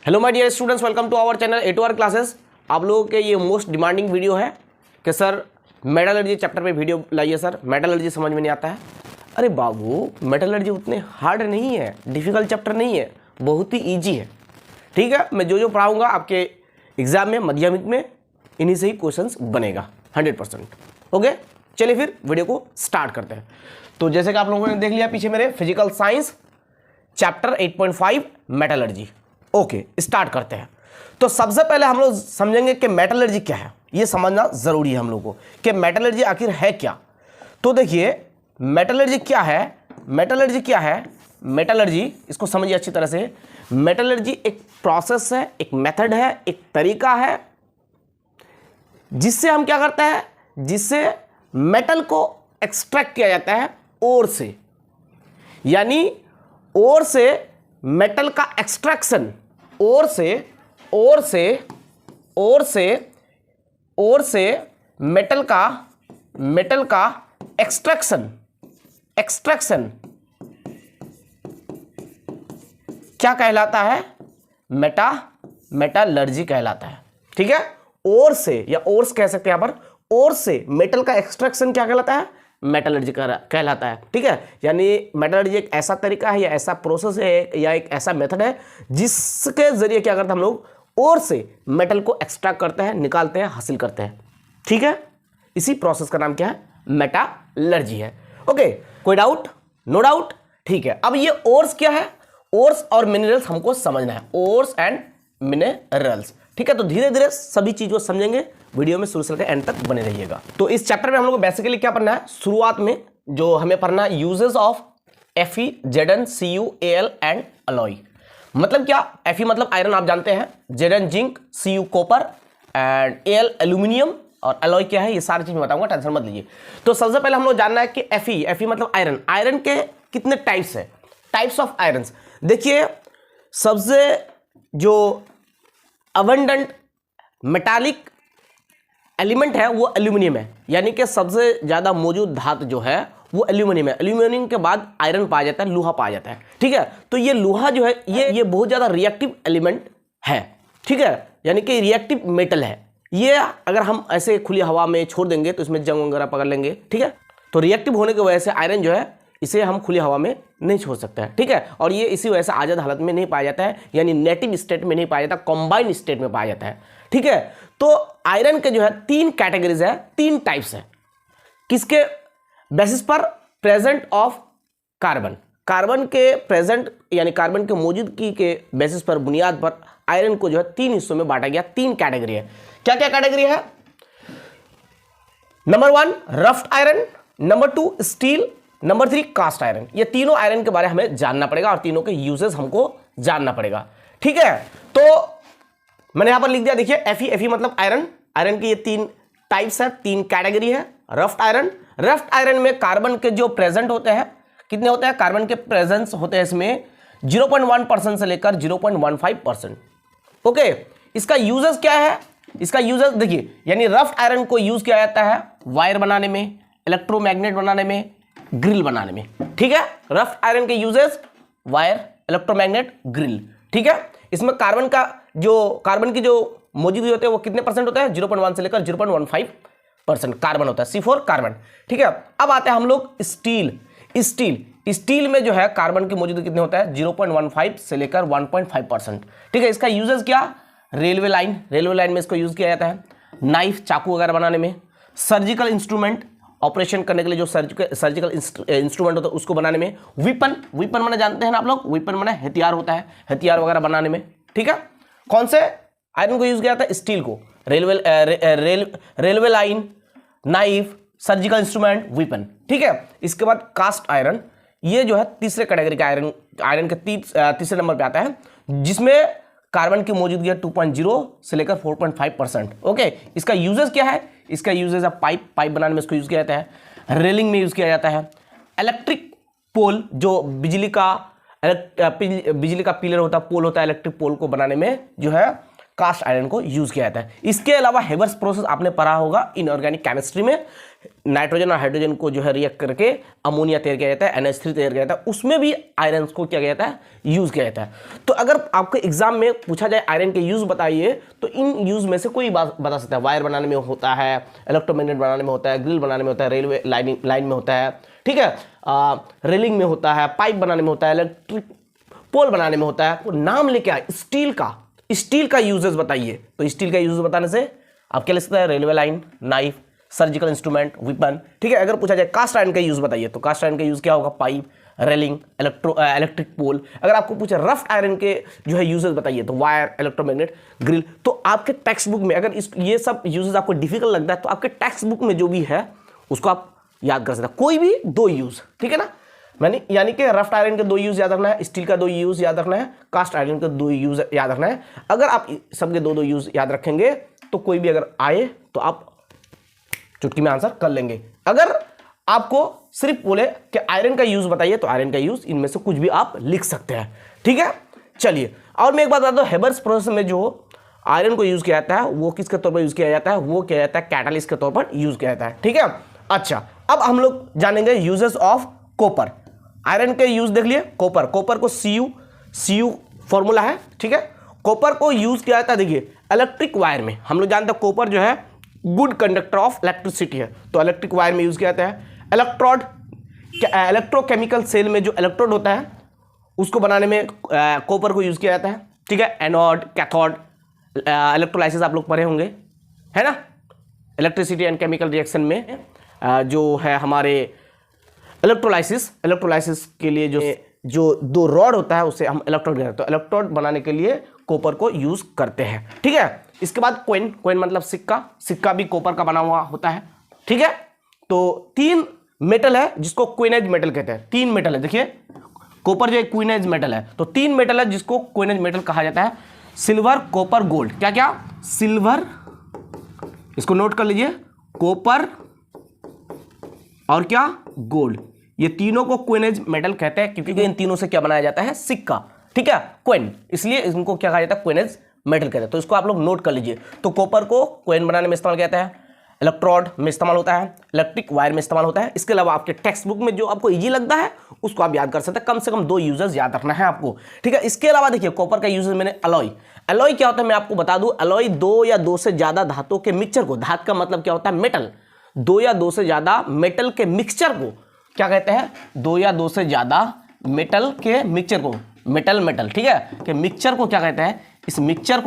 Hello my dear students, welcome to our channel A2R classes. आप लोगों के ये मोस्ट डिमांडिंग वीडियो है कि सर मेटलर्जी चैप्टर पे वीडियो लाइए सर, मेटलर्जी समझ में नहीं आता है। अरे बाबू, मेटलर्जी उतने हार्ड नहीं है, डिफ़िकल्ट चैप्टर नहीं है, बहुत ही ईजी है। ठीक है, मैं जो पढ़ाऊँगा आपके एग्जाम में, माध्यमिक में इन्हीं से ही क्वेश्चन बनेगा 100%। ओके, चलिए फिर वीडियो को स्टार्ट करते हैं। तो जैसे कि आप लोगों ने देख लिया पीछे मेरे, physical science chapter 8.5 metallurgy. Okay, start करते हैं। तो सबसे पहले हम लोग समझेंगे कि मेटलर्जी क्या है। ये समझना जरूरी है हम लोग को कि मेटलर्जी आखिर है क्या। तो देखिए, मेटलर्जी क्या है, मेटलर्जी क्या है। मेटलर्जी, इसको समझिए अच्छी तरह से। मेटलर्जी एक प्रोसेस है, एक मेथड है, एक तरीका है जिससे हम क्या करते हैं, जिससे मेटल को एक्सट्रैक्ट किया जाता है ओर से, यानी ओर से मेटल का एक्सट्रैक्शन, ओर से मेटल का एक्सट्रैक्शन क्या कहलाता है, मेटलर्जी कहलाता है। ठीक है, ओर से या ओर्स कह सकते हैं यहां पर, ओर से मेटल का एक्सट्रैक्शन क्या कहलाता है, मेटलर्जी कहलाता है। ठीक है, यानी मेटलर्जी एक ऐसा तरीका है या ऐसा प्रोसेस है या एक ऐसा मेथड है जिसके जरिए क्या करते हैं हम लोग, ओर से मेटल को एक्सट्रैक्ट करते हैं, निकालते हैं, हासिल करते हैं। ठीक है, इसी प्रोसेस का नाम क्या है, मेटलर्जी है। ओके, कोई डाउट? No doubt. ठीक है, अब ये ओर्स क्या है, ओर्स और मिनरल्स हमको समझना है, ओर्स एंड मिनरल्स। ठीक है, तो धीरे धीरे सभी चीजों समझेंगे, वीडियो में शुरू से लेकर एंड तक बने रहिएगा। तो इस चैप्टर में हम लोग को बेसिकली क्या पढ़ना है, शुरुआत में जो हमें पढ़ना है, uses of Fe, Zn, Cu, Al and alloy. मतलब क्या, Fe मतलब आयरन आप जानते हैं, Zn zinc, Cu copper and Al aluminium, और अलॉय क्या है ये सारी चीज मैं बताऊंगा, टेंशन मत लीजिए। तो सबसे पहले हम लोग जानना है कि Fe मतलब आयरन, आयरन के कितने टाइप्स है, टाइप्स ऑफ आयरन। देखिए, सबसे जो अबंडेंट मेटालिक एलिमेंट है वो एल्यूमिनियम है, यानी कि सबसे ज़्यादा मौजूद धातु जो है वो एल्यूमिनियम है। एल्यूमिनियम के बाद आयरन पाया जाता है, लोहा पाया जाता है। ठीक है, तो ये लोहा जो है ये बहुत ज़्यादा रिएक्टिव एलिमेंट है। ठीक है, यानी कि रिएक्टिव मेटल है। ये अगर हम ऐसे खुली हवा में छोड़ देंगे तो इसमें जंग वगैरह पकड़ लेंगे। ठीक है, तो रिएक्टिव होने की वजह से आयरन जो है इसे हम खुली हवा में नहीं छोड़ सकते हैं। ठीक है, और ये इसी वजह से आज़ाद हालत में नहीं पाया जाता है, यानी नेटिव स्टेट में नहीं पाया जाता, कॉम्बाइंड स्टेट में पाया जाता है। ठीक है, तो आयरन के जो है 3 कैटेगरीज है, 3 टाइप्स है। किसके बेसिस पर, प्रेजेंट ऑफ कार्बन, कार्बन के प्रेजेंट यानी कार्बन के मौजूदगी के बेसिस पर, बुनियाद पर आयरन को जो है 3 हिस्सों में बांटा गया। 3 कैटेगरी है। क्या क्या कैटेगरी है? Number 1 wrought iron, number 2 steel, number 3 cast iron. ये तीनों आयरन के बारे में हमें जानना पड़ेगा और तीनों के यूजेस हमको जानना पड़ेगा। ठीक है, तो मैंने यहां पर लिख दिया, देखिए Fe मतलब आयरन, आयरन की ये 3 टाइप्स है, 3 कैटेगरी है। रफ्ड आयरन, रफ्ड आयरन में कार्बन के जो प्रेजेंट होते हैं, कितने होते हैं, कार्बन के प्रेजेंस होते हैं इसमें 0.1% से लेकर 0.15%। ओके, इसका यूजेस क्या है, इसका यूजेस देखिए, यानी रफ्ड आयरन को यूज किया जाता है वायर बनाने में, इलेक्ट्रोमैग्नेट बनाने में, ग्रिल बनाने में। ठीक है, रफ्ड आयरन के यूजेस वायर, इलेक्ट्रोमैग्नेट, ग्रिल। ठीक है, इसमें कार्बन की जो मौजूदगी होते हैं वो कितने परसेंट होता है, 0.1 से लेकर 0.15% कार्बन होता है, C4 कार्बन। ठीक है, अब आते हैं हम लोग स्टील में जो है कार्बन की मौजूदगी कितने होता है, 0.15 से लेकर 1.5%। ठीक है, इसका यूजेस क्या, रेलवे लाइन में इसको यूज किया जाता है, नाइफ, चाकू वगैरह बनाने में, सर्जिकल इंस्ट्रूमेंट, ऑपरेशन करने के लिए जो सर्जिकल इंस्ट्रूमेंट होता है उसको बनाने में, विपन माने जानते हैं ना आप लोग, विपन माने हथियार होता है, हथियार वगैरह बनाने में। ठीक है, कौन से आयरन को यूज किया जाता है, स्टील को, railway line, knife, surgical instrument, weapon. ठीक है, इसके बाद कास्ट आयरन, ये जो है तीसरे कैटेगरी का आयरन के तीसरे नंबर पे आता है, जिसमें कार्बन की मौजूदगी है 2.0 से लेकर 4.5%। ओके, इसका यूजेस क्या है, इसका यूजेस है पाइप बनाने में इसको यूज किया जाता है, रेलिंग में यूज किया जाता है, इलेक्ट्रिक पोल, जो बिजली का पिलर होता है, पोल होता है, इलेक्ट्रिक पोल को बनाने में जो है कास्ट आयरन को यूज किया जाता है। इसके अलावा हेवर्स प्रोसेस आपने पढ़ा होगा इनऑर्गेनिक केमिस्ट्री में, नाइट्रोजन और हाइड्रोजन को जो है रिएक्ट करके अमोनिया तैयार किया जाता है, NH3 तैयार किया जाता है, उसमें भी आयरन को क्या किया जाता है, यूज किया जाता है। तो अगर आपको एग्जाम में पूछा जाए आयरन के यूज बताइए, तो इन यूज में से कोई बात बता सकता है। वायर बनाने में होता है, इलेक्ट्रोमैग्नेट बनाने में होता है, ग्रिल बनाने में होता है, रेलवे लाइन में होता है, ठीक है, रेलिंग में होता है, पाइप बनाने में होता है, इलेक्ट्रिक पोल बनाने में होता है। नाम लेके आए स्टील का यूजेस बताइए। तो स्टील का यूज बताने से आप क्या ले सकते हैं, railway line, knife, surgical instrument, weapon, ठीक है। अगर पूछा जाए कास्ट आयरन का यूज बताइए, तो कास्ट आयरन का यूज क्या होगा, पाइप, रेलिंग, इलेक्ट्रिक पोल। अगर आपको पूछे रफ आयरन के जो है यूजेस बताइए, तो वायर, इलेक्ट्रोमैग्नेट, ग्रिल। तो आपके टेक्स्ट बुक में अगर ये सब यूजेस आपको डिफिकल्ट लगता है, तो आपके टेक्स्ट बुक में जो भी है उसको आप याद कर सकते हैं, कोई भी 2 यूज, ठीक है ना। मैंने यानी कि रफ आयरन के 2 यूज याद रखना है, स्टील का 2 यूज याद रखना है, कास्ट आयरन का 2 यूज याद रखना है। अगर आप सबके 2 यूज याद रखेंगे तो कोई भी अगर आए तो आप चुटकी में आंसर कर लेंगे। अगर आपको सिर्फ बोले कि आयरन का यूज बताइए, तो आयरन का यूज इनमें से कुछ भी आप लिख सकते हैं, ठीक है। चलिए, और मैं एक बात बता दूं, हेबर्स प्रोसेस में जो आयरन को यूज किया जाता है वो किसके तौर पर यूज किया जाता है, वो किया जाता है कैटालिस्ट के तौर पर यूज किया जाता है, ठीक है। अच्छा, अब हम लोग जानेंगे यूजेस ऑफ कॉपर। आयरन के यूज देख लिए, कॉपर को Cu फॉर्मूला है, ठीक है। कॉपर को यूज किया जाता है, देखिए इलेक्ट्रिक वायर में। हम लोग जानते हैं कॉपर जो है गुड कंडक्टर ऑफ इलेक्ट्रिसिटी है, तो इलेक्ट्रिक वायर में यूज किया जाता है। इलेक्ट्रोकेमिकल सेल में जो इलेक्ट्रोड होता है उसको बनाने में कॉपर को यूज किया जाता है, ठीक है। एनोड, कैथोड, इलेक्ट्रोलाइसिस आप लोग पढ़े होंगे, है ना, इलेक्ट्रिसिटी एंड केमिकल रिएक्शन में जो है हमारे इलेक्ट्रोलाइसिस के लिए जो 2 रॉड होता है उसे हम इलेक्ट्रोड कहते हैं, तो इलेक्ट्रोड बनाने के लिए कॉपर को यूज करते हैं, ठीक है। इसके बाद कॉइन मतलब सिक्का भी कॉपर का बना हुआ होता है, ठीक है। तो 3 मेटल है जिसको क्विनेज मेटल कहते हैं, 3 मेटल है, देखिए कॉपर जो एक क्विनेज मेटल है, तो 3 मेटल है जिसको क्विनेज मेटल कहा जाता है, सिल्वर, कॉपर, गोल्ड। क्या सिल्वर, इसको नोट कर लीजिए, कॉपर और क्या, गोल्ड। ये तीनों को क्विनेज मेटल कहते हैं क्योंकि इन तीनों से क्या बनाया जाता है, सिक्का, ठीक है, क्विन, इसलिए इनको क्या कहा जाता है, क्विनेज मेटल कहते हैं। तो इसको आप लोग नोट कर लीजिए। तो कॉपर को क्विन बनाने में इस्तेमाल किया जाता है, इलेक्ट्रोड में इस्तेमाल होता है, इलेक्ट्रिक वायर में इस्तेमाल होता है। इसके अलावा आपके टेक्स्ट बुक में जो आपको इजी लगता है उसको आप याद कर सकते हैं, कम से कम 2 यूजेस याद रखना है आपको, ठीक है। इसके अलावा देखिए कॉपर का यूजेस मैंने अलॉय क्या होता है मैं आपको बता दूं। अलॉय 2 या 2 से ज्यादा धातुओं के मिक्सचर को, धातु का मतलब क्या होता है, मेटल, 2 या 2 से ज्यादा मेटल के मिक्सचर को क्या कहते हैं, 2 या 2 से ज्यादा मेटल के मिक्सचर को, मेटल, ठीक है, के मिक्सचर को क्या कहते हैं, इस मिक्सचर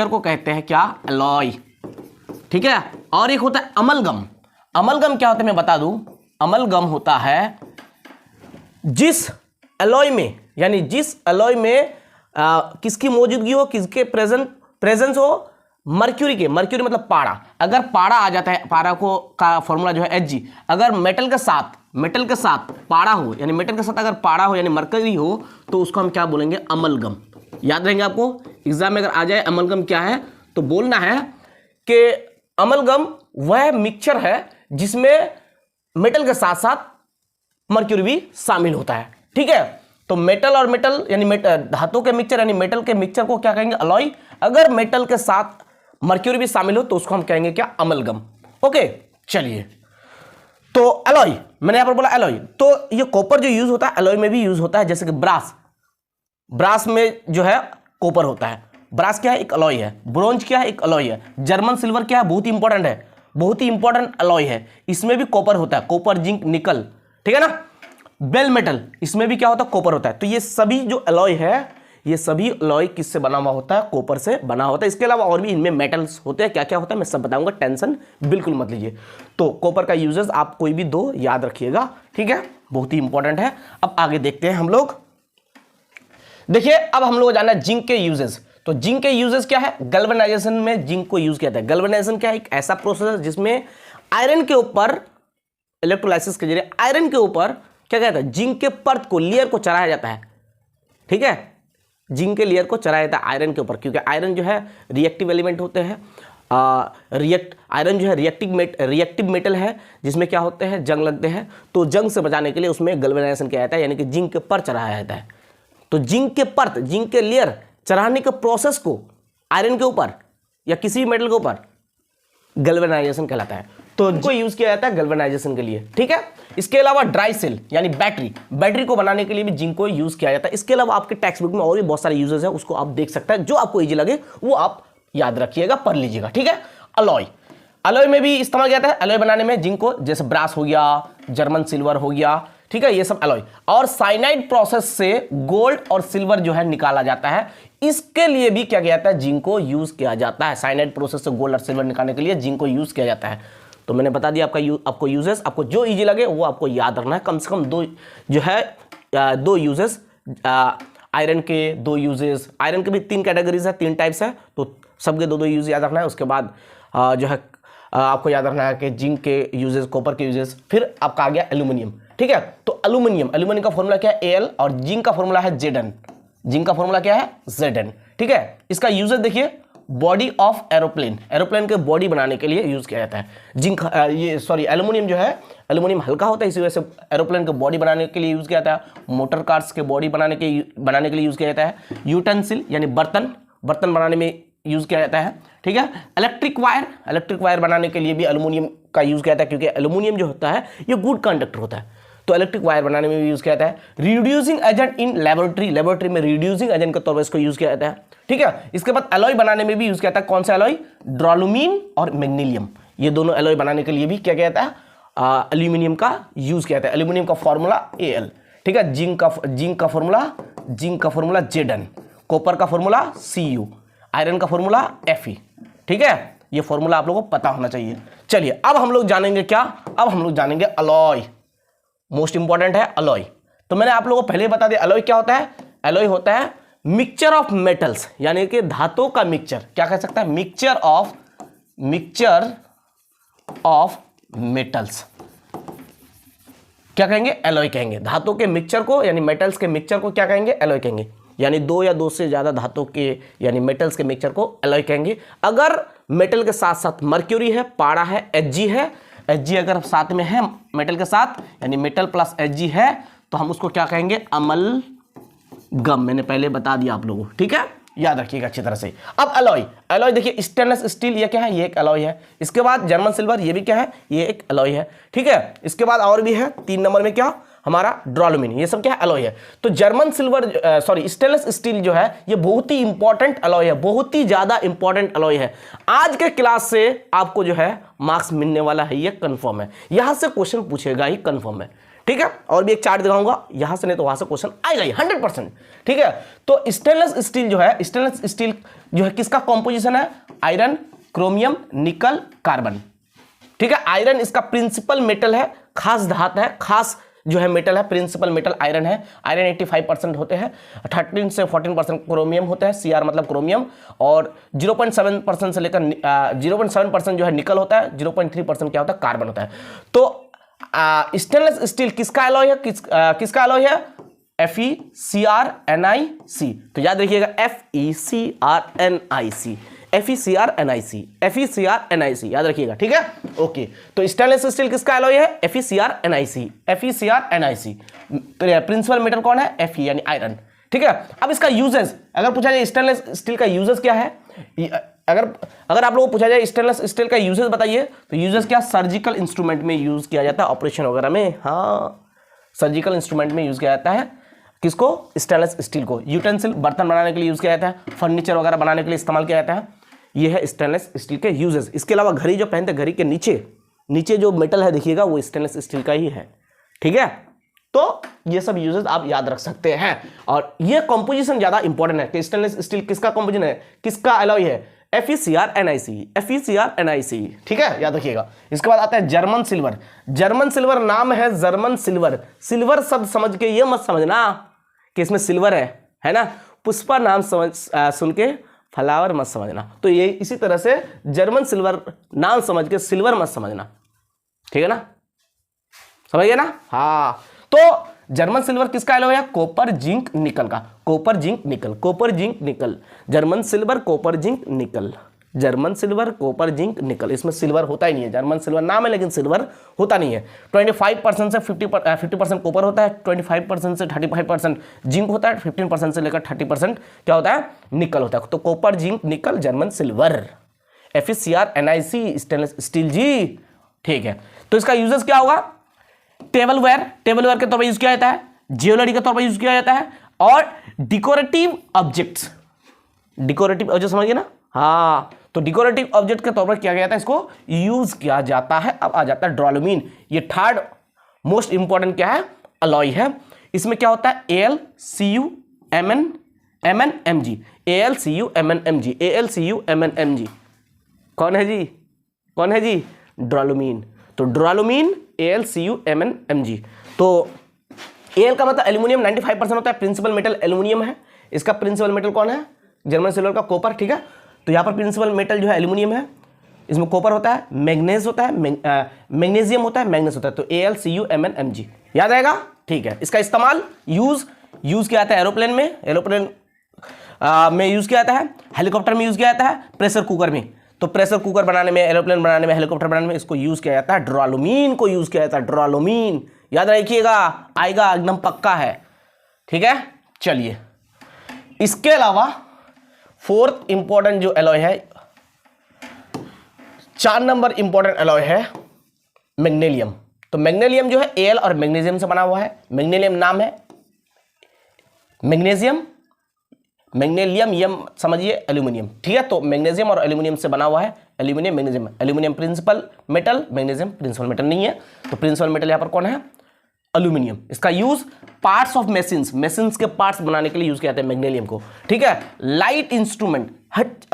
को कहते हैं क्या, अलॉय, ठीक है। और एक होता है अमलगम क्या होता है मैं बता दूं। अमलगम होता है जिस अलॉय में, यानी जिस अलॉय में किसकी मौजूदगी हो, किसके प्रेजेंस हो, मर्क्यूरी मतलब पारा। अगर पारा आ जाता है, पारा को का फॉर्मूला जो है Hg, अगर मेटल के साथ पारा हो, यानी मेटल के साथ अगर पारा हो यानी मर्क्यूरी हो, तो उसको हम क्या बोलेंगे, अमलगम। याद रहेंगे आपको, एग्जाम में अगर आ जाए अमलगम क्या है, तो बोलना है कि अमलगम वह मिक्सचर है जिसमें मेटल के साथ साथ मर्क्यूरी भी शामिल होता है, ठीक है। तो मेटल और मेटल यानी धातु के मिक्सचर यानी मेटल के मिक्सचर को क्या कहेंगे, अलॉय। अगर मेटल के साथ मर्क्यूरी भी शामिल हो तो उसको हम कहेंगे क्या, अमलगम। ओके, चलिए, तो अलॉय मैंने यहां पर बोला अलॉय। तो ये कॉपर जो यूज होता है अलॉय में भी यूज होता है, जैसे कि ब्रास में जो है कॉपर होता है। ब्रास क्या है, एक अलॉय है। ब्रोंज क्या है, एक अलॉय है। जर्मन सिल्वर क्या है, बहुत ही इंपॉर्टेंट है, बहुत ही इंपॉर्टेंट अलॉय है, इसमें भी कॉपर होता है, कॉपर, जिंक, निकल, ठीक है ना। बेल मेटल, इसमें भी क्या होता है, कॉपर होता है। तो ये सभी जो अलॉय है, ये सभी अलॉय किससे बना हुआ होता है, कॉपर से बना होता है। इसके अलावा और भी इनमें मेटल्स होते हैं, क्या क्या होता है मैं सब बताऊंगा, टेंशन बिल्कुल मत लीजिए। तो कॉपर का यूजेस आप कोई भी 2 याद रखिएगा, ठीक है, बहुत ही इंपॉर्टेंट है। अब आगे देखते हैं हम लोग, देखिए अब हम लोग जानना है जिंक के यूजेस। तो जिंक के यूजेस क्या है, गैल्वेनाइजेशन में जिंक को यूज किया जाता है। गैल्वेनाइजेशन क्या है, एक ऐसा प्रोसेस है जिसमें आयरन के ऊपर इलेक्ट्रोलाइसिस के जरिए आयरन के ऊपर क्या कहता है, जिंक के परत को, लेयर को चढ़ाया जाता है, ठीक है, जिंक के लेयर को चढ़ाया जाता है आयरन के ऊपर, क्योंकि आयरन जो है रिएक्टिव एलिमेंट होते हैं। आयरन जो है रिएक्टिव मेटल है जिसमें क्या होते हैं, जंग लगते हैं। तो जंग से बचाने के लिए उसमें गैल्वेनाइजेशन किया जाता है, यानी कि जिंक के परत चढ़ाया जाता है। तो जिंक के परत, जिंक के लेयर चढ़ाने के प्रोसेस को आयरन के ऊपर या किसी भी मेटल के ऊपर गैल्वेनाइजेशन कहलाता है। तो इनको यूज किया जाता है गैल्वेनाइजेशन के लिए, ठीक है। इसके अलावा ड्राई सेल यानी बैटरी को बनाने के लिए भी जिंक को यूज किया जाता है। इसके अलावा आपके टेक्स्ट बुक में और भी बहुत सारे यूजेस है, उसको आप देख सकते हैं, जो आपको इजी लगे वो आप याद रखिएगा, पढ़ लीजिएगा, ठीक है। अलॉय में भी इस्तेमाल किया जाता है, अलॉय बनाने में जिंक को, जैसे ब्रास हो गया, जर्मन सिल्वर हो गया, ठीक है, ये सब अलॉय। और साइनाइड प्रोसेस से गोल्ड और सिल्वर जो है निकाला जाता है, इसके लिए भी क्या किया जाता है, जिंक को यूज किया जाता है। साइनाइड प्रोसेस से गोल्ड और सिल्वर निकालने के लिए जिंक को यूज किया जाता है। तो मैंने बता दिया आपको यूजेस, आपको जो इजी लगे वो आपको याद रखना है। कम से कम दो यूजेस, आयरन के 2 यूजेस, आयरन के भी 3 कैटेगरीज है, 3 टाइप्स है, तो सबके 2 यूज याद रखना है। उसके बाद जो है आपको याद रखना है कि जिंक के यूजेस, कॉपर के यूजेस, फिर आपका आ गया एल्यूमिनियम, ठीक है। तो एल्यूमिनियम का फॉर्मूला क्या है, Al, और जिंक का फॉर्मूला है Zn। जिंक का फॉर्मूला क्या है, Zn, ठीक है। इसका यूजेस देखिए, बॉडी ऑफ एरोप्लेन के बॉडी बनाने के लिए यूज किया जाता है। एल्यूमिनियम जो है, एल्यूमिनियम हल्का होता है, इसी वजह से एरोप्लेन के बॉडी बनाने के लिए यूज किया जाता है। मोटर कार्स के बॉडी बनाने के लिए यूज किया जाता है। यूटेंसिल यानी बर्तन बनाने में यूज किया जाता है, ठीक है। इलेक्ट्रिक वायर बनाने के लिए भी एल्यूमिनियम का यूज किया जाता है, क्योंकि एल्यूमिनियम जो होता है ये गुड कंडक्टर होता है, तो इलेक्ट्रिक वायर बनाने में भी यूज किया जाता है। रिड्यूसिंग एजेंट इन लेबोरेटरी में रिड्यूसिंग एजेंट के तौर पर इसको यूज किया जाता है, ठीक है। इसके बाद अलॉय बनाने में भी यूज किया जाता है। कौन सा अलॉय, ड्रोलुमीन और मैग्नीशियम, ये दोनों अलॉय बनाने के लिए भी क्या किया जाता है, एल्यूमिनियम का यूज किया जाता है। एल्यूमिनियम का फॉर्मूला Al, ठीक है। जिंक का फॉर्मूला Zn, कॉपर का फॉर्मूला Cu, आयरन का फॉर्मूला Fe, ठीक है। ये फॉर्मूला आप लोगों को पता होना चाहिए। चलिए अब हम लोग जानेंगे क्या, अब हम लोग जानेंगे अलॉय। मोस्ट इंपॉर्टेंट है अलॉय। तो मैंने आप लोगों को पहले ही बता दिया अलॉय क्या होता है। अलॉय होता है मिक्सचर ऑफ मेटल्स, यानी कि धातुओं का मिक्सचर, क्या कह सकता है, मिक्सचर ऑफ मेटल्स, क्या कहेंगे, एलॉय कहेंगे। धातु के मिक्सचर को यानी मेटल्स के मिक्सचर को क्या कहेंगे, एलॉय कहेंगे। यानी 2 या 2 से ज्यादा धातु के यानी मेटल्स के मिक्सचर को एलॉय कहेंगे। अगर मेटल के साथ साथ मर्क्यूरी है, पारा है, Hg है, Hg अगर साथ में है मेटल के साथ, यानी मेटल प्लस Hg है, तो हम उसको क्या कहेंगे, अमलगम। मैंने पहले बता दिया आप लोगों को, ठीक है, याद रखिएगा अच्छी तरह से। अब अलॉय देखिए, स्टेनलेस स्टील ये क्या है, ये एक अलॉय है। इसके बाद जर्मन सिल्वर, ये भी क्या है, ये एक अलॉय है, ठीक है। इसके बाद और भी है 3 नंबर में क्या, हमारा ड्रोलुमीन, ये सब क्या है, अलॉय है। तो जर्मन सिल्वर स्टेनलेस स्टील जो है ये बहुत ही इंपॉर्टेंट अलॉय है, बहुत ही ज्यादा इंपॉर्टेंट अलॉय है। आज के क्लास से आपको जो है मार्क्स मिलने वाला है, ये कंफर्म है। यहां से क्वेश्चन पूछेगा ही, कंफर्म है, ठीक है। और भी एक चार्ट दिखाऊंगा, यहां से नहीं तो वहां से क्वेश्चन आएगा ही 100%, ठीक है। तो स्टेनलेस स्टील जो है किसका कॉम्पोजिशन है, आयरन, क्रोमियम, निकल, कार्बन, ठीक है। आयरन इसका प्रिंसिपल मेटल है, खास धातु है, खास जो है मेटल है, प्रिंसिपल मेटल आयरन है। आयरन 85% होते हैं, 13 से 14% क्रोमियम होता है, Cr मतलब क्रोमियम, और 0.7% से लेकर 0.7% जो है निकल होता है, 0.3% क्या होता है, कार्बन होता है। तो स्टेनलेस स्टील किसका एलॉय है, किसका एलॉय है, FeCrNiC। तो याद रखिएगा FeCrNiC याद रखिएगा, ठीक है, ओके। तो स्टेनलेस स्टील किसका एलॉय है, FeCrNiC। प्रिंसिपल मेटल कौन है, Fe यानी आयरन, ठीक है। अब इसका यूजेस अगर पूछा जाए स्टेनलेस स्टील का यूजेस क्या है, अगर आप लोगों को पूछा जाए स्टेनलेस स्टील का यूजेस बताइए, तो यूजेस क्या, सर्जिकल इंस्ट्रूमेंट में यूज किया जाता है, ऑपरेशन वगैरह में, हाँ, सर्जिकल इंस्ट्रूमेंट में यूज किया जाता है। किसको, स्टेनलेस स्टील को। यूटेंसिल बर्तन बनाने के लिए यूज किया जाता है, फर्नीचर वगैरह बनाने के लिए इस्तेमाल किया जाता है। ये है स्टेनलेस स्टील के यूजेस। इसके अलावा घड़ी जो पहनते हैं, घड़ी के नीचे जो मेटल है देखिएगा, वो स्टेनलेस स्टील का ही है, ठीक है। तो ये सब यूजेस आप याद रख सकते हैं। और ये कंपोजिशन ज्यादा इंपॉर्टेंट है कि स्टेनलेस स्टील किसका कंपोजिशन है, किसका एलॉय है, FeCrNiC, ठीक है, याद रखिएगा। इसके बाद आता है जर्मन सिल्वर नाम है जर्मन सिल्वर शब्द समझ के ये मत समझना कि इसमें सिल्वर है ना, पुष्पा नाम सुन के फ्लावर मत समझना। तो ये इसी तरह से जर्मन सिल्वर नाम समझ के सिल्वर मत समझना, ठीक है ना, समझ गए ना, हाँ। तो जर्मन सिल्वर किसका एलॉय है, कॉपर जिंक निकल का, copper zinc nickel, German silver copper zinc निकल, इसमें सिल्वर होता ही नहीं है। जर्मन सिल्वर नाम है लेकिन सिल्वर होता नहीं है। 25% से 50% कॉपर होता है, 25% से 35% जिंक होता है, 15% से लेकर 30% क्या होता है, निकल होता है। तो copper zinc nickel German silver, FeCrNiC stainless steel जी। ठीक है, तो इसका यूजेस क्या होगा? टेबलवेयर के तौर पर यूज किया जाता है, ज्वेलरी के तौर पर यूज किया जाता है, और डेकोरेटिव ऑब्जेक्ट्स, डेकोरेटिव ऑब्जेक्ट समझिए ना, हाँ, तो डेकोरेटिव ऑब्जेक्ट के तौर पर किया गया था, इसको यूज किया जाता है। अब आ जाता है ड्रोलुमीन, ये थर्ड मोस्ट इंपॉर्टेंट क्या है? अलॉय है। इसमें क्या होता है? AlCuMnMnMg, AlCuMnMg, AlCuMnMg, कौन है जी? कौन है जी? ड्रोलुमीन। तो ड्रोलुमीन AlCuMnMg। तो Al का मतलब एल्यूमिनियम 95% होता है, प्रिंसिपल मेटल एल्यूमिनियम है। इसका प्रिंसिपल मेटल कौन है? जर्मन सिल्वर का कॉपर, ठीक है। तो यहाँ पर प्रिंसिपल मेटल जो है एल्यूमिनियम है, इसमें कॉपर होता है, मैग्नीज होता है, मैग्नीशियम होता है, मैग्नीज होता है। तो AlCuMnMg याद आएगा, ठीक है। इसका इस्तेमाल यूज किया जाता है एरोप्लेन में, में यूज किया जाता है, हेलीकॉप्टर में यूज किया जाता है, प्रेशर कुकर में। तो प्रेशर कुकर बनाने में, एरोप्लेन बनाने में, हेलीकॉप्टर बनाने में इसको यूज किया जाता है, ड्रोलुमीन को यूज किया जाता है, ड्रोलुमीन याद रखिएगा, आएगा एकदम पक्का है, ठीक है। चलिए, इसके अलावा फोर्थ इंपॉर्टेंट जो एलॉय है, 4 नंबर इंपॉर्टेंट एलॉय है मैग्नीशियम। तो मैग्नीशियम जो है Al और मैग्नीशियम से बना हुआ है। मैग्नीशियम नाम है मैग्नीशियम, यम समझिए एल्यूमिनियम, ठीक है। तो मैग्नीशियम और एल्यूमिनियम से बना हुआ है, aluminium magnesium. Aluminium principal metal, magnesium principal metal नहीं है। तो प्रिंसिपल मेटल यहां पर कौन है? एल्यूमिनियम। इसका यूज पार्ट्स ऑफ मशीन्स के पार्ट्स बनाने के लिए यूज किया जाता है मैग्नीशियम को, ठीक है। लाइट इंस्ट्रूमेंट,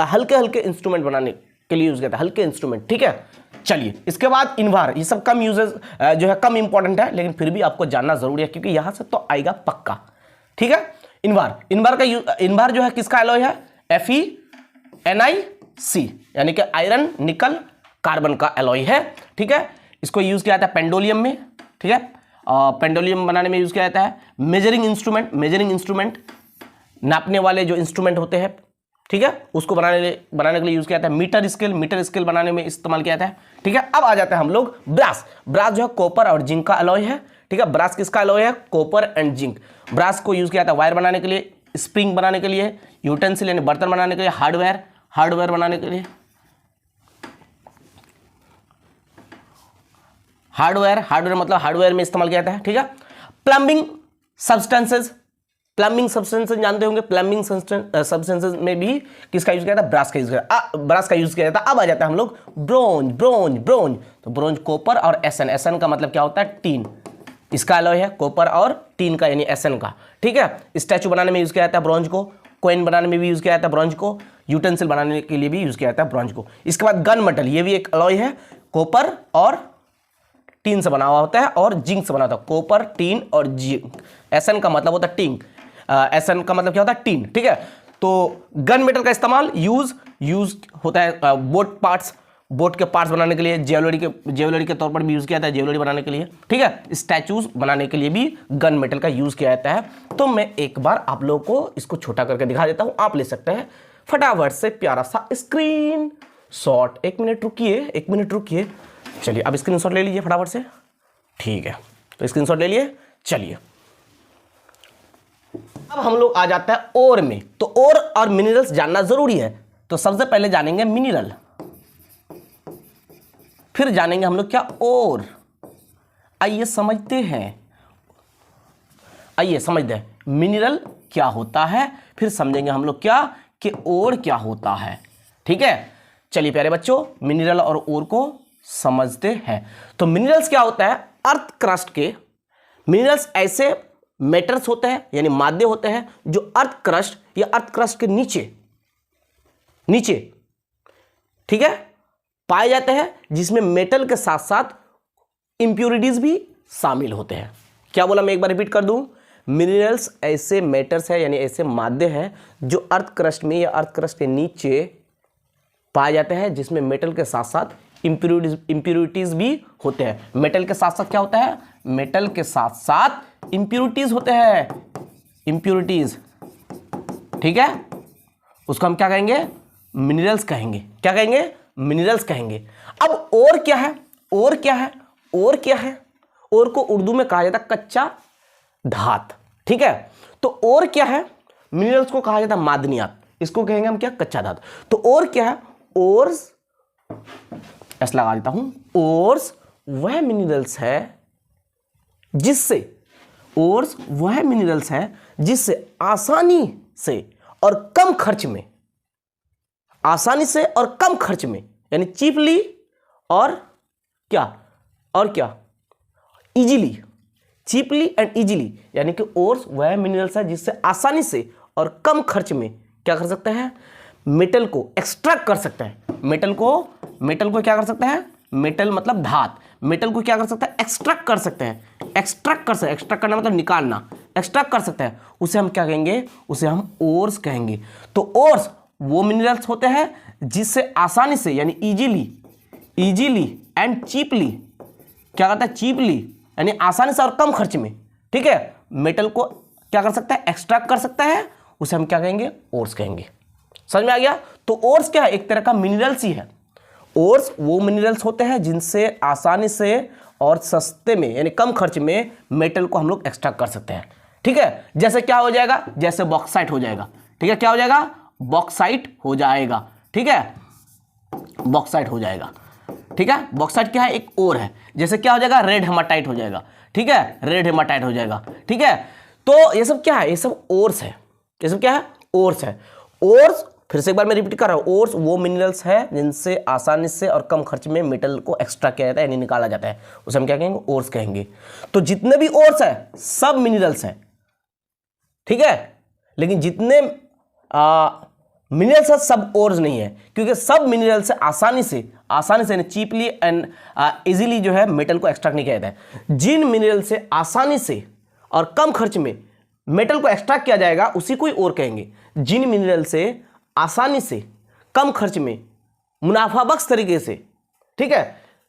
हल्के इंस्ट्रूमेंट बनाने के लिए यूज किया जाता है, हल्के इंस्ट्रूमेंट, ठीक है। चलिए, इसके बाद इन्वार, ये सब कम यूजेस जो है, कम इंपॉर्टेंट है, लेकिन फिर भी आपको जानना जरूरी है क्योंकि यहां से तो आएगा पक्का, ठीक है। इन्वार जो है किसका एलॉय है? FeNiC, यानी कि आयरन निकल कार्बन का एलॉय है, ठीक है। इसको यूज किया जाता है पेंडोलियम में, ठीक है। पेंडोलियम बनाने में यूज किया जाता है। मेजरिंग इंस्ट्रूमेंट नापने वाले जो इंस्ट्रूमेंट होते हैं, ठीक है, उसको बनाने के लिए यूज किया जाता है। मीटर स्केल बनाने में इस्तेमाल किया जाता है, ठीक है। अब आ जाते हैं हम लोग ब्रास जो है कॉपर और जिंक का अलॉय है, ठीक है। ब्रास किसका अलॉय है? Copper and zinc. ब्रास को यूज किया जाता है वायर बनाने के लिए, स्प्रिंग बनाने के लिए, यूटेंसिल यानी बर्तन बनाने के लिए, हार्डवेयर बनाने के लिए, हार्डवेयर मतलब हार्डवेयर में इस्तेमाल किया जाता है, ठीक है। प्लम्बिंग सब्सटेंसेस जानते होंगे। प्लम्बिंग सब्सटेंसेस में भी किसका यूज किया था? ब्रास का यूज किया जाता है। अब आ जाता है हम लोग ब्रोंज। तो ब्रोंज कॉपर और एसन का मतलब क्या होता है? टीन। इसका अलॉय है कॉपर और टीन का, यानी एसन का, ठीक है। स्टैचू बनाने में यूज किया जाता है ब्रॉन्ज को, कॉइन बनाने में भी यूज किया जाता है ब्रॉन्ज को, यूटेंसिल बनाने के लिए भी यूज किया जाता है ब्रॉन्ज को। इसके बाद गन मेटल, ये भी एक अलॉय है, कॉपर और टीन से बना हुआ होता है और जिंक से बना होता है। कॉपर, टीन और जिंक। एसन का मतलब होता है टिंक, एसन का मतलब क्या होता है? टीन, ठीक है। तो गन मेटल का इस्तेमाल यूज होता है बोट के पार्ट्स बनाने के लिए, ज्वेलरी के तौर पर भी यूज किया जाता है, ज्वेलरी बनाने के लिए, ठीक है। स्टैचूज बनाने के लिए भी गन मेटल का यूज किया जाता है। तो मैं एक बार आप लोगों को इसको छोटा करके दिखा देता हूं, आप ले सकते हैं फटाफट से प्यारा सा स्क्रीन शॉट। एक मिनट रुकिए। चलिए, अब स्क्रीन शॉट ले लीजिए फटाफट से, ठीक है। तो स्क्रीन शॉट ले लिए। चलिए, अब हम लोग आ जाता है ओर में। तो ओर और मिनरल्स जानना जरूरी है। तो सबसे पहले जानेंगे मिनरल, फिर जानेंगे हम लोग क्या? ओर। आइए समझते हैं मिनरल क्या होता है, फिर समझेंगे हम लोग क्या कि ओर क्या होता है, ठीक है। चलिए प्यारे बच्चों, मिनरल और ओर को समझते हैं। तो मिनरल्स क्या होता है? अर्थ क्रस्ट के मिनरल्स ऐसे मेटल्स होते हैं, यानी मादे होते हैं जो अर्थ क्रस्ट के नीचे, ठीक है, पाए जाते हैं, जिसमें मेटल के साथ साथ इंप्यूरिटीज भी शामिल होते हैं। क्या बोला? मैं एक बार रिपीट कर दूं। मिनरल्स ऐसे मेटल्स है, यानी ऐसे मादे हैं जो अर्थ क्रस्ट में या अर्थ क्रस्ट के नीचे पाए जाते हैं, जिसमें मेटल के साथ साथ इंप्यूरिटीज भी होते हैं। मेटल के साथ साथ क्या होता है? मेटल के साथ साथ इंप्यूरिटीज होते हैं, इंप्यूरिटीज, ठीक है। उसको हम क्या कहेंगे? मिनरल्स कहेंगे। क्या कहेंगे? मिनरल्स कहेंगे। अब और क्या है? और को उर्दू में कहा जाता है कच्चा धात, ठीक है। तो और क्या है? मिनरल्स को कहा जाता है मादनियात, इसको कहेंगे हम क्या? कच्चा धात। तो और क्या है? ओर्स, ऐसा लगा देता हूं, ओर्स वह मिनरल्स है जिससे आसानी से और कम खर्च में, यानी चीपली और क्या इजीली, चीपली एंड इजीली, यानी कि ओर्स वह मिनरल्स है जिससे आसानी से और कम खर्च में क्या कर सकते हैं, मेटल को एक्सट्रैक्ट कर सकते हैं। मेटल को क्या कर सकते हैं, मेटल मतलब धात, मेटल को क्या कर सकते हैं, एक्सट्रैक्ट कर सकते हैं। एक्सट्रैक्ट करना मतलब निकालना, एक्सट्रैक्ट कर सकते हैं, उसे हम क्या कहेंगे, उसे हम ओर्स कहेंगे। तो ओर्स वो मिनरल्स होते हैं जिससे आसानी से यानी इजीली एंड चीपली क्या करता है, चीपली यानी आसानी से और कम खर्च में, ठीक है, मेटल को क्या कर सकता है, एक्सट्रैक्ट कर सकता है, उसे हम क्या कहेंगे, ओर्स कहेंगे। समझ में आ गया। तो ओर्स क्या है, एक तरह का मिनरल्स ही है। ओर्स वो मिनरल्स होते हैं जिनसे आसानी से और सस्ते में यानी कम खर्च में मेटल को हम लोग एक्सट्रैक्ट कर सकते हैं, ठीक है। जैसे क्या हो जाएगा, जैसे बॉक्साइट हो जाएगा, ठीक है, क्या हो जाएगा, बॉक्साइट हो जाएगा, ठीक है, बॉक्साइट हो जाएगा, ठीक है। बॉक्साइट क्या है, एक ओर है। जैसे क्या हो जाएगा, रेड हेमाटाइट हो जाएगा, ठीक है, रेड हेमाटाइट हो जाएगा, ठीक है। तो ये सब क्या है, ये सब ओर्स है, ये सब क्या है, ओर्स है। ओर्स, फिर से एक बार मैं रिपीट कर रहा हूं, ओर्स वो मिनरल्स है जिनसे आसानी से और कम खर्च में मेटल को एक्स्ट्रा किया जाता है यानी निकाला जाता है, उसे हम क्या कहेंगे, ओर्स कहेंगे। तो जितने भी ओर्स है सब मिनरल्स हैं, ठीक है, लेकिन जितने मिनरल्स है सब ओर्स नहीं है, क्योंकि सब मिनरल्स से आसानी से चीपली एंड इजीली जो है मेटल को एक्सट्रैक्ट नहीं किया जाता है। जिन मिनरल से आसानी से और कम खर्च में मेटल को एक्सट्रैक्ट किया जाएगा उसी को ही ओर कहेंगे। जिन मिनरल से आसानी से कम खर्च में मुनाफाबख्श तरीके से, ठीक है,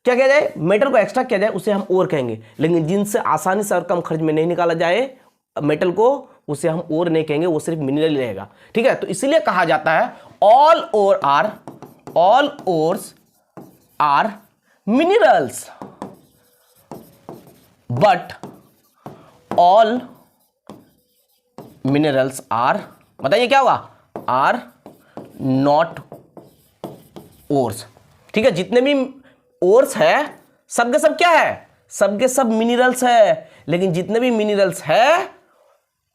क्या किया जाए, मेटल को एक्सट्रैक्ट किया जाए उसे हम ओर कहेंगे। लेकिन जिनसे आसानी से और कम खर्च में नहीं निकाला जाए मेटल को, उसे हम ओर नहीं कहेंगे, वो सिर्फ मिनरल ही रहेगा, ठीक है। तो इसीलिए कहा जाता है all ores are minerals but all minerals are, बताइए क्या होगा, आर नॉट ओर्स, ठीक है। जितने भी ओर्स है सब के सब क्या है, सब के सब मिनरल्स है, लेकिन जितने भी मिनरल्स है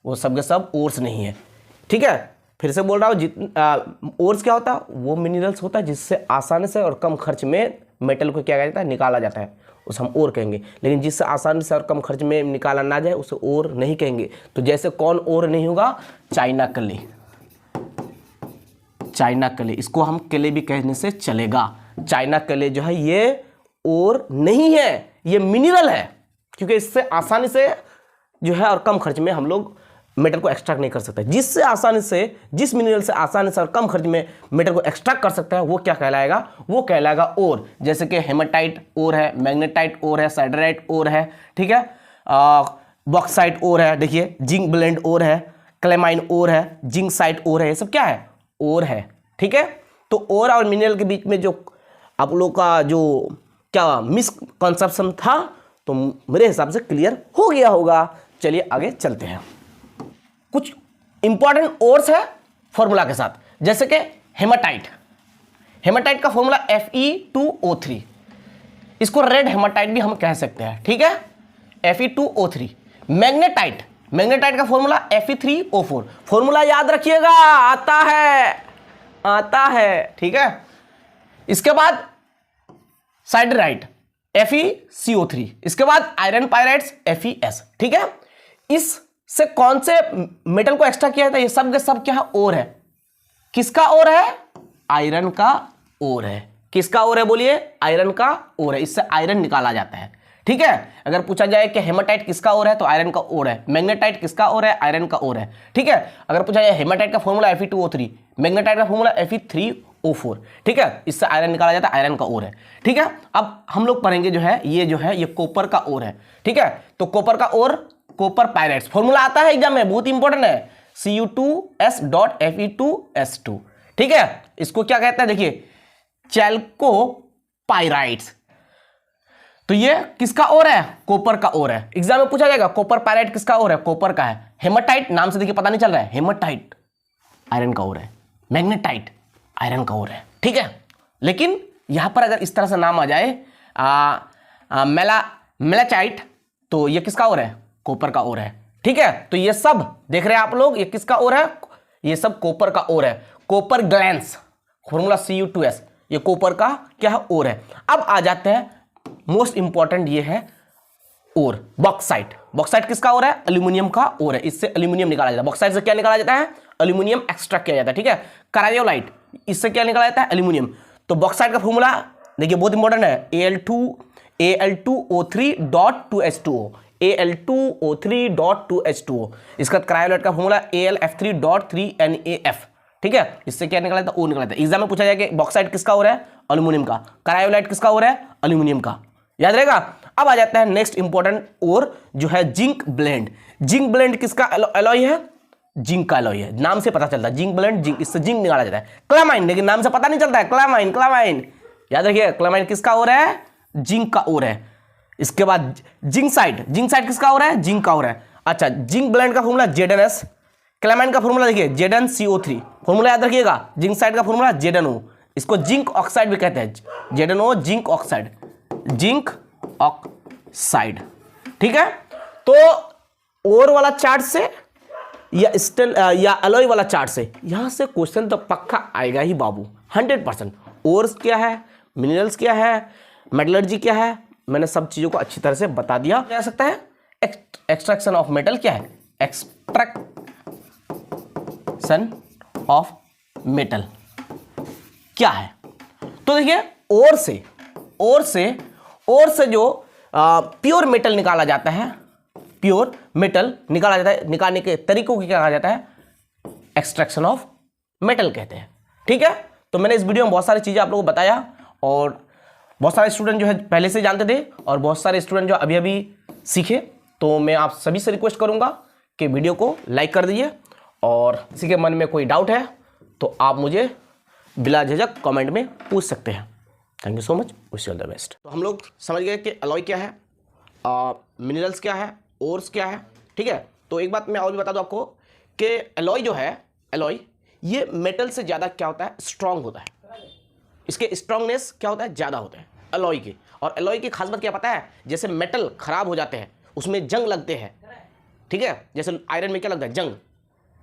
वो सब के सब ओर्स नहीं है, ठीक है। फिर से बोल रहा हूं, ओर्स क्या होता है, वो मिनरल्स होता है जिससे आसानी से और कम खर्च में मेटल को क्या किया जाता है, निकाला जाता है, उसे हम ओर कहेंगे। लेकिन जिससे आसानी से और कम खर्च में निकाला ना जाए उसे ओर नहीं कहेंगे। तो जैसे कौन ओर नहीं होगा, चाइना कले, इसको हम कले भी कहने से चलेगा। चाइना कले जो है ये ओर नहीं है, ये मिनरल है, क्योंकि इससे आसानी से जो है और कम खर्च में हम लोग मेटल को एक्सट्रैक्ट नहीं कर सकते। जिस मिनरल से आसानी से और कम खर्च में मेटल को एक्सट्रैक्ट कर सकता है वो क्या कहलाएगा, वो कहलाएगा ओर। जैसे कि हेमाटाइट ओर है, मैग्नेटाइट ओर है, साइडराइट ओर है, ठीक है, बॉक्साइट ओर है, देखिए जिंक ब्लेंड ओर है, क्लेमाइन ओर है, जिंक साइट ओर है, ये सब क्या है, ओर है, ठीक है। तो ओर और मिनरल के बीच में जो आप लोग का जो क्या मिसकंसेप्शन था, तो मेरे हिसाब से क्लियर हो गया होगा। चलिए आगे चलते हैं। कुछ इंपॉर्टेंट ओर्स है फॉर्मूला के साथ, जैसे कि हेमाटाइट का फॉर्मूला Fe2O3, इसको रेड हेमाटाइट भी हम कह सकते हैं, ठीक है, Fe2O3। मैग्नेटाइट का फॉर्मूला Fe3O4, फॉर्मूला याद रखिएगा, आता है, ठीक है। इसके बाद साइडराइट FeCO3, इसके बाद आयरन पायराइट्स FeS, ठीक है। इससे कौन से मेटल को एक्स्ट्रा किया था, ये सब के सब क्या है, ओर है। किसका ओर है, आयरन का ओर है। किसका ओर है बोलिए, आयरन का ओर है, इससे आयरन निकाला जाता है, ठीक है। अगर पूछा जाए कि हेमाटाइट किसका ओर है तो आयरन का ओर है, मैग्नेटाइट किसका ओर है, आयरन का ओर है, ठीक है। अगर पूछा जाए हेमाटाइट का फॉर्मूला Fe2O3, मैग्नेटाइट का फॉर्मूला Fe3O4, ठीक है, इससे आयरन निकाला जाता है, आयरन का ओर है, ठीक है। अब हम लोग पढ़ेंगे जो है ये कॉपर का ओर है, ठीक है। तो कॉपर का ओर, कॉपर पायराइट्स, फॉर्मूला आता है एग्जाम में, बहुत इंपॉर्टेंट है, Cu2S.Fe2S2, ठीक है। इसको क्या कहते हैं, देखिए चैल्को पायराइट्स। तो ये किसका ओर है, कॉपर का ओर है। एग्जाम में पूछा जाएगा कॉपर पायराइट किसका ओर है, कॉपर का है। हेमाटाइट नाम से देखिए पता नहीं चल रहा है, हेमाटाइट आयरन का ओर है, मैग्नेटाइट आयरन का ओर है, ठीक है। लेकिन यहां पर अगर इस तरह से नाम आ जाए मेलाचाइट, तो ये किसका ओर है? कॉपर का ओर है। ठीक है, तो ये सब देख रहे हैं आप लोग, ये किसका ओर है? ये सब कॉपर का ओर है। कॉपर ग्लैंस, फॉर्मूला Cu2S, ये कॉपर का क्या है? ओर है। अब आ जाते हैं मोस्ट इंपॉर्टेंट, ये है ओर, बॉक्साइट। बॉक्साइट किसका ओर है? एल्यूमिनियम का ओर है। इससे एल्यूमिनियम निकाला जाता है। बॉक्साइट से क्या निकाला जाता है? एल्यूमिनियम एक्सट्रैक्ट किया जाता है। ठीक है, क्रायोलाइट, इससे क्या निकाला जाता है? एल्यूमिनियम। तो बॉक्साइट का फॉर्मूला देखिए बहुत इंपॉर्टेंट है, Al2O3.2H2O, Al2O3.2H2O। इसका क्रायोलाइट का फॉर्मूला Al(F3.3NaF। ठीक है, इससे क्या निकला था? ओ निकला था। एग्जाम में पूछा जाए कि बॉक्साइट किसका ओर है? एल्यूमिनियम का। क्रायोलाइट किसका ओर है? एल्यूमिनियम का। याद रहेगा। अब आ जाता है नेक्स्ट इंपॉर्टेंट ओर, जो है जिंक ब्लेंड। जिंक ब्लेंड किसका एलॉय है? जिंक का एलॉय है, नाम से पता चलता है। जिंक ब्लेंड, जिंक, इससे जिंक निकाला जाता है। क्लामाइन, लेकिन नाम से पता नहीं चलता है। क्लामाइन, क्लामाइन याद रखिए, क्लामाइन किसका ओर है? जिंक का ओर है। इसके बाद जिंक साइड, जिंक साइड किसका ओर है? जिंक का ओर है। अच्छा, जिंक ब्लेंड का फॉर्मूला ZnS, क्लामाइन का फॉर्मूला देखिए ZnCO3। फॉर्मूला याद रखिएगा, जिंक साइड का फॉर्मूला ZnO, इसको जिंक ऑक्साइड भी कहते हैं। ZnO zinc oxide, zinc oxide. ठीक है, तो ओर वाला चार्ट से या स्टेल या अलॉय वाला चार्ट से यहां से क्वेश्चन तो पक्का आएगा ही बाबू, 100%। ओर्स क्या है, मिनरल्स क्या है, मेटलर्जी क्या है, मैंने सब चीजों को अच्छी तरह से बता दिया जा सकता है। एक्सट्रैक्शन ऑफ मेटल क्या है? एक्सट्रैक्शन ऑफ मेटल क्या है? तो देखिए, ओर से जो प्योर मेटल निकाला जाता है, प्योर मेटल निकाला जाता है, निकालने के तरीकों को क्या कहा जाता है? एक्सट्रैक्शन ऑफ मेटल कहते हैं। ठीक है, तो मैंने इस वीडियो में बहुत सारी चीजें आप लोगों को बताया, और बहुत सारे स्टूडेंट जो है पहले से जानते थे, और बहुत सारे स्टूडेंट जो अभी अभी सीखे। तो मैं आप सभी से रिक्वेस्ट करूंगा कि वीडियो को लाइक कर दीजिए, और किसी के मन में कोई डाउट है तो आप मुझे बिला झिझक कमेंट में पूछ सकते हैं। Thank you so much, wish you all the best. तो हम लोग समझ गए कि अलॉय क्या है, मिनरल्स क्या है, ओर्स क्या है। ठीक है, तो एक बात मैं और भी बता दूं आपको कि अलॉय जो है, अलॉय ये मेटल से ज़्यादा क्या होता है? स्ट्रांग होता है। इसके स्ट्रांगनेस क्या होता है? ज़्यादा होता है अलॉय के। और अलॉय की खास बात क्या पता है? जैसे मेटल खराब हो जाते हैं, उसमें जंग लगते हैं। ठीक है, जैसे आयरन में क्या लगता है? जंग।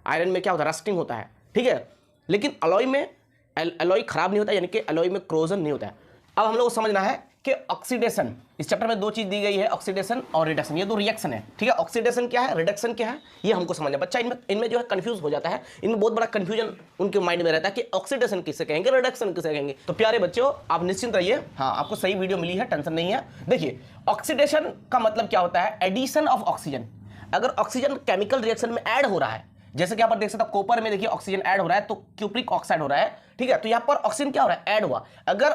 आयरन में क्या होता है? रस्टिंग होता है। ठीक है, लेकिन अलॉय में अलॉय खराब नहीं होता, यानी कि अलॉय में क्रोजन नहीं होता है। अब हम लोग को समझना है कि ऑक्सीडेशन, इस चैप्टर में दो चीज दी गई है, ऑक्सीडेशन और रिडक्शन। ये दो रिएक्शन है। ठीक है, ऑक्सीडेशन क्या है, रिडक्शन क्या है, ये हमको समझना है। बच्चा इनमें जो है कंफ्यूज हो जाता है, इनमें बहुत बड़ा कंफ्यूजन उनके माइंड में रहता है कि ऑक्सीडेशन किसे कहेंगे, रिडक्शन किसे कहेंगे। तो प्यारे बच्चों, आप निश्चिंत रहिए, हाँ आपको सही वीडियो मिली है, टेंशन नहीं है। देखिए, ऑक्सीडेशन का मतलब क्या होता है? Addition of oxygen. अगर ऑक्सीजन केमिकल रिएक्शन में ऐड हो रहा है, जैसे कि यहाँ पर देख सकते हो कॉपर में देखिए ऑक्सीजन ऐड हो रहा है, तो क्यूप्रिक ऑक्साइड हो रहा है। ठीक है, तो यहाँ पर ऑक्सीजन क्या हो रहा है? ऐड हुआ। अगर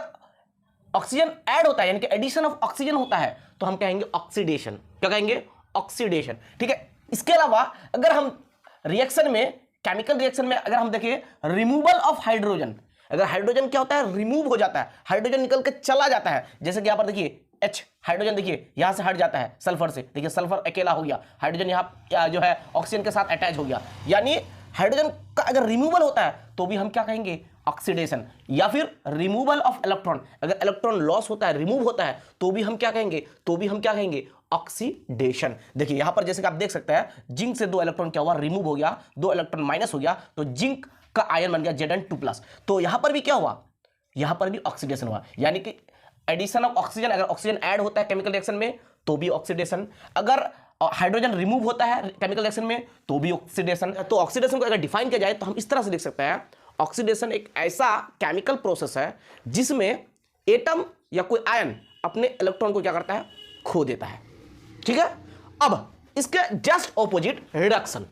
ऑक्सीजन ऐड होता है यानी कि एडिशन ऑफ ऑक्सीजन होता है, तो हम कहेंगे ऑक्सीडेशन। क्या कहेंगे? ऑक्सीडेशन। ठीक है, इसके अलावा अगर हम रिएक्शन में, केमिकल रिएक्शन में अगर हम देखें रिमूवल ऑफ हाइड्रोजन, अगर हाइड्रोजन क्या होता है? रिमूव हो जाता है, हाइड्रोजन निकल के चला जाता है। जैसे कि यहाँ पर देखिए H, हाइड्रोजन देखिए यहां से हट जाता है सल्फर से, देखिए सल्फर अकेला हो गया, हाइड्रोजन यहाँ जो है ऑक्सीजन के साथ अटैच हो गया, यानी हाइड्रोजन का अगर रिमूवल होता है तो भी हम क्या कहेंगे? ऑक्सीडेशन। या फिर रिमूवल ऑफ इलेक्ट्रॉन, अगर इलेक्ट्रॉन लॉस होता है, रिमूव होता है, तो भी हम क्या कहेंगे? तो भी हम क्या कहेंगे? ऑक्सीडेशन। देखिए यहां पर जैसे कि आप देख सकते हैं, जिंक से 2 इलेक्ट्रॉन क्या हुआ? रिमूव हो गया, 2 इलेक्ट्रॉन माइनस हो गया, तो जिंक का आयन बन गया Zn2+। तो यहां पर भी क्या हुआ? यहां पर भी ऑक्सीडेशन हुआ, यानी कि एडिशन ऑफ ऑक्सीजन। अगर ऑक्सीजन ऐड होता है केमिकल रिएक्शन में तो भी ऑक्सीडेशन, अगर हाइड्रोजन रिमूव होता है केमिकल रिएक्शन में तो भी ऑक्सीडेशन। तो ऑक्सीडेशन को अगर डिफाइन किया जाए तो हम इस तरह से देख सकते हैं, ऑक्सीडेशन एक ऐसा केमिकल प्रोसेस है जिसमें एटम या कोई आयन अपने इलेक्ट्रॉन को क्या करता है? खो देता है। ठीक है, अब इसके जस्ट ऑपोजिट रिडक्शन।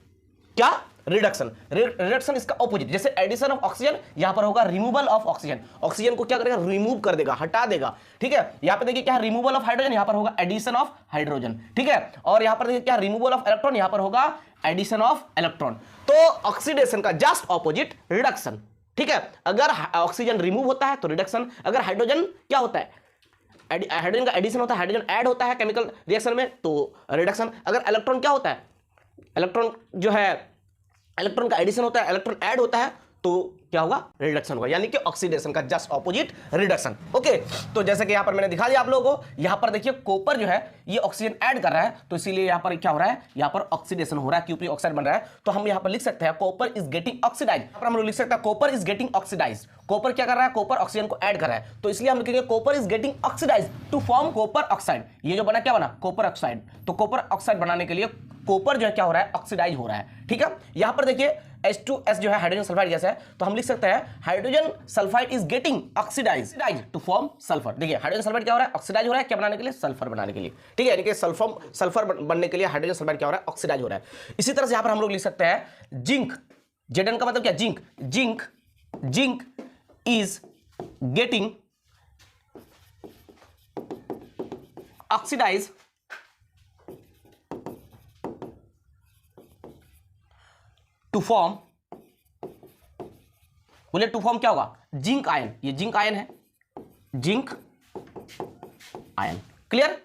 क्या? रिडक्शन। रिडक्शन इसका ऑपोजिट, जैसे एडिशन ऑफ ऑक्सीजन, यहां पर होगा रिमूवल ऑफ ऑक्सीजन। ऑक्सीजन को क्या करेगा? रिमूव कर देगा, हटा देगा। ठीक है, यहां पे देखिए क्या है? रिमूवल ऑफ हाइड्रोजन, यहां पर होगा एडिशन ऑफ हाइड्रोजन। ठीक है, और यहां पर देखिए क्या? रिमूवल ऑफ इलेक्ट्रॉन, यहां पर होगा एडिशन ऑफ इलेक्ट्रॉन। तो ऑक्सीडेशन का जस्ट ऑपोजिट रिडक्शन। ठीक है, अगर ऑक्सीजन रिमूव होता है तो रिडक्शन, अगर हाइड्रोजन क्या होता है? हाइड्रोजन का एडिशन होता है, हाइड्रोजन ऐड होता है केमिकल रिएक्शन में तो रिडक्शन। अगर इलेक्ट्रॉन क्या होता है? इलेक्ट्रॉन जो है, इलेक्ट्रॉन का एडिशन होता है, इलेक्ट्रॉन ऐड होता है तो क्या होगा, रिडक्शन होगा, यानी कि ऑक्सीडेशन का जस्ट ऑपोजिट रिडक्शन। ओके, तो जैसे कि यहां पर मैंने दिखा दिया आप लोगों को, यहां पर देखिए कॉपर जो है ये ऑक्सीजन ऐड कर रहा है, तो इसीलिए यहां पर क्या हो रहा है, यहां पर ऑक्सीडेशन हो रहा है, क्यूपी ऑक्साइड बन रहा है। तो हम यहां पर लिख सकते हैं कॉपर इज गेटिंग ऑक्सीडाइज, यहां पर हम लोग लिख सकते हैं copper is getting oxidise. Copper क्या कर रहा है, कॉपर ऑक्सीजन को ऐड कर रहा है, तो इसलिए हम लिखेंगे copper is getting oxidise to form copper oxide. ये जो बना क्या बना, कॉपर ऑक्साइड। तो कॉपर ऑक्साइड बनाने के लिए कॉपर जो है क्या हो रहा है, ऑक्सीडाइज हो रहा है। ठीक है, यहां पर देखिए H2S जो है हाइड्रोजन सल्फाइड गैस है, तो हम लिख सकते हैं hydrogen sulphide is getting oxidise to form sulphur. देखिए हाइड्रोजन सल्फाइड क्या हो रहा है, ऑक्सीडाइज हो रहा है, क्या बनाने के लिए, सल्फर बनाने के लिए। ठीक है, यानी कि सल्फर बनने के लिए हाइड्रोजन सल्फाइड क्या हो रहा है, ऑक्सीडाइज हो रहा है। इसी तरह से यहां पर हम लोग लिख सकते हैं जिंक, Zn का मतलब क्या, zinc is getting oxidise to form, बोले टू फॉर्म क्या होगा, जिंक आयन। ये जिंक आयन है, जिंक आयन। क्लियर।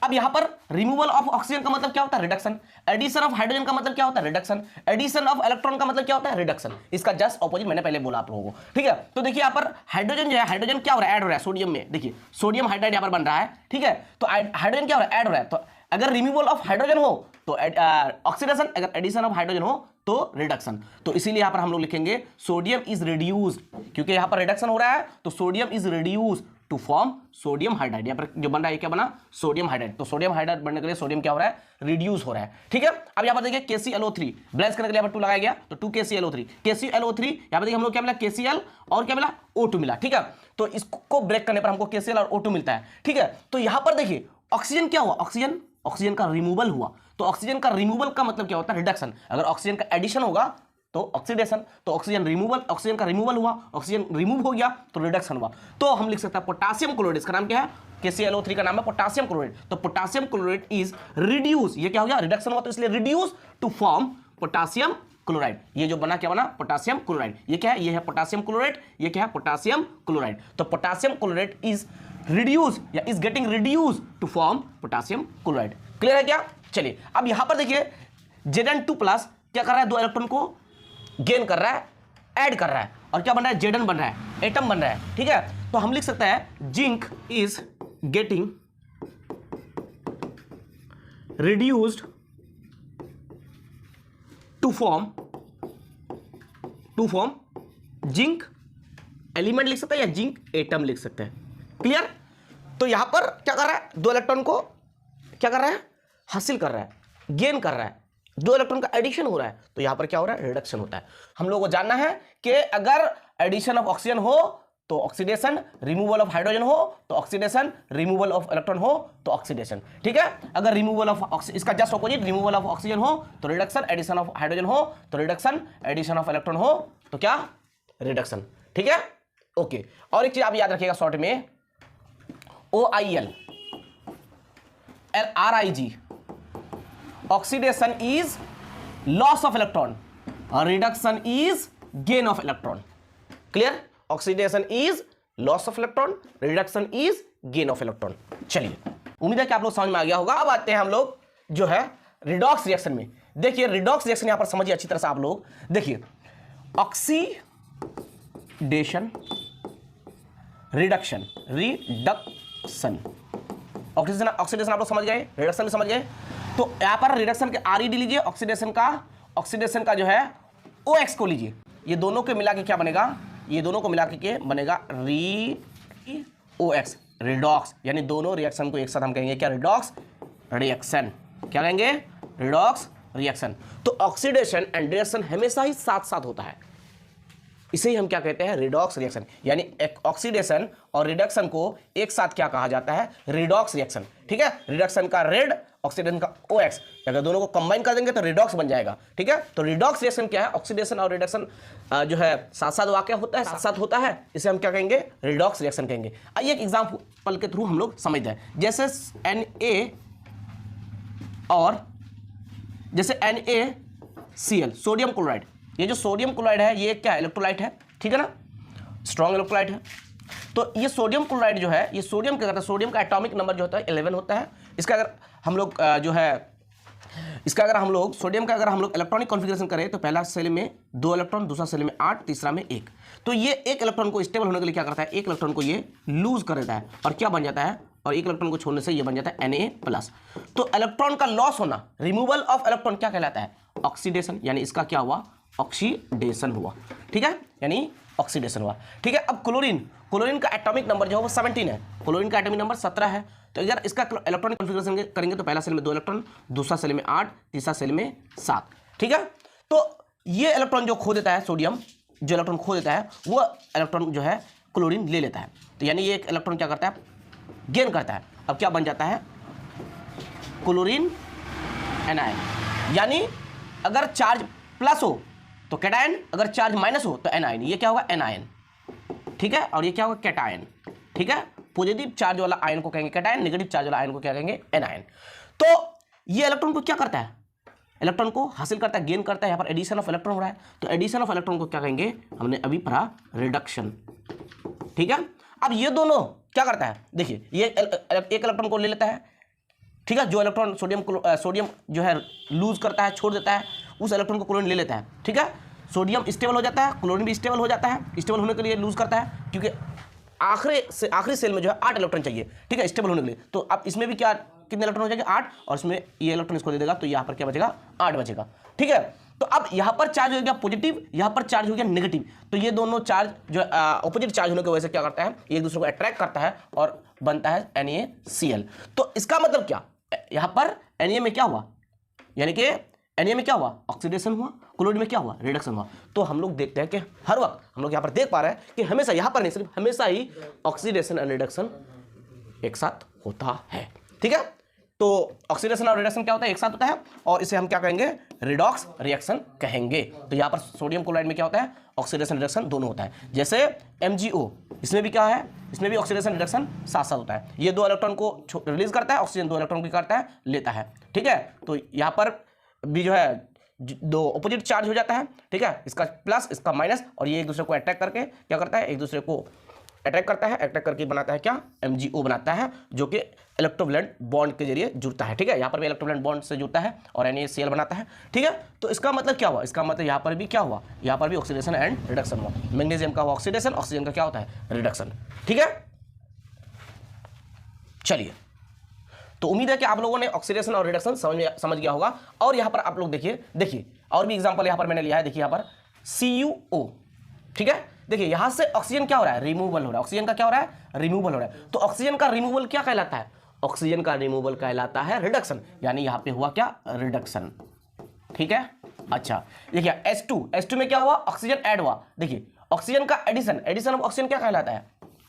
अब यहां पर रिमूवल ऑफ ऑक्सीजन का मतलब क्या होता है, रिडक्शन। एडिशन ऑफ हाइड्रोजन का मतलब क्या होता है, रिडक्शन। एडिशन ऑफ इलेक्ट्रॉन का मतलब क्या होता है, रिडक्शन। इसका जस्ट ऑपोजिट मैंने पहले बोला आप लोगों को। ठीक है, तो देखिए यहां पर हाइड्रोजन जो है, हाइड्रोजन क्या हो रहा है, ऐड हो रहा है सोडियम में। देखिए सोडियम हाइड्राइड यहां पर बन रहा है। ठीक है, तो हाइड्रोजन क्या हो रहा है, ऐड हो रहा है। तो अगर रिमूवल ऑफ हाइड्रोजन हो तो ऑक्सीडेशन, अगर एडिशन ऑफ हाइड्रोजन हो तो रिडक्शन। तो इसीलिए यहां पर हम लोग लिखेंगे सोडियम इज रिड्यूस्ड, क्योंकि यहां पर रिडक्शन हो रहा है, तो sodium is reduced to form sodium hydride. यहां पर जो बन रहा है क्या बना, सोडियम हाइड्राइड। तो सोडियम हाइड्राइड बनने के लिए सोडियम क्या हो रहा है, रिड्यूस हो रहा है। ठीक है, अब यहां पर देखिए KClO3 बैलेंस करने के लिए यहां पर 2 लगाया गया, तो 2KClO3 यहां पर देखिए हम लोग क्या मिला, KCl और क्या मिला, O2 मिला। ठीक है, तो इसको ब्रेक करने पर हमको KCl और O2 मिलता है। ठीक है, तो यहां पर देखिए ऑक्सीजन क्या हुआ, ऑक्सीजन का रिमूवल हुआ। तो ऑक्सीजन का रिमूवल का मतलब क्या होता है, रिडक्शन। अगर ऑक्सीजन का एडिशन होगा तो ऑक्सीडेशन। तो ऑक्सीजन का रिमूवल हुआ, ऑक्सीजन रिमूव हो गया तो रिडक्शन हुआ। तो हम लिख सकते हैं पोटासियम क्लोराइड, इसका नाम क्या है, KClO3 का नाम है पोटासियम क्लोराइड। तो पोटासियम क्लोराइड इज रिड्यूस, ये क्या हो गया, रिडक्शन हुआ, तो इसलिए reduce to form potassium chloride. ये जो बना क्या बना, पोटासियम क्लोराइड। ये क्या है, ये है पोटासियम क्लोराइड, ये क्या है, पोटासियम क्लोराइड। तो पोटासियम क्लोराइड इज रिड्यूस या is getting reduce to form potassium chloride. Clear है क्या। चलिए अब यहां पर देखिए Zn2+ क्या कर रहा है, 2 इलेक्ट्रॉन को गेन कर रहा है, ऐड कर रहा है, और क्या बन रहा है, Zn बन रहा है, एटम बन रहा है। ठीक है, तो हम लिख सकते हैं zinc is getting reduced to form zinc element लिख सकते हैं या जिंक एटम लिख सकते हैं। क्लियर। तो यहां पर क्या कर रहा है, 2 इलेक्ट्रॉन को क्या कर रहा है, हासिल कर रहा है, गेन कर रहा है, 2 इलेक्ट्रॉन का एडिशन हो रहा है, तो यहां पर क्या हो रहा है, रिडक्शन होता है। हम लोगों को जानना है कि अगर एडिशन ऑफ ऑक्सीजन हो तो ऑक्सीडेशन, रिमूवल ऑफ हाइड्रोजन हो तो ऑक्सीडेशन, रिमूवल ऑफ इलेक्ट्रॉन हो तो ऑक्सीडेशन। ठीक है, अगर रिमूवल ऑफ इसका just opposite, removal of oxygen हो तो रिडक्शन, एडिशन ऑफ हाइड्रोजन हो तो रिडक्शन, एडिशन ऑफ इलेक्ट्रॉन हो तो क्या, रिडक्शन। ठीक है, ओके। और एक चीज आप याद रखिएगा शॉर्ट में, OIL RIG, oxidation is loss of electron और reduction is gain of electron. Clear, oxidation is loss of electron, reduction is gain of electron. चलिए, उम्मीद है कि आप लोग समझ में आ गया होगा। अब आते हैं हम लोग जो है रिडॉक्स रिएक्शन में। देखिए रिडॉक्स रिएक्शन यहां पर समझिए अच्छी तरह से आप लोग। देखिए ऑक्सीडेशन, रिडक्शन, ऑक्सीडेशन आप लोग समझ गए, रिडक्शन भी समझ गए। तो यहां पर रिडक्शन के RED लीजिए, ऑक्सीडेशन का जो है OX को लीजिए। ये दोनों के मिला के क्या बनेगा, ये दोनों को मिला के बनेगा ReOX, रिडॉक्स। यानी दोनों रिएक्शन को एक साथ हम कहेंगे क्या, रिडॉक्स रिएक्शन। क्या कहेंगे, रिडॉक्स रिएक्शन। तो ऑक्सीडेशन एंड रिडक्शन हमेशा ही साथ साथ होता है, इसे ही हम क्या कहते हैं, रिडॉक्स रिएक्शन। यानी एक ऑक्सीडेशन और रिडक्शन को एक साथ क्या कहा जाता है, रिडॉक्स रिएक्शन। ठीक है, रिडक्शन का रेड, ऑक्सीडेशन का OX, अगर दोनों को कंबाइन कर देंगे तो रिडॉक्स बन जाएगा। ठीक है, तो रिडॉक्स रिएक्शन क्या है, ऑक्सीडेशन और रिडक्शन जो है साथ साथ वाकया होता है, साथ साथ होता है, इसे हम क्या कहेंगे, रिडॉक्स रिएक्शन कहेंगे। आइए एक एग्जांपल के थ्रू हम लोग समझते हैं। जैसे Na और जैसे NaCl, सोडियम क्लोराइड। ये जो सोडियम क्लोराइड है ये क्या है, इलेक्ट्रोलाइट है। ठीक है ना, स्ट्रॉन्ग इलेक्ट्रोलाइट है। तो ये सोडियम क्लोराइड जो है, ये सोडियम क्या करता है, सोडियम का एटॉमिक नंबर जो होता है 11 होता है। इसका अगर हम लोग जो है इसका अगर हम लोग सोडियम का अगर हम लोग इलेक्ट्रॉनिक कॉन्फ़िगरेशन करें तो पहला सेल में 2 इलेक्ट्रॉन, दूसरा सेल में 8, तीसरा में 1। तो ये एक इलेक्ट्रॉन को स्टेबल होने के लिए क्या करता है, एक इलेक्ट्रॉन को ये लूज कर देता है और क्या बन जाता है, और एक इलेक्ट्रॉन को छोड़ने से ये बन जाता है Na+। तो इलेक्ट्रॉन का लॉस होना, रिमूवल ऑफ इलेक्ट्रॉन क्या कहलाता है, ऑक्सीडेशन, यानी इसका क्या हुआ, ऑक्सीडेशन हुआ। ठीक है, यानी ऑक्सीडेशन हुआ। ठीक है, अब क्लोरीन का एटॉमिक नंबर जो है वो 17 है, क्लोरीन का एटॉमिक नंबर 17 है। तो अगर इसका इलेक्ट्रॉनिक कॉन्फ़िगरेशन करेंगे तो पहला सेल में 2 इलेक्ट्रॉन, दूसरा सेल में 8, तीसरा सेल में 7। ठीक है, तो ये इलेक्ट्रॉन जो खो देता है, सोडियम जो इलेक्ट्रॉन खो देता है वो इलेक्ट्रॉन जो है क्लोरीन ले लेता है। तो यानी ये एक इलेक्ट्रॉन क्या करता है, गेन करता है। अब क्या बन जाता है, क्लोरीन एनायन। यानी अगर चार्ज प्लस हो तो कैटायन, अगर चार्ज माइनस हो तो एनायन। ये क्या होगा, एनायन। ठीक है, और ये क्या होगा, कैटायन। ठीक है, पॉजिटिव चार्ज वाला आयन को कहेंगे कैटायन, नेगेटिव चार्ज वाला आयन को क्या कहेंगे, एनायन। तो ये इलेक्ट्रॉन को क्या करता है, इलेक्ट्रॉन को हासिल करता है, गेन करता है। यहाँ पर एडिशन ऑफ इलेक्ट्रॉन हो रहा है, तो एडिशन ऑफ इलेक्ट्रॉन को क्या कहेंगे, हमने अभी पढ़ा, रिडक्शन। ठीक है, अब ये दोनों क्या करता है, देखिए ये एक इलेक्ट्रॉन को ले लेता है। ठीक है, जो इलेक्ट्रॉन सोडियम जो है लूज करता है, छोड़ देता है, उस इलेक्ट्रॉन को क्लोरीन ले लेता है। ठीक है, सोडियम स्टेबल हो जाता है, क्लोरीन भी स्टेबल हो जाता है। स्टेबल होने के लिए लूज करता है, क्योंकि आखिरी सेल में जो है 8 इलेक्ट्रॉन चाहिए। ठीक है, स्टेबल होने के लिए। तो अब इसमें भी क्या, कितने इलेक्ट्रॉन हो जाएंगे, 8, और इसमें ये इलेक्ट्रॉन इसको दे देगा, तो यहाँ पर क्या बचेगा, 8 बचेगा। ठीक है, तो अब यहाँ पर चार्ज हो गया पॉजिटिव, यहाँ पर चार्ज हो गया नेगेटिव। तो ये दोनों चार्ज जो ऑपोजिट चार्ज होने की वजह से क्या करता है, एक दूसरे को अट्रैक्ट करता है और बनता है NaCl। तो इसका मतलब क्या, यहाँ पर Na में क्या हुआ, यानी कि Na में क्या हुआ, ऑक्सीडेशन हुआ, क्लोरीन में क्या हुआ, रिडक्शन हुआ। तो हम लोग देखते हैं कि हर वक्त हम लोग यहाँ पर देख पा रहे हैं कि हमेशा, यहाँ पर नहीं सिर्फ हमेशा ही ऑक्सीडेशन एंड रिडक्शन एक साथ होता है। ठीक है, तो ऑक्सीडेशन और रिडक्शन क्या होता है, एक साथ होता है, और इसे हम क्या कहेंगे, रिडॉक्स रिएक्शन कहेंगे। तो यहाँ पर सोडियम क्लोराइड में क्या होता है, ऑक्सीडेशन रिडक्शन दोनों होता है। जैसे MgO, इसमें भी क्या है, इसमें भी ऑक्सीडेशन रिडक्शन साथ साथ होता है। ये 2 इलेक्ट्रॉन को रिलीज करता है, ऑक्सीजन 2 इलेक्ट्रॉन को करता है, लेता है। ठीक है, तो यहाँ पर भी जो है 2 ऑपोजिट चार्ज हो जाता है। ठीक है, इसका प्लस, इसका माइनस, और ये एक दूसरे को अट्रैक्ट करके क्या करता है, एक दूसरे को अटैक करता है, अटैक करके बनाता है क्या, MgO बनाता है, जो कि इलेक्ट्रोवैलेंट बॉन्ड के जरिए जुड़ता है। ठीक है, यहाँ पर भी इलेक्ट्रोवैलेंट बॉन्ड से जुड़ता है और NaCl बनाता है। ठीक है, तो इसका मतलब क्या हुआ, इसका मतलब यहाँ पर भी क्या हुआ, यहाँ पर भी ऑक्सीडेशन एंड रिडक्शन हुआ। मैग्नीशियम का हुआ ऑक्सीडेशन, ऑक्सीजन का क्या होता है, रिडक्शन। ठीक है, चलिए, तो उम्मीद है कि आप लोगों ने ऑक्सीडेशन और रिडक्शन समझ गया होगा। और यहाँ पर आप लोग देखिए और भी एग्जाम्पल यहाँ पर मैंने लिया है। देखिए यहाँ पर CuO। ठीक है, देखिए यहां से ऑक्सीजन क्या हो रहा है, रिमूवल हो रहा है। ऑक्सीजन का क्या हो रहा है, रिमूवल हो रहा है। तो ऑक्सीजन का रिमूवल क्या कहलाता है, ऑक्सीजन का रिमूवल कहलाता है रिडक्शन। यानी यहां पे हुआ क्या, रिडक्शन। ठीक है, अच्छा देखिए H2 में क्या हुआ, ऑक्सीजन ऐड हुआ। देखिए ऑक्सीजन का एडिशन ऑफ ऑक्सीजन क्या कहलाता है,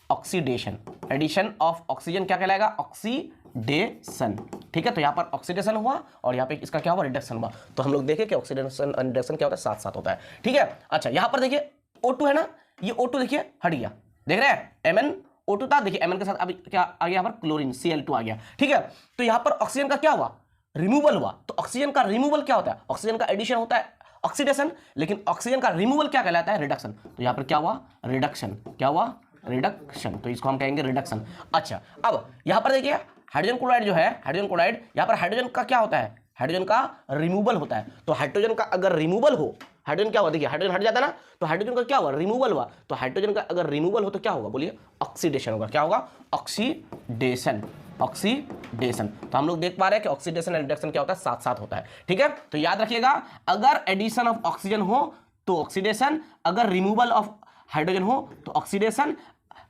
ऑक्सीडेशन। एडिशन ऑफ ऑक्सीजन क्या कहलाएगा, ऑक्सीडेशन। ठीक है, तो यहां पर ऑक्सीडेशन हुआ और यहां पे इसका क्या हुआ, रिडक्शन हुआ। तो हम लोग देखें कि ऑक्सीडेशन और रिडक्शन क्या होता है, साथ साथ होता है। ठीक है, अच्छा यहां पर देखिए O2 है ना, ये O2 देखिए हट गया, देख रहे हैं MnO2 था, देखिए Mn के साथ अभी क्या आ गया, यहाँ पर क्लोरीन Cl2 आ गया। ठीक है, तो यहाँ पर ऑक्सीजन का क्या हुआ, रिमूवल हुआ। तो ऑक्सीजन का रिमूवल क्या होता है, ऑक्सीजन का एडिशन होता है ऑक्सीडेशन, लेकिन ऑक्सीजन का रिमूवल क्या कहलाता है, रिडक्शन। तो यहाँ पर क्या हुआ, रिडक्शन। क्या हुआ, रिडक्शन। तो इसको हम कहेंगे रिडक्शन। अच्छा, अब यहाँ पर देखिए हाइड्रोजन क्लोराइड जो है, हाइड्रोजन क्लोराइड, यहाँ पर हाइड्रोजन का क्या होता है, हाइड्रोजन का रिमूवल होता है। तो हाइड्रोजन का अगर रिमूवल हो, हाइड्रोजन क्या हुआ, देखिए हाइड्रोजन हट जाता है ना, तो हाइड्रोजन का क्या हुआ, रिमूवल हुआ। तो हाइड्रोजन का अगर रिमूवल हो तो क्या होगा, बोलिए, ऑक्सीडेशन होगा। क्या होगा, ऑक्सीडेशन। ऑक्सीडेशन। तो हम लोग देख पा रहे हैं कि ऑक्सीडेशन एंड रिडक्शन क्या होता है, साथ साथ होता है। ठीक है, तो याद रखिएगा, अगर एडिशन ऑफ ऑक्सीजन हो तो ऑक्सीडेशन, अगर रिमूवल ऑफ हाइड्रोजन हो तो ऑक्सीडेशन,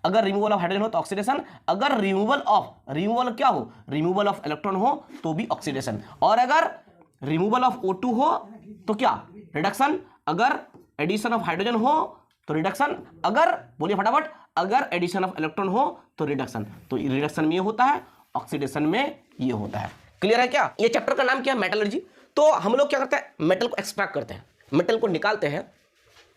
अगर रिमूवल ऑफ हाइड्रोजन हो तो ऑक्सीडेशन, अगर रिमूवल क्या हो, रिमूवल ऑफ इलेक्ट्रॉन हो तो भी ऑक्सीडेशन, और अगर रिमूवल ऑफ O2 हो तो क्या, रिडक्शन। अगर एडिशन ऑफ हाइड्रोजन हो तो रिडक्शन, अगर बोलिए फटाफट, अगर एडिशन ऑफ इलेक्ट्रॉन हो तो रिडक्शन। तो रिडक्शन में ये होता है, ऑक्सीडेशन में ये होता है। क्लियर है क्या, ये चैप्टर का नाम क्या है, मेटलर्जी। तो हम लोग क्या करते हैं, मेटल को एक्सट्रैक्ट करते हैं, मेटल को निकालते हैं,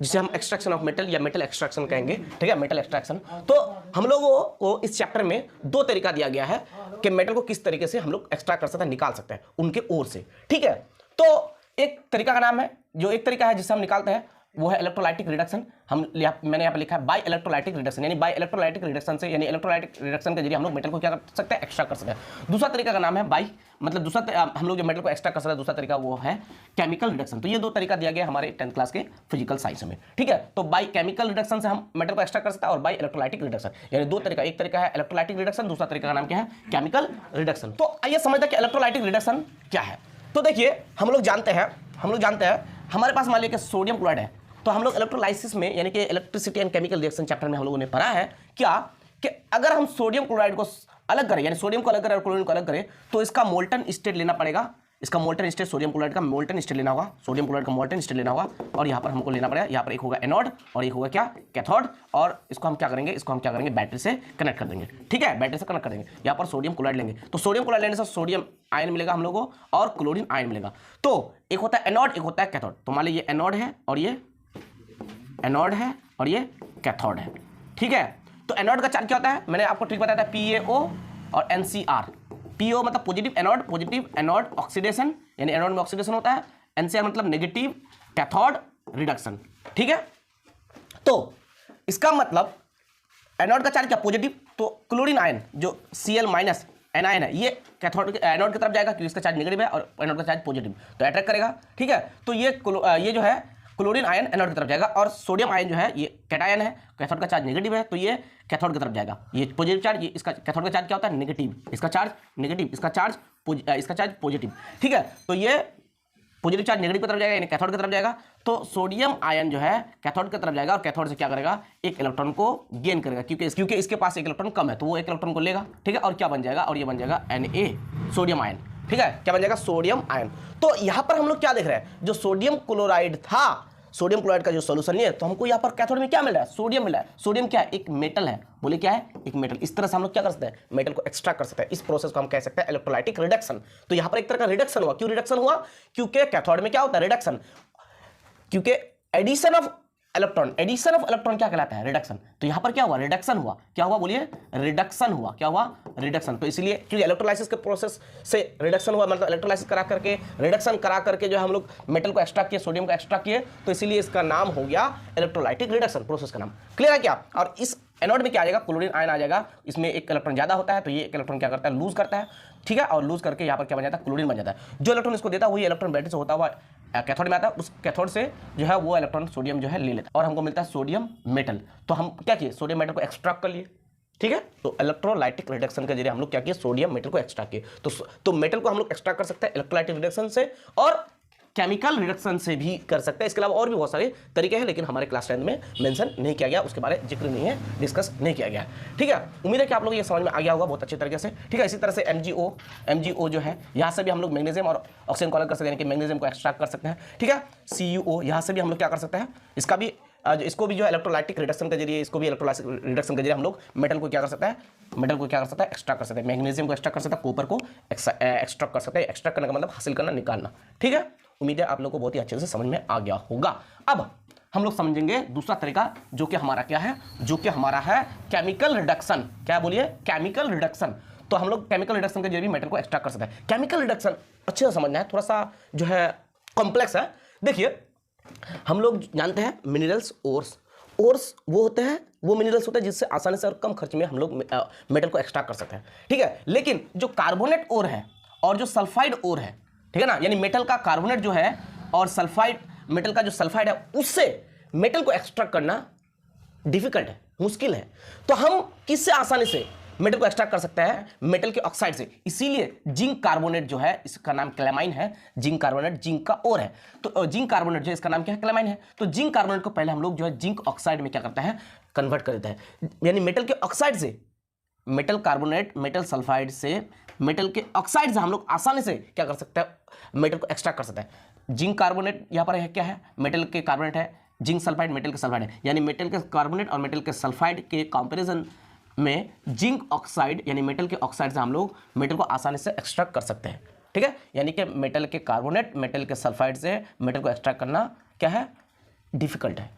जिसे हम एक्सट्रैक्शन ऑफ मेटल या मेटल एक्सट्रैक्शन कहेंगे। ठीक है, मेटल एक्सट्रैक्शन। तो हम लोगों को इस चैप्टर में 2 तरीका दिया गया है कि मेटल को किस तरीके से हम लोग एक्सट्रैक्ट कर सकते हैं, निकाल सकते हैं उनके ओर से। ठीक है, तो एक तरीका का नाम है, जो एक तरीका है जिससे हम निकालते हैं वो है इलेक्ट्रोलाइटिक रिडक्शन। मैंने यहाँ पे लिखा है बाय इलेक्ट्रोलाइटिक रिडक्शन, यानी बाय इलेक्ट्रोलाइटिक रिडक्शन से, यानी इलेक्ट्रोलाइटिक रिडक्शन के जरिए हम लोग मेटल को क्या कर सकते हैं, एक्सट्रैक्ट कर सकते हैं। दूसरा तरीका का नाम है बाय, मतलब दूसरा हम लोग जो मेटल को एक्सट्रैक्ट कर सकते हैं दूसरा तरीका वो है केमिकल रिडक्शन। तो ये दो तरीका दिया गया हमारे 10th क्लास के फिजिकल साइंस में, ठीक है। तो बाय केमिकल रिडक्शन से हम मेटल को एक्सट्रैक्ट कर सकते हैं और बाय इलेक्ट्रोलाइटिक रिडक्शन, यानी दो तरीका, एक तरीका है इलेक्ट्रोलाइटिक रिडक्शन, दूसरा तरीका का नाम क्या है, केमिकल रिडक्शन। तो आइए समझते हैं कि इलेक्ट्रोलाइटिक रिडक्शन क्या है। तो देखिए हम लोग जानते हैं हमारे पास मान लीजिए कि सोडियम क्लोराइड है, तो हम लोग इलेक्ट्रोलाइसिस में यानी कि electricity and chemical reaction chapter में हम लोगों ने पढ़ा है क्या कि अगर हम सोडियम क्लोराइड को अलग करें, यानी सोडियम को अलग करें और क्लोरीन को अलग करें, तो इसका मोल्टन स्टेट लेना पड़ेगा। इसका मोल्टन स्टेट, सोडियम क्लोराइड का मोल्टन स्टेट लेना होगा, सोडियम क्लोराइड का मोल्टन स्टेट लेना होगा, और यहाँ पर हमको लेना पड़ेगा, यहाँ पर एक होगा एनोड और एक होगा क्या, कैथोड, और इसको हम क्या करेंगे, बैटरी से कनेक्ट कर देंगे, ठीक है, बैटरी से कनेक्ट कर देंगे। यहाँ पर सोडियम क्लोराइड लेंगे, तो सोडियम क्लोराइड लेने से सोडियम आयन मिलेगा हम लोगों को और क्लोरीन आयन मिलेगा। तो एक होता है एनोड, एक होता है कैथोड। तो मान लीजिए ये एनोड है और ये कैथोड है, ठीक है। तो एनोड का चार्ज क्या होता है, मैंने आपको ट्रिक बताया था, PaO और NCr। PO मतलब पॉजिटिव एनोड ऑक्सीडेशन, यानी एनोड में ऑक्सीडेशन होता है, NCr मतलब नेगेटिव कैथोड रिडक्शन, ठीक है। तो इसका मतलब एनोड का चार्ज क्या, पॉजिटिव, तो क्लोरीन आयन जो Cl- एनायन है ये कैथोड एनोड की तरफ जाएगा क्योंकि इसका चार्ज नेगेटिव है और एनोड का चार्ज पॉजिटिव, तो अट्रैक्ट करेगा, ठीक है। तो ये जो है क्लोरीन आयन एनोड की तरफ जाएगा और सोडियम आयन जो है ये कैटायन है, कैथोड का चार्ज नेगेटिव है, तो ये कैथोड की तरफ जाएगा। ये पॉजिटिव चार्ज, ये इसका कैथोड का चार्ज क्या होता है, नेगेटिव, इसका चार्ज नेगेटिव, इसका चार्ज पॉजिटिव, ठीक है। तो ये पॉजिटिव चार्ज नेगेटिव की तरफ जाएगा यानी कैथोड की तरफ जाएगा, तो सोडियम आयन जो है कैथोड की तरफ जाएगा और कैथोड से क्या करेगा, एक इलेक्ट्रॉन को गेन करेगा, क्योंकि इसके पास एक इलेक्ट्रॉन कम है, तो वो एक इलेक्ट्रॉन को लेगा, ठीक है। और क्या बन जाएगा, और ये बन जाएगा Na, सोडियम आयन, ठीक है। क्या बन जाएगा, सोडियम आयन। तो यहां पर हम लोग क्या देख रहे हैं, जो सोडियम क्लोराइड था, सोडियम क्लोराइड का जो सॉल्यूशन है, तो हमको यहाँ पर कैथोड में क्या मिल रहा है, सोडियम मिल रहा है। सोडियम क्या है, एक मेटल है, बोले क्या है, एक मेटल। इस तरह से हम लोग क्या कर सकते हैं, मेटल को एक्सट्रैक्ट कर सकते हैं। इस प्रोसेस को हम कह सकते हैं इलेक्ट्रोलाइटिक रिडक्शन। तो यहाँ पर एक तरह का रिडक्शन हुआ। क्यों रिडक्शन हुआ, क्योंकि कैथोड में क्या होता है, रिडक्शन, क्योंकि एडिशन ऑफ इलेक्ट्रॉन क्या कहलाता है, रिडक्शन। तो यहां पर क्या हुआ, रिडक्शन हुआ, क्या हुआ बोलिए, रिडक्शन हुआ, क्या हुआ, रिडक्शन। तो इसलिए क्योंकि इलेक्ट्रोलाइसिस के प्रोसेस से रिडक्शन हुआ, मतलब इलेक्ट्रोलाइसिस रिडक्शन करा करके जो हम लोग मेटल को एक्सट्रैक्ट किए, सोडियम को एक्सट्रैक्ट किए, तो इसीलिए इसका नाम हो गया इलेक्ट्रोलाइटिक रिडक्शन प्रोसेस का नाम। क्लियर है क्या। और इस एनोड में क्या आ जाएगा, क्लोरीन आयन आ जाएगा, इसमें एक इलेक्ट्रॉन ज्यादा होता है, तो ये एक इलेक्ट्रॉन क्या करता है, लूज करता है, ठीक है। और लूज करके यहाँ पर क्या बन जाता है, क्लोरीन बन जाता है। जो इलेक्ट्रॉन इसको देता है वही इलेक्ट्रॉन बैटरी से होता हुआ कैथोड में आता है, उस कैथोड से जो है वो इलेक्ट्रॉन सोडियम जो है ले लेता है और हमको मिलता है सोडियम मेटल। तो हम क्या किए, सोडियम मेटल को एक्सट्रैक्ट कर लिए, ठीक है। तो इलेक्ट्रोलाइटिक रिडक्शन के जरिए हम लोग क्या किए, सोडियम मेटल को एक्सट्रैक्ट किए। तो मेटल को हम लोग एक्सट्रैक्ट कर सकते हैं इलेक्ट्रोलाइटिक रिडक्शन से और केमिकल रिडक्शन से भी कर सकते हैं। इसके अलावा और भी बहुत सारे तरीके हैं, लेकिन हमारे क्लास 10 में मेंशन नहीं किया गया, उसके बारे में जिक्र नहीं है, डिस्कस नहीं किया गया, ठीक है। उम्मीद है कि आप लोग ये समझ में आ गया होगा बहुत अच्छे तरीके से, ठीक है। इसी तरह से MgO जो है, यहाँ से भी हम लोग मैग्नीशियम और ऑक्सीजन को अलग कर सकते हैं, यानी कि मैग्नीशियम को एक्सट्रैक्ट कर सकते हैं, ठीक है। CuO यहाँ से भी हम लोग क्या कर सकते हैं, इसको भी जो है इलेक्ट्रोलाइटिक रिडक्शन के जरिए, इसको भी इलेक्ट्रोलाइटिक रिडक्शन के जरिए हम लोग मेटल को क्या कर सकते हैं, एक्सट्रैक्ट कर सकते हैं। मैग्नीशियम को एक्सट्रैक्ट कर सकते हैं, कॉपर को एक्सट्रैक्ट कर सकते हैं। एक्सट्रैक्ट करने का मतलब हासिल करना, निकालना, ठीक है। उम्मीद है आप लोगों को बहुत ही अच्छे से समझ में आ गया होगा। अब हम लोग समझेंगे दूसरा तरीका, जो कि हमारा क्या है, जो कि हमारा है केमिकल रिडक्शन। क्या बोलिए, केमिकल रिडक्शन। तो हम लोग केमिकल रिडक्शन के जरिए मेटल को एक्सट्रैक्ट कर सकते हैं। केमिकल रिडक्शन अच्छे से समझना है, थोड़ा सा जो है कॉम्प्लेक्स है। देखिए हम लोग जानते हैं मिनरल्स, ओर्स वो होते हैं, वो मिनरल्स होते हैं जिससे आसानी से और कम खर्च में हम लोग मेटल को एक्सट्रैक्ट कर सकते हैं, ठीक है। लेकिन जो कार्बोनेट ओर है और जो सल्फाइड ओर है, ठीक है ना, यानी मेटल का कार्बोनेट जो है और सल्फाइड, मेटल का जो सल्फाइड है, उससे मेटल को एक्सट्रैक्ट करना डिफिकल्ट है, मुश्किल है। तो हम किससे आसानी से मेटल को एक्सट्रैक्ट कर सकते हैं, मेटल के ऑक्साइड से। इसीलिए जिंक कार्बोनेट जो है, इसका नाम क्लेमाइन है, जिंक कार्बोनेट जिंक का ओर है, तो जिंक कार्बोनेट जो इसका नाम क्या है, क्लेमाइन है। तो जिंक कार्बोनेट को पहले हम लोग जो है जिंक ऑक्साइड में क्या करते हैं, कन्वर्ट कर देते हैं, यानी मेटल के ऑक्साइड से, मेटल कार्बोनेट, मेटल सल्फाइड से, मेटल के ऑक्साइड से हम लोग आसानी से क्या कर सकते हैं, मेटल को एक्सट्रैक्ट कर सकते हैं। जिंक कार्बोनेट यहाँ पर है, क्या है, मेटल के कार्बोनेट है, जिंक सल्फाइड मेटल के सल्फाइड है, यानी मेटल के कार्बोनेट और मेटल के सल्फाइड के कंपैरिजन में जिंक ऑक्साइड यानी मेटल के ऑक्साइड से हम लोग मेटल को आसानी से एक्सट्रैक्ट कर सकते हैं, ठीक है। यानी कि मेटल के कार्बोनेट, मेटल के सल्फाइड से मेटल को एक्सट्रैक्ट करना क्या है, डिफिकल्ट है,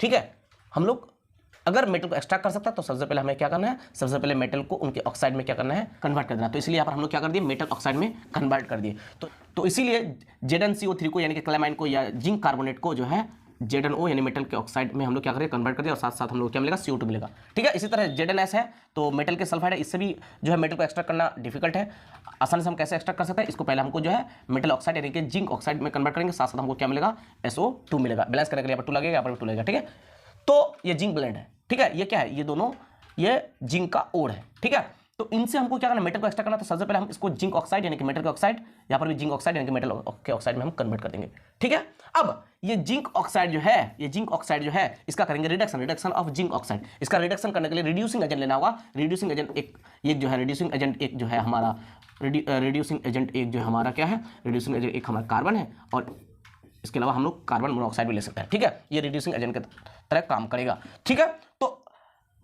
ठीक है। हम लोग अगर मेटल को एक्सट्रैक्ट कर सकता है तो सबसे पहले हमें क्या करना है, सबसे पहले मेटल को उनके ऑक्साइड में क्या करना है, कन्वर्ट कर देना। तो इसलिए यहाँ पर हम लोग क्या कर दिए, मेटल ऑक्साइड में कन्वर्ट कर दिए। तो इसीलिए ZnCO3 को यानी कि क्लेमाइन को या जिंक कार्बोनेट को जो है ZnO यानी मेटल के ऑक्साइड में हम लोग क्या करें, कन्वर्ट कर दिया और साथ साथ हम लोग क्या मिलेगा, CO2 मिलेगा। ठीक है, इसी तरह ZnS है तो मेटल के सल्फाइड है, इससे भी जो है मेटल को एक्सट्रैक्ट करना डिफिकल्ट है। आसानी से हम कैसे एक्सट्रैक्ट कर सकते हैं, इसको पहले हमको जो है मेटल ऑक्साइड यानी कि जिंक ऑक्साइड में कन्वर्ट करेंगे, साथ साथ हमको क्या मिलेगा, SO2 मिलेगा। बैलेंस करने के लिए यहाँ पर 2 लगेगा, यहाँ पर 2 लगेगा। ठीक है, तो ये जिंक ब्लेंड है। ठीक है, ये क्या है, ये दोनों ये जिंक का ओर है। ठीक है, तो इनसे हमको क्या करना, मेटल को एक्सट्रैक्ट करना। तो सबसे पहले हम इसको जिंक ऑक्साइड यानी कि मेटल के ऑक्साइड, यहाँ पर भी जिंक ऑक्साइड यानी कि मेटल के ऑक्साइड में हम कन्वर्ट कर देंगे। ठीक है, अब ये जिंक ऑक्साइड जो है, ये जिंक ऑक्साइड जो है, इसका करेंगे रिडक्शन ऑफ जिंक ऑक्साइड। इसका रिडक्शन करने के लिए रिड्यूसिंग एजेंट लेना होगा। रिड्यूसिंग एजेंट एक ये जो है, रिड्यूसिंग एजेंट एक जो है हमारा, रिड्यूसिंग एजेंट एक जो हमारा क्या है, रिड्यूसिंग एजेंट एक हमारा कार्बन है, और इसके अलावा हम लोग कार्बन मोनोऑक्साइड भी ले सकते हैं। ठीक है, ये रिड्यूसिंग एजेंट की तरह काम करेगा। ठीक है, तो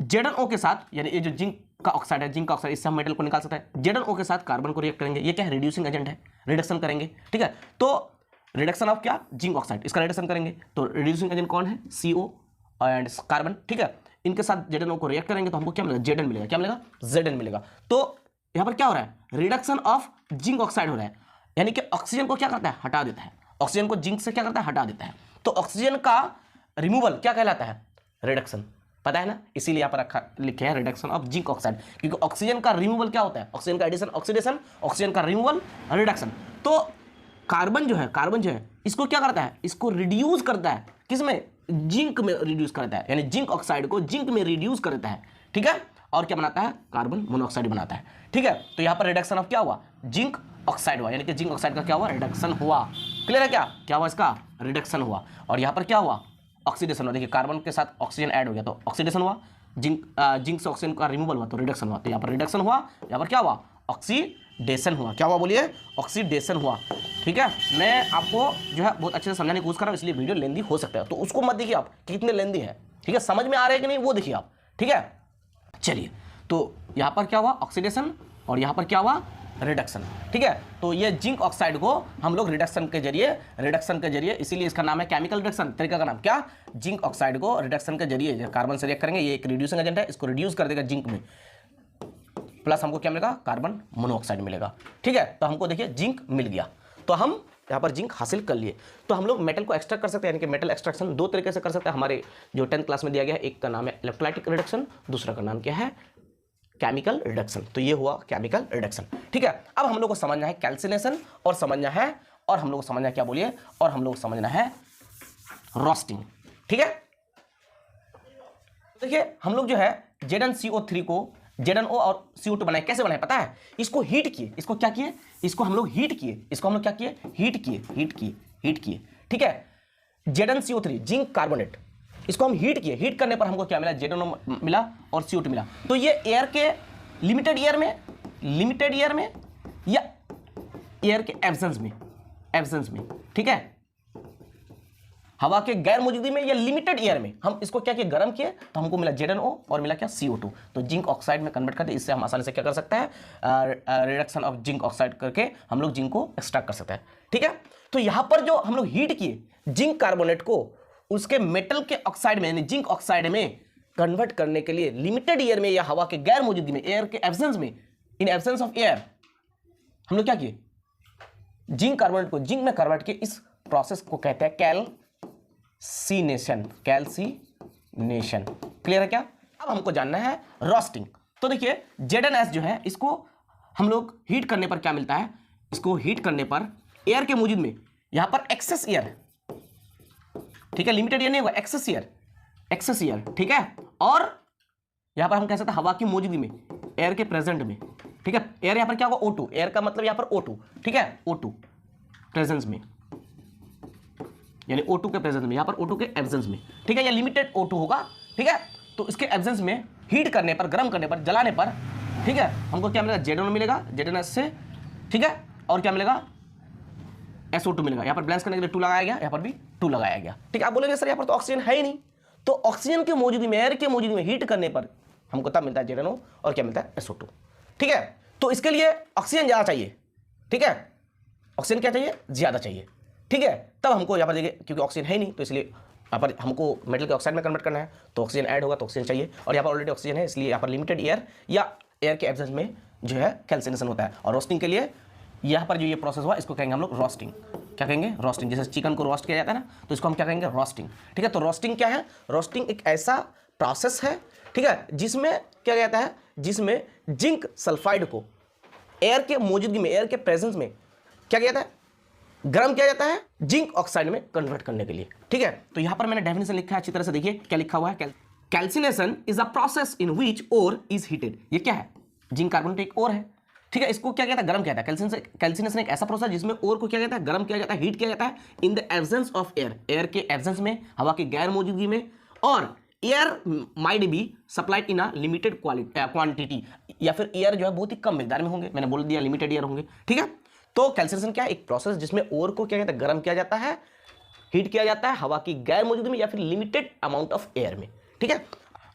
ZnO के साथ यानी ये जो जिंक का ऑक्साइड है, जिंक का ऑक्साइड, इससे हम मेटल को निकाल सकते हैं। ZnO के साथ कार्बन को रिएक्ट करेंगे, ये क्या है, रिड्यूसिंग एजेंट है, रिडक्शन करेंगे। ठीक है, तो रिडक्शन ऑफ क्या, जिंक ऑक्साइड, इसका रिडक्शन करेंगे। तो रिड्यूसिंग एजेंट कौन है, CO एंड कार्बन। ठीक है, इनके साथ ZnO को रिएक्ट करेंगे तो हमको क्या मिलेगा, Zn मिलेगा। क्या मिलेगा, Zn मिलेगा। तो यहां पर क्या हो रहा है, रिडक्शन ऑफ जिंक ऑक्साइड हो रहा है, यानी कि ऑक्सीजन को क्या करता है, हटा देता है। ऑक्सीजन को जिंक से क्या करता है, हटा देता है। तो ऑक्सीजन का रिमूवल क्या कहलाता है, रिडक्शन। पता है ना, इसीलिए यहाँ पर रखा लिखे हैं रिडक्शन ऑफ जिंक ऑक्साइड, क्योंकि ऑक्सीजन का रिमूवल क्या होता है, ऑक्सीजन का एडिशन ऑक्सीडेशन, ऑक्सीजन का रिमूवल रिडक्शन। तो कार्बन जो है इसको क्या करता है, इसको रिड्यूस करता है, किसमें, जिंक में रिड्यूस करता है, यानी जिंक ऑक्साइड को जिंक में रिड्यूस करता है। ठीक है, और क्या बनाता है, कार्बन मोनोऑक्साइड बनाता है। ठीक है, तो यहाँ पर रिडक्शन ऑफ क्या हुआ, जिंक ऑक्साइड हुआ, यानी कि जिंक ऑक्साइड का क्या हुआ, रिडक्शन हुआ। क्लियर है, क्या हुआ, इसका रिडक्शन हुआ। और यहाँ पर क्या हुआ, ऑक्सीडेशन हुआ। देखिए कार्बन के साथ ऑक्सीजन ऐड हो गया तो ऑक्सीडेशन हुआ, जिंक से ऑक्सीजन का रिमूवल हुआ तो रिडक्शन हुआ। तो यहाँ पर रिडक्शन हुआ, यहाँ पर क्या हुआ, ऑक्सीडेशन हुआ। क्या हुआ बोलिए, ऑक्सीडेशन हुआ। ठीक है, मैं आपको जो है बहुत अच्छे से समझाने की कोशिश कर रहा हूँ, इसलिए वीडियो लेंदी हो सकता है, तो उसको मत देखिए आप कि कितने लेंदी है। ठीक है, समझ में आ रहा है कि नहीं वो देखिए आप। ठीक है, चलिए, तो यहाँ पर क्या हुआ, ऑक्सीडेशन, और यहाँ पर क्या हुआ, रिडक्शन। ठीक है, तो ये जिंक ऑक्साइड को हम लोग रिडक्शन के जरिए, इसीलिए इसका नाम है केमिकल रिडक्शन। तरीका का नाम क्या, जिंक ऑक्साइड को रिडक्शन के जरिए कार्बन से रिएक्ट करेंगे, ये एक रिड्यूसिंग एजेंट है, इसको रिड्यूस कर देगा जिंक में, प्लस हमको क्या मिलेगा, कार्बन मोनोऑक्साइड मिलेगा। ठीक है, तो हमको देखिए जिंक मिल गया, तो हम यहाँ पर जिंक हासिल कर लिए। तो हम लोग मेटल को एक्सट्रैक्ट कर सकते हैं, यानी कि मेटल एक्सट्रैक्शन 2 तरीके से कर सकते हैं, हमारे जो 10th क्लास में दिया गया है। एक का नाम है इलेक्ट्रोलाइटिक रिडक्शन, दूसरा का नाम क्या है, केमिकल रिडक्शन। तो ये हुआ केमिकल रिडक्शन। ठीक है, अब हम लोग को समझना है कैल्सिनेशन, और समझना है, और हम लोग को समझना है क्या बोलिए, और हम लोग को समझना है रोस्टिंग। ठीक है, देखिए हम लोग जो है ZnCO3 को ZnO और CO2 बनाए, कैसे बनाए पता है, इसको हीट किए, इसको क्या किए, इसको हम लोग हीट किए, इसको हम लोग क्या किए, हीट किए। ठीक है, ZnCO3 जिंक कार्बोनेट, इसको हम हीट किए, हीट करने पर हमको क्या मिला, ZnO मिला और CO2 मिला। तो ये एयर के लिमिटेड एयर में या एयर के एब्सेंस में, ठीक है, हवा के गैर मौजूदगी में या लिमिटेड एयर में हम इसको क्या किए, गर्म किए, तो हमको मिला ZnO और मिला क्या, CO2। तो जिंक ऑक्साइड में कन्वर्ट करते, इससे हम आसानी से क्या कर सकते हैं, रिडक्शन ऑफ जिंक ऑक्साइड करके हम लोग जिंक को एक्सट्रैक्ट कर सकते हैं। ठीक है, तो यहां पर जो हम लोग हीट किए जिंक कार्बोनेट को, उसके मेटल के ऑक्साइड में यानी जिंक ऑक्साइड में कन्वर्ट करने के लिए लिमिटेड एयर में या हवा के गैर मौजूदगी में, एयर के एब्सेंस में, इन एब्सेंस ऑफ एयर हम लोग क्या किए, जिंक कार्बोनेट को जिंक में कन्वर्ट किए। इस प्रोसेस को कहते हैं कैल्सिनेशन। क्लियर है क्या? अब हमको जानना है रोस्टिंग। तो देखिए ZnS जो है, इसको हम लोग हीट करने पर क्या मिलता है, इसको हीट करने पर एयर के मौजूद में, यहां पर एक्सेस एयर है, ठीक है, लिमिटेड एयर नहीं होगा, एक्सेस एयर, ठीक है, और यहां पर हम कह सकते हैं हवा की मौजूदगी में, एयर के प्रेजेंट में, ठीक है, एयर यहां पर क्या होगा, O2, एयर का मतलब यहां पर O2, ठीक है, O2 प्रेजेंस में, यानी O2 के प्रेजेंस में, यहां पर O2 के एब्सेंस में, ठीक है, या लिमिटेड O2 होगा, ठीक है। तो इसके एब्सेंस में हीट करने पर, गर्म करने पर, जलाने पर, ठीक है, हमको क्या मिलेगा, ZnO मिलेगा, ZnS से, ठीक है, और क्या मिलेगा, SO2 मिलेगा। यहां पर बैलेंस करने के लिए 2 लगाया गया, यहां पर भी 2 लगाया गया, ठीक है। आप बोलेंगे सर यहां पर तो ऑक्सीजन है ही नहीं, तो ऑक्सीजन की मौजूदगी में, एयर की मौजूदगी में हीट करने पर हमको तब मिलता है ZnO और क्या मिलता है, SO2, ठीक है। तो इसके लिए ऑक्सीजन ज्यादा चाहिए, ठीक है, ऑक्सीजन क्या चाहिए, ज्यादा चाहिए, ठीक है। तब हमको यहाँ पर देखिए, क्योंकि ऑक्सीजन है नहीं, तो इसलिए यहाँ पर हमको मेटल के ऑक्साइड में कन्वर्ट करना है, तो ऑक्सीजन ऐड होगा, तो ऑक्सीजन चाहिए, और यहाँ पर ऑलरेडी ऑक्सीजन है, इसलिए यहाँ पर लिमिटेड एयर या एयर के एब्सेंस में जो है कैल्सिनेशन होता है। और रोस्टिंग के लिए यहाँ पर जो ये प्रोसेस हुआ, इसको कहेंगे हम लोग रोस्टिंग। क्या कहेंगे, रोस्टिंग। जैसे चिकन को रोस्ट किया जाता है ना, तो इसको हम क्या कहेंगे, रोस्टिंग। ठीक है, तो रोस्टिंग क्या है, रोस्टिंग एक ऐसा प्रोसेस है, ठीक है, जिसमें क्या कहता है, जिसमें जिंक सल्फाइड को एयर के मौजूदगी में, एयर के प्रेजेंस में क्या कहता है, गर्म किया जाता है जिंक ऑक्साइड में कन्वर्ट करने के लिए। ठीक है, तो यहां पर मैंने डेफिनेशन लिखा है, अच्छी तरह से देखिए क्या लिखा हुआ है। Calcination is a process in which ore is heated. ये क्या है, जिंक कार्बोनेट एक और है, ठीक है, इसको क्या कहता है, गर्म किया जाता है। कैल्सिनेशन एक ऐसा प्रोसेस जिसमें ओर को क्या कहता है, गर्म किया जाता है, हीट किया जाता है in the absence of air, air के एब्सेंस में, हवा की गैर मौजूदगी में, और air might be supplied in a limited quantity, या फिर एयर जो है बहुत ही कम मिकदार में होंगे, मैंने बोल दिया लिमिटेड एयर होंगे। ठीक है, तो कैल्सिनेशन क्या है, एक प्रोसेस जिसमें ओर को क्या कहता है, गर्म किया जाता है, हीट किया जाता है हवा की गैर मौजूदगी में या फिर लिमिटेड अमाउंट ऑफ एयर में। ठीक है,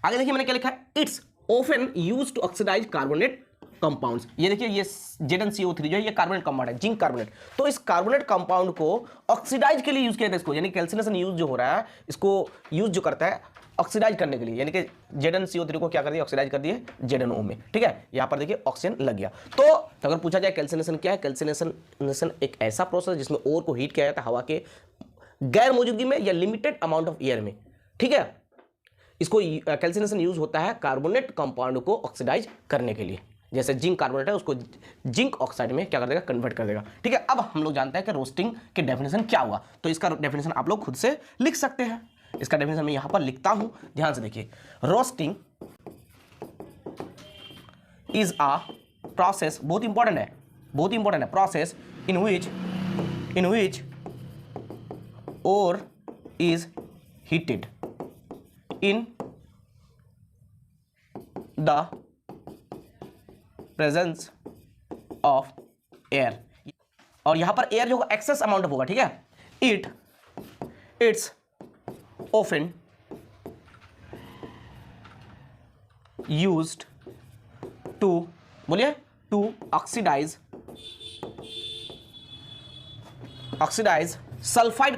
आगे देखिए मैंने क्या लिखा है, it's often used to oxidize carbonate compounds. ये देखिए ये ZnCO3 जो है ये कार्बोनेट कंपाउंड है, जिंक कार्बोनेट। तो इस कार्बोनेट कंपाउंड को ऑक्सीडाइज के लिए यूज किया जाता है इसको, यानी कैल्सिनेशन यूज जो हो रहा है इसको यूज जो करता है ऑक्सीडाइज करने के लिए, यानी कि ZnCO3 को क्या कर दिया, ऑक्सीडाइज कर दिए ZnO में। ठीक है, यहां पर देखिए ऑक्सीजन लग गया। तो अगर पूछा जाए कैल्सिनेशन क्या है, कैल्सिनेशन एक ऐसा प्रोसेस जिसमें ओर को हीट किया जाता है हवा के गैर मौजूदगी में या लिमिटेड अमाउंट ऑफ एयर में। ठीक है, इसको कैल्सिनेशन यूज होता है कार्बोनेट कंपाउंड को ऑक्सीडाइज करने के लिए, जैसे जिंक कार्बोनेट है उसको जिंक ऑक्साइड में क्या कर देगा, कन्वर्ट कर देगा। ठीक है, अब हम लोग जानते हैं कि रोस्टिंग के डेफिनेशन क्या हुआ, तो इसका डेफिनेशन आप लोग खुद से लिख सकते हैं। इसका डेफिनेशन मैं यहां पर लिखता हूं, ध्यान से देखिए। रोस्टिंग इज अ प्रोसेस, बहुत इंपॉर्टेंट है, बहुत इंपॉर्टेंट है, process in which ore is heated in the presence of air, और यहां पर एयर जो होगा एक्सेस अमाउंट ऑफ होगा। ठीक है, इट्स ऑफन यूज्ड टू, बोलिए, to oxidize sulphide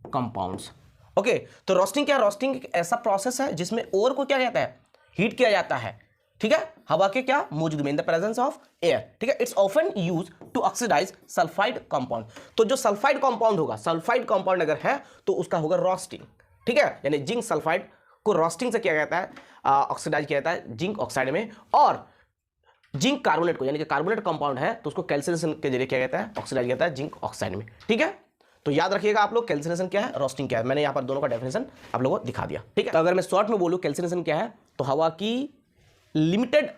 compounds. Okay, तो रोस्टिंग क्या है, रोस्टिंग एक ऐसा प्रोसेस है जिसमें ओर को क्या कहता है, हीट किया जाता है। ठीक है, हवा के क्या मौजूद में, in the presence of air. ठीक है, it's often use to oxidize sulphide compound. तो जो सल्फाइड कंपाउंड होगा, सल्फाइड कंपाउंड अगर है तो उसका होगा रोस्टिंग। ठीक है, यानी जिंक सल्फाइड को रोस्टिंग से किया जाता है, ऑक्सीडाइज किया जाता है जिंक ऑक्साइड में, और जिंक कार्बोनेट को, यानी कि कार्बोनेट कंपाउंड है तो उसको कैल्सिनेशन के जरिए क्या कहता है, ऑक्सीडाइज कहता है जिंक ऑक्साइड में। ठीक है, तो याद रखिएगा आप लोग कैल्सिनेशन क्या है, रोस्टिंग क्या है। मैंने यहां पर दोनों का डेफिनेशन आप लोगों को दिखा दिया। ठीक है, तो अगर मैं शॉर्ट में बोलूं कैल्सिनेशन क्या है, तो हवा की लिमिटेड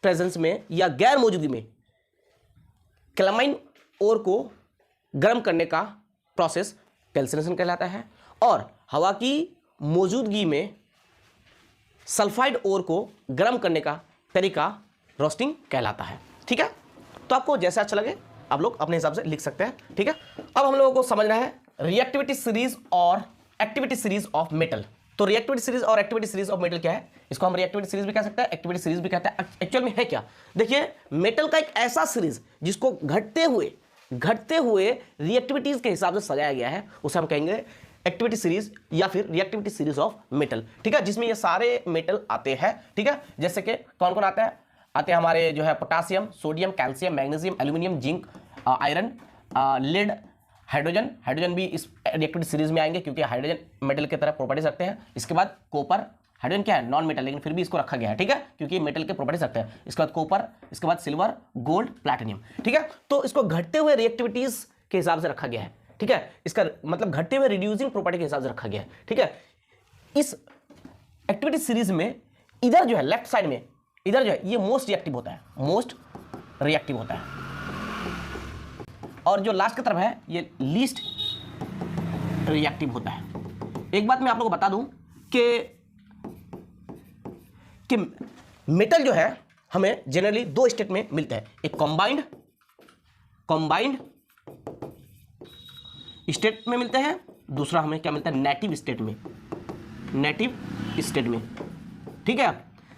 प्रेजेंस में या गैर मौजूदगी में क्लैमाइन ओर को गर्म करने का प्रोसेस कैल्सिनेशन कहलाता है, और हवा की मौजूदगी में सल्फाइड ओर को गर्म करने का तरीका रोस्टिंग कहलाता है। ठीक है, तो आपको जैसा अच्छा लगे आप लोग अपने हिसाब से लिख सकते हैं। ठीक है, अब हम लोगों को समझना है रिएक्टिविटी सीरीज और एक्टिविटी सीरीज ऑफ मेटल। तो रिएक्टिविटी सीरीज और एक्टिविटी सीरीज ऑफ मेटल क्या है, इसको हम रिएक्टिविटी सीरीज भी कह सकते हैं, एक्टिविटी सीरीज भी कहते हैं। एक्चुअल में है क्या, देखिए मेटल का एक ऐसा सीरीज जिसको घटते हुए रिएक्टिविटीज के हिसाब से सजाया गया है, उसे हम कहेंगे एक्टिविटी सीरीज या फिर रिएक्टिविटी सीरीज ऑफ मेटल। ठीक है, जिसमें ये सारे मेटल आते हैं। ठीक है, जैसे कि कौन कौन आता है, आते हैं हमारे जो है potassium, sodium, calcium, magnesium, aluminium, zinc, iron, lead, hydrogen भी इस रिएक्टिविटी सीरीज में आएंगे क्योंकि हाइड्रोजन मेटल की तरह प्रॉपर्टीज रखते हैं। इसके बाद कॉपर, हाइड्रोजन क्या है, नॉन मेटल, लेकिन फिर भी इसको रखा गया है। ठीक है, क्योंकि मेटल के प्रॉपर्टीज रखते हैं। इसके बाद कॉपर, इसके बाद सिल्वर, गोल्ड, प्लैटिनम। ठीक है, तो इसको घटते हुए रिएक्टिविटीज के हिसाब से रखा गया है। ठीक है, इसका मतलब घटते हुए रिड्यूसिंग प्रॉपर्टी के हिसाब से रखा गया है। ठीक है, इस एक्टिविटी सीरीज में इधर जो है लेफ्ट साइड में, इधर जो है ये मोस्ट रिएक्टिव होता है, और जो लास्ट की तरफ है ये लीस्ट रिएक्टिव होता है। एक बात मैं आप लोगों को बता दूं कि मेटल जो है हमें जनरली दो स्टेट में मिलते हैं, एक कंबाइंड स्टेट में मिलते हैं, दूसरा हमें क्या मिलता है, नेटिव स्टेट में। ठीक है,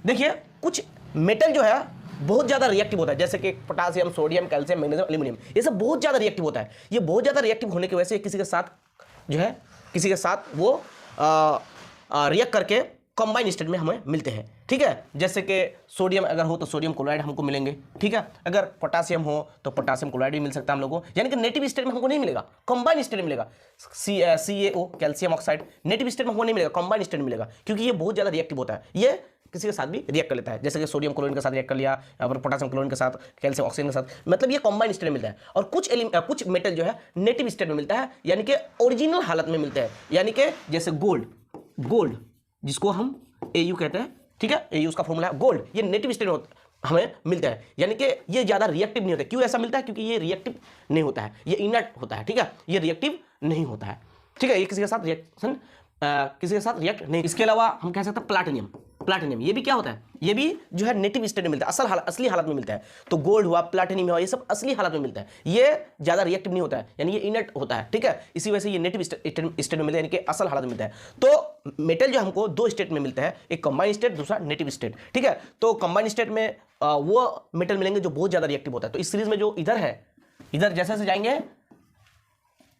देखिए कुछ मेटल जो है बहुत ज्यादा रिएक्टिव होता है, जैसे कि potassium, sodium, calcium, magnesium, aluminium, ये सब बहुत ज्यादा रिएक्टिव होता है। ये बहुत ज्यादा रिएक्टिव होने की वजह से किसी के साथ वो रिएक्ट करके कंबाइन स्टेट में हमें मिलते हैं। ठीक है, जैसे कि सोडियम अगर हो तो सोडियम क्लोराइड हमको मिलेंगे, ठीक है, अगर पोटासियम हो तो पोटासियम क्लोराइड भी मिल सकता है हम लोगों को, यानी कि नेटिव स्टेट में हमको नहीं मिलेगा, कंबाइन स्टेट में मिलेगा। CaO calcium oxide native state में हमको नहीं मिलेगा, कंबाइन स्टेट में मिलेगा, क्योंकि ये बहुत ज़्यादा रिएक्टिव होता है, ये किसी के साथ भी रिएक्ट कर लेता है, जैसे कि सोडियम क्लोरीन के साथ रिएक्ट कर लिया, और पोटासियम क्लोरीन के साथ, कैल्शियम ऑक्सीजन के साथ, मतलब ये कंबाइन स्टेट में मिलता है। और कुछ मेटल जो है नेटिव स्टेट में मिलता है, यानी कि ओरिजिनल हालत में मिलता है, यानी कि जैसे गोल्ड जिसको हम Au कहते हैं, ठीक है, Au उसका फॉर्मूला है गोल्ड, ये नेटिव स्टेट में हमें मिलता है, यानी कि ये ज़्यादा रिएक्टिव नहीं होता है। क्यों ऐसा मिलता है? क्योंकि ये रिएक्टिव नहीं होता है, ये इनर्ट होता है, ठीक है, ये रिएक्टिव नहीं होता है, ठीक है, ये किसी के साथ रिएक्शन किसी के साथ रिएक्ट नहीं। इसके अलावा हम कह सकते हैं प्लाटिनियम, ये भी क्या होता है, ये भी जो है नेटिव स्टेट में मिलता है, असली हालत में मिलता है। तो गोल्ड हुआ, प्लाटिनियम हुआ, ये सब असली हालत में मिलता है, ये ज़्यादा रिएक्टिव नहीं होता है, यानी ये इनर्ट होता है, ठीक है, इसी वजह से ये नेटिव स्टेट में मिलता है, यानी कि असल हालत में मिलता है। तो मेटल जो हमको दो स्टेट में मिलता है, एक कंबाइन स्टेट, दूसरा नेटिव स्टेट, ठीक है। तो कंबाइन स्टेट में वो मेटल मिलेंगे जो बहुत ज़्यादा रिएक्टिव होता है। तो इस सीरीज में जो इधर है, इधर जैसे जैसे जाएंगे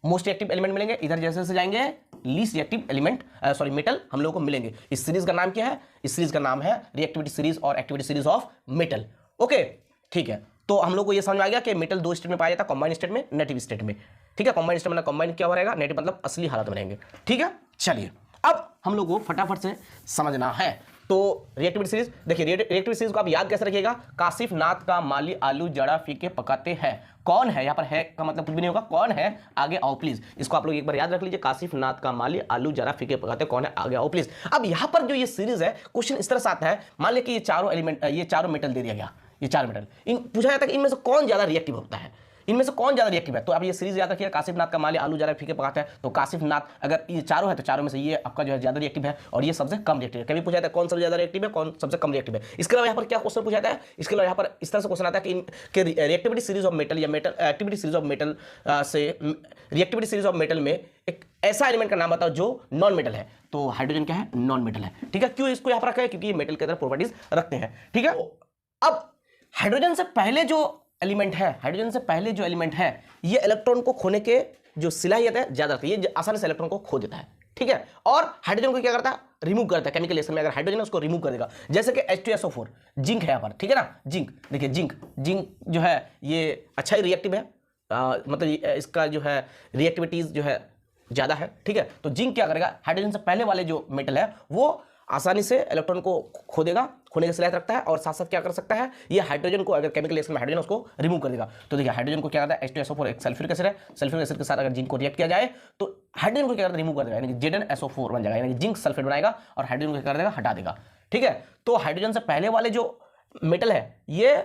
मोस्ट रिएक्टिव एलिमेंट मिलेंगे, इधर जैसे जैसे जाएंगे लीस्ट रिएक्टिव एलिमेंट मेटल हम लोगों को मिलेंगे। इस सीरीज का नाम क्या है? इस सीरीज का नाम है रिएक्टिविटी सीरीज और activity series of metal. Okay, ठीक है, तो हम लोग को ये समझ में आ गया कि मेटल दो स्टेट में पाया जाता है, कंबाइन स्टेट में, नेटिव स्टेट में, ठीक है। कंबाइन स्टेट मतलब कंबाइन क्या हो रहेगा, नेटिव मतलब असली हालत में रहेंगे, ठीक है। चलिए अब हम लोग को फटाफट से समझना है। तो रिएक्टिविटी सीरीज देखिए, रिएक्टिविटी सीरीज को आप याद कैसे रखिएगा, काशिफ, नाथ का, माली, आलू, जड़ा, फीके, पकाते हैं। कौन है, यहाँ पर है का मतलब कुछ भी नहीं होगा, कौन है, आगे आओ प्लीज। इसको आप लोग एक बार याद रख लीजिए, काशिफ, नाथ का, माली, आलू, जड़ा, फीके, पकाते, कौन है, आगे आओ प्लीज। अब यहाँ पर जो ये सीरीज है, क्वेश्चन इस तरह से आता है, मान लिया कि ये चारों एलिमेंट, ये चारों मेटल दे दिया गया, ये चार मेटल, पूछा जाता है कि इनमें से कौन ज्यादा रिएक्टिव होता है, इनमें से कौन ज्यादा रिएक्टिव है। तो आप ये सीरीज याद रखिए, काशिफ, नाथ का, माली, आलू, जड़ा, फीके, पकाते हैं। तो काशिफ, नाथ, अगर ये चारों है तो चारों में से ये आपका जो है ज्यादा रिएक्टिव है और ये सबसे कम रिएक्टिव है। कभी पूछा जाता है कौन सबसे ज्यादा रिएक्टिव है, कौन सबसे कम रिएक्टिव है। इसके अलावा यहाँ पर क्या क्वेश्चन पूछा जाता है, इसके अलावा यहाँ पर इस तरह से क्वेश्चन आता है कि रिएक्टिविटी सीरीज ऑफ मेटल या metal activity series of metal से रिएक्टिविटी सीरीज ऑफ मेटल में एक ऐसा एलिमेंट का नाम बताओ जो नॉन मेटल है। तो हाइड्रोजन क्या है, नॉन मेटल है, ठीक है। क्यों इसको यहाँ पर रखा है, क्योंकि ये मेटल के अंदर प्रॉपर्टीज रखते हैं, ठीक है। अब हाइड्रोजन से पहले जो एलिमेंट है, हाइड्रोजन से पहले जो एलिमेंट है, ये इलेक्ट्रॉन को खोने के जो सलाहियत है ज्यादा रखती है, ये आसानी से इलेक्ट्रॉन को खो देता है, ठीक है। और हाइड्रोजन को क्या करता है, रिमूव करता है केमिकल रिएक्शन में। अगर हाइड्रोजन है उसको रिमूव कर देगा, जैसे कि H2SO4, जिंक है यहाँ पर, ठीक है ना, जिंक देखिए, जिंक जो है ये अच्छा ही रिएक्टिव है, मतलब इसका जो है रिएक्टिविटीज जो है ज्यादा है, ठीक है। तो जिंक क्या करेगा, हाइड्रोजन से पहले वाले जो मेटल है वो आसानी से इलेक्ट्रॉन को खो देगा, खोने की सलाहियत रखता है, और साथ साथ क्या कर सकता है, ये हाइड्रोजन को अगर केमिकल रिएक्शन में हाइड्रोजन उसको रिमूव कर देगा। तो देखिए हाइड्रोजन को क्या करता है, H2SO4 एक सल्फ्यूरिक एसिड है, सल्फ्यूरिक एसिड के साथ अगर जिंक को रिएक्ट किया जाए तो हाइड्रोजन को क्या करता है, रिमूव कर देगा, यानी कि ZnSO4 बन जाएगा, यानी कि जिंक सल्फेट बनाएगा और हाइड्रोजन को क्या कर देगा, हटा देगा, ठीक है। तो हाइड्रोजन से पहले वाले जो मेटल है ये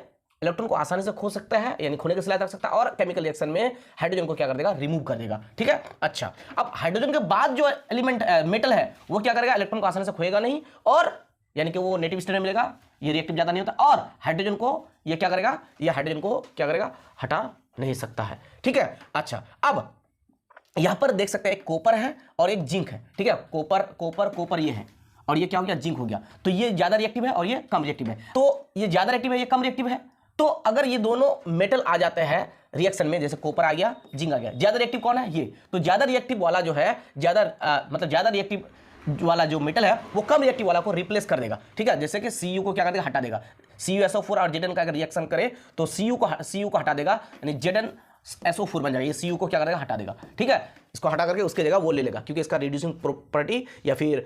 इलेक्ट्रॉन को आसानी से खो सकता है, यानी खोने की सलाहियत रख सकता है, और केमिकल रिएक्शन में हाइड्रोजन को क्या कर देगा, रिमूव कर देगा, ठीक है। अच्छा, अब हाइड्रोजन के बाद जो एलिमेंट मेटल है वो क्या करेगा, इलेक्ट्रॉन को आसानी से खोएगा नहीं, और यानी कि वो नेटिव स्टेट में मिलेगा, ये रिएक्टिव ज्यादा नहीं होता, और हाइड्रोजन को ये क्या करेगा, ये हाइड्रोजन को क्या करेगा, हटा नहीं सकता है, ठीक है। अच्छा, अब यहां पर देख सकते हैं एक कॉपर है और एक जिंक है, ठीक है। कॉपर ये है, और ये क्या हो गया, जिंक हो गया। तो ये ज्यादा रिएक्टिव है और ये कम रिएक्टिव है। तो ये ज्यादा रिएक्टिव है, ये कम रिएक्टिव है। तो अगर ये दोनों मेटल आ जाते हैं रिएक्शन में, जैसे कॉपर आ गया, जिंक आ गया, ज्यादा रिएक्टिव कौन है, ये। तो ज्यादा रिएक्टिव वाला जो है, मतलब ज्यादा रिएक्टिव वाला जो मेटल है वो कम रिएक्टिव वाला को रिप्लेस कर देगा, ठीक है। जैसे कि Cu को क्या कर देगा, हटा देगा। CuSO4 और Zn का अगर रिएक्शन करे तो Cu को हटा देगा, यानी ZnSO4 बन जाएगा। ये Cu को क्या करेगा, हटा देगा, ठीक है। इसको हटा करके उसके जगह वो ले लेगा, क्योंकि इसका रिड्यूसिंग प्रॉपर्टी या फिर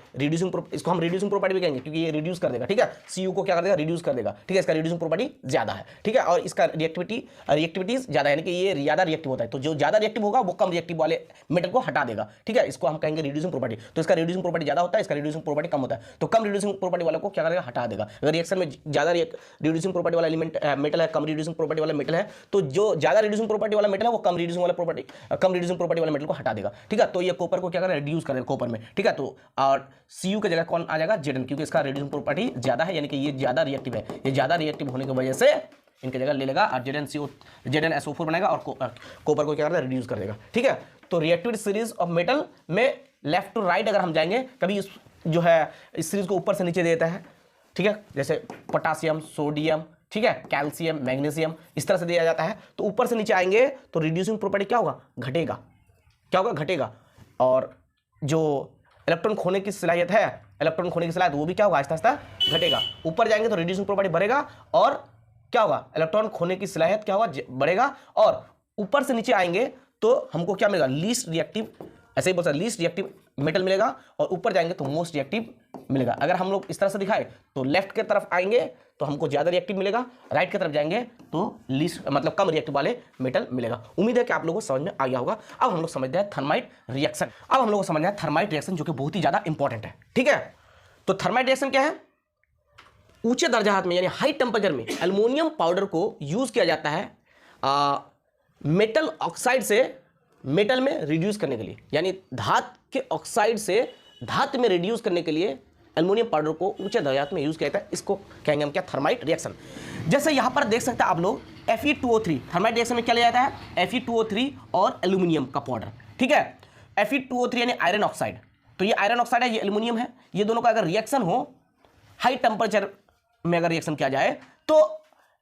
इसको हम रिड्यूसिंग प्रॉपर्टी भी कहेंगे, क्योंकि ये रिड्यूस कर देगा, ठीक है। Cu को क्या कर देगा, रिड्यूस कर देगा, ठीक है। इसका रिड्यूसिंग प्रॉपर्टी ज्यादा है, ठीक है, और इसका रिएक्टिविटीज ज्यादा है, यानी कि ये ज्यादा रिएक्टिव होता है। तो जो ज्यादा रिएक्टिव होगा वो कम रिएक्टिव वाले मेटल को हटा देगा, ठीक है। इसको हम कहेंगे रिड्यूसिंग प्रॉपर्टी। तो इसका रिड्यूसिंग प्रॉपर्टी ज्यादा होता है, इसका रिड्यूसिंग प्रॉपर्टी कम होता है। तो कम रिड्यूसिंग प्रॉपर्टी वाले को क्या करेगा, हटा देगा। अगर रिएक्शन में ज्यादा रिड्यूसिंग प्रॉपर्टी वाला एलिमेंट मेटल है, कम रिड्यूसिंग प्रॉपर्टी वाला मेटल है, तो जो ज्यादा रिड्यूसिंग प्रॉपर्टी वाला मेटल है वो कम रिड्यूसिंग प्रॉपर्टी वाले मेटल को हटा देगा, ठीक है। तो ये कॉपर को क्या करेगा, रिड्यूस कर देगा कॉपर में, ठीक है। तो और Cu की जगह कौन आ जाएगा, Zn, क्योंकि इसका रिड्यूसिंग प्रॉपर्टी ज्यादा है, यानी कि ये ज्यादा रिएक्टिव है। ये ज्यादा रिएक्टिव होने की वजह से इनकी जगह ले लेगा और ZnSO4 बनाएगा और कॉपर को क्या करता है, रिड्यूस कर देगा, ठीक है। तो रिएक्टिविटी सीरीज ऑफ मेटल में लेफ्ट टू राइट अगर हम जाएंगे, कभी जो है इस सीरीज को ऊपर से नीचे देता है, ठीक है, जैसे पोटासियम, सोडियम, ठीक है, कैल्शियम, मैग्नीशियम, इस तरह से दिया जाता है। तो ऊपर से नीचे आएंगे तो रिड्यूसिंग प्रॉपर्टी क्या होगा, घटेगा, क्या होगा, घटेगा। और जो इलेक्ट्रॉन खोने की सलाहियत है इलेक्ट्रॉन खोने की सलाह, तो वो भी क्या होगा, आहिस्ता आहिस्ता घटेगा। ऊपर जाएंगे तो रिड्यूसिंग प्रॉपर्टी बढ़ेगा और क्या होगा, इलेक्ट्रॉन खोने की सलाहियत क्या होगा, बढ़ेगा। और ऊपर से नीचे आएंगे तो हमको क्या मिलेगा, लीस्ट रिएक्टिव, ऐसे ही बोल सकते, लीस्ट रिएक्टिव मेटल मिलेगा। और ऊपर जाएंगे तो मोस्ट रिएक्टिव मिलेगा। अगर हम लोग इस तरह से दिखाए तो लेफ्ट की तरफ आएंगे तो हमको ज्यादा रिएक्टिव मिलेगा, राइट की तरफ जाएंगे तो लीस्ट मतलब कम रिएक्टिव वाले मेटल मिलेगा। उम्मीद है कि आप लोगों को समझ में आ गया होगा। अब हम लोग समझते हैं थर्माइट रिएक्शन। अब हम लोग को समझना है थर्माइट रिएक्शन, जो कि बहुत ही ज्यादा इंपॉर्टेंट है। ठीक है, तो थर्माइट रिएक्शन क्या है, ऊंचे दर्जात में यानी हाई टेम्परेचर में एल्युमिनियम पाउडर को यूज किया जाता है मेटल ऑक्साइड से मेटल में रिड्यूस करने के लिए, यानी धात के ऑक्साइड से धात में रिड्यूस करने के लिए एल्युमिनियम पाउडर को ऊंचे दर्जात में यूज किया जाता है। इसको कहेंगे हम क्या, थर्माइट रिएक्शन। जैसे यहां पर देख सकते हैं आप लोग Fe2O3, थर्माइट रिएक्शन में क्या लिया जाता है, Fe2O3 और एल्युमिनियम का पाउडर। ठीक है, Fe2O3 यानी आयरन ऑक्साइड, तो ये आयरन ऑक्साइड है, ये एल्युमिनियम है। ये दोनों का अगर रिएक्शन हो हाई टेम्परेचर में, अगर रिएक्शन किया जाए तो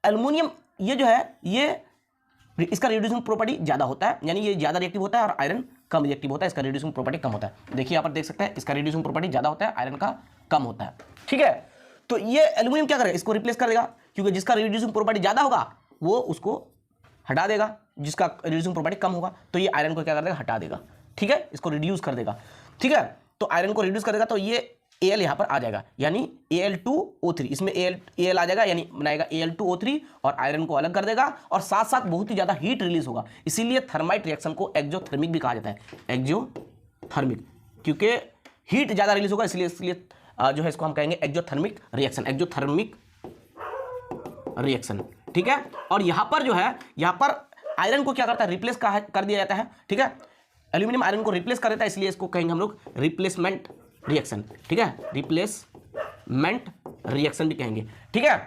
एल्युमिनियम ये जो है ये इसका रिड्यूसिंग प्रॉपर्टी ज्यादा होता है, यानी ये ज्यादा रिएक्टिव होता है और आयरन कम रिएक्टिव होता है, इसका रिड्यूसिंग प्रॉपर्टी कम होता है। देखिए यहाँ पर देख सकते हैं, इसका रिड्यूसिंग प्रॉपर्टी ज्यादा होता है, आयरन का कम होता है। ठीक है, तो ये एल्युमिनियम क्या करेगा, इसको रिप्लेस कर देगा, क्योंकि जिसका रिड्यूसिंग प्रॉपर्टी ज्यादा होगा वो उसको हटा देगा, जिसका रिड्यूसिंग प्रॉपर्टी कम होगा तो ये आयरन को क्या कर देगा, हटा देगा। ठीक है, इसको रिड्यूस कर देगा। ठीक है, तो आयरन को रिड्यूस कर देगा तो ये Al यहां पर आ जाएगा, यानी Al2O3, इसमें Al आ जाएगा, यानी बनाएगा Al2O3 और आयरन को अलग कर देगा, और साथ साथ बहुत ही ज्यादा हीट रिलीज होगा। इसीलिए थर्माइट रिएक्शन को एक्सोथर्मिक भी कहा जाता है, एक्सोथर्मिक, क्योंकि हीट ज्यादा रिलीज होगा, इसलिए जो है इसको हम कहेंगे एक्सोथर्मिक रिएक्शन, एक्सोथर्मिक रिएक्शन। ठीक है, और यहां पर जो है, यहां पर आयरन को क्या करता है, रिप्लेस कर दिया जाता है। ठीक है, एल्यूमिनियम आयरन को रिप्लेस कर देता है, इसलिए इसको कहेंगे हम लोग रिप्लेसमेंट रिएक्शन। ठीक है, रिप्लेसमेंट रिएक्शन भी कहेंगे। ठीक है,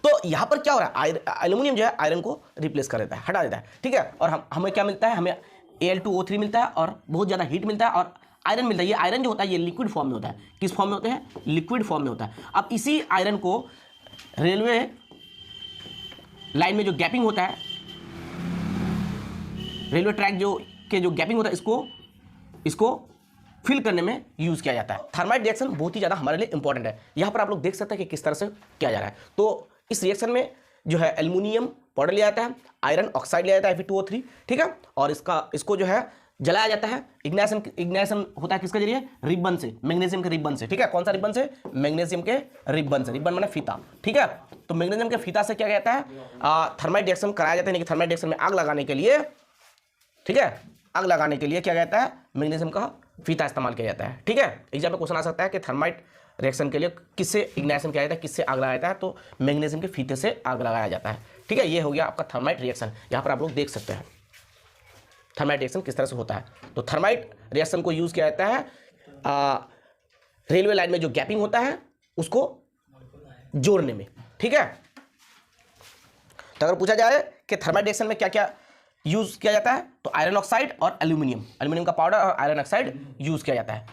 तो यहां पर क्या हो रहा है, एल्यूमिनियम जो है आयरन को रिप्लेस कर देता है, हटा देता है। ठीक है, और हमें क्या मिलता है, हमें Al2O3 मिलता है और बहुत ज्यादा हीट मिलता है, और आयरन मिलता है। ये आयरन जो होता है ये लिक्विड फॉर्म में होता है। किस फॉर्म में होते हैं, लिक्विड फॉर्म में होता है। अब इसी आयरन को रेलवे लाइन में जो गैपिंग होता है, रेलवे ट्रैक जो गैपिंग होता है, इसको फिल करने में यूज किया जाता है। थर्माइट रिएक्शन बहुत ही ज्यादा हमारे लिए इंपॉर्टेंट है। यहां पर आप लोग देख सकते हैं कि किस तरह से किया जा रहा है। तो इस रिएक्शन में जो है एल्युमिनियम पाउडर लिया जाता है, आयरन ऑक्साइड लिया जाता है Fe2O3, ठीक है, और इसको जो है जलाया जाता है। इग्नाइशन होता है किसके जरिए, रिबन से, मैग्नीशियम के रिबन से। ठीक है, कौन सा रिबन से, मैग्नीशियम के रिबन से, रिबन माने फीता। ठीक है, तो मैग्नीशियम के फीता से क्या कहता है, थर्माइट रिएक्शन कराया जाता है। थर्माइट रिएक्शन में आग लगाने के लिए, ठीक है, आग लगाने के लिए क्या कहता है, मैग्नीशियम का फीता इस्तेमाल किया जाता है। ठीक है, एग्जाम में क्वेश्चन आ सकता है कि थर्माइट रिएक्शन के लिए किससे इग्नाइशन किया जाता है, किससे आग लगाया जाता है, तो मैग्नीशियम के फीते से आग लगाया जाता है। ठीक है, ये हो गया आपका थर्माइट रिएक्शन। यहाँ पर आप लोग देख सकते हैं थर्माइट रिएक्शन किस तरह से होता है। तो थर्माइट रिएक्शन को यूज किया जाता है रेलवे लाइन में जो गैपिंग होता है उसको जोड़ने में। ठीक है, तो अगर पूछा जाए कि थर्माइट रिएक्शन में क्या क्या यूज किया जाता है, तो आयरन ऑक्साइड और एल्यूमिनियम का पाउडर और आयरन ऑक्साइड यूज किया जाता है।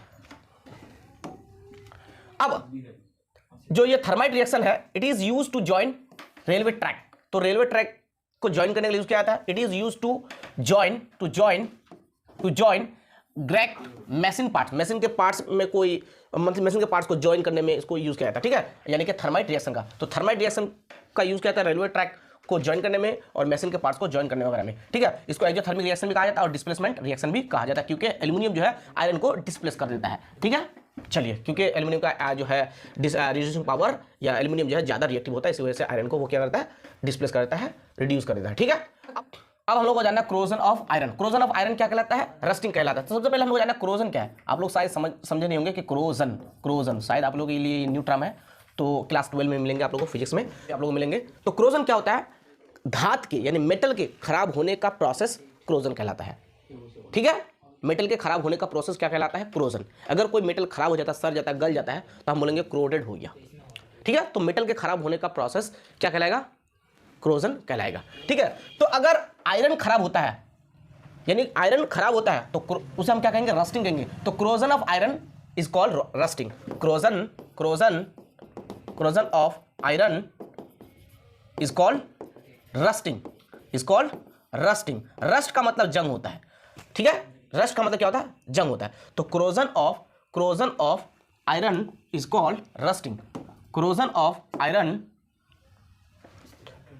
अब जो ये थर्माइट रिएक्शन है, it is use to join railway track. तो रेलवे ट्रैक को ज्वाइन करने के लिए यूज किया जाता है। It is use to join crack machine parts, machine के पार्ट्स में कोई मतलब मशीन के पार्ट्स को ज्वाइन करने में इसको यूज किया जाता है। ठीक है, यानी कि थर्माइट रिएक्शन का। तो थर्माइट रिएक्शन का यूज किया जाता है रेलवे ट्रैक को ज्वाइन करने में और मशीन के पार्ट्स को ज्वाइन करने वगैरह में। ठीक है, इसको एक्सोथर्मिक रिएक्शन भी कहा जाता है और डिस्प्लेसमेंट रिएक्शन भी कहा जाता है, क्योंकि एल्यूमिनियम जो है आयरन को डिस्प्लेस कर देता है। ठीक है, चलिए, क्योंकि एल्यूमिनियम का जो है रिड्यूसिंग पावर या एल्यूमिनियम जो है ज्यादा रिएक्टिव होता है, इसी वजह से आयरन को वो क्या करता है, डिस्प्लेस कर देता है, रिड्यूस कर देता है। ठीक है, अब हम लोग को जानना है corrosion of iron. Corrosion of iron क्या कहलाता है, रस्टिंग कहलाता है। तो सबसे पहले हम लोग जानना क्रोजन क्या है। आप लोग शायद समझे नहीं होंगे कि क्रोजन शायद आप लोगों के लिए न्यू टर्म है, तो क्लास 12 में मिलेंगे आप लोगों को, फिजिक्स में आप लोगों को मिलेंगे। तो क्रोजन क्या होता है, धात के यानी मेटल के खराब होने का प्रोसेस क्रोजन कहलाता है। ठीक है, मेटल के खराब होने का प्रोसेस क्या कहलाता है, क्रोजन। अगर कोई मेटल खराब हो जाता है, सड़ जाता है, गल जाता है, तो हम बोलेंगे क्रोडेड हो गया। ठीक है, तो मेटल के खराब होने का प्रोसेस क्या कहलाएगा, क्रोजन कहलाएगा। ठीक है, तो अगर आयरन खराब होता है, यानी आयरन खराब होता है, तो उसे हम क्या कहेंगे, रस्टिंग कहेंगे। तो corrosion of iron is called rusting. Corrosion of iron is called rusting. Rust का मतलब जंग होता है। ठीक है, रस्ट का मतलब क्या होता है, जंग होता है। तो corrosion of iron is called rusting, corrosion of iron,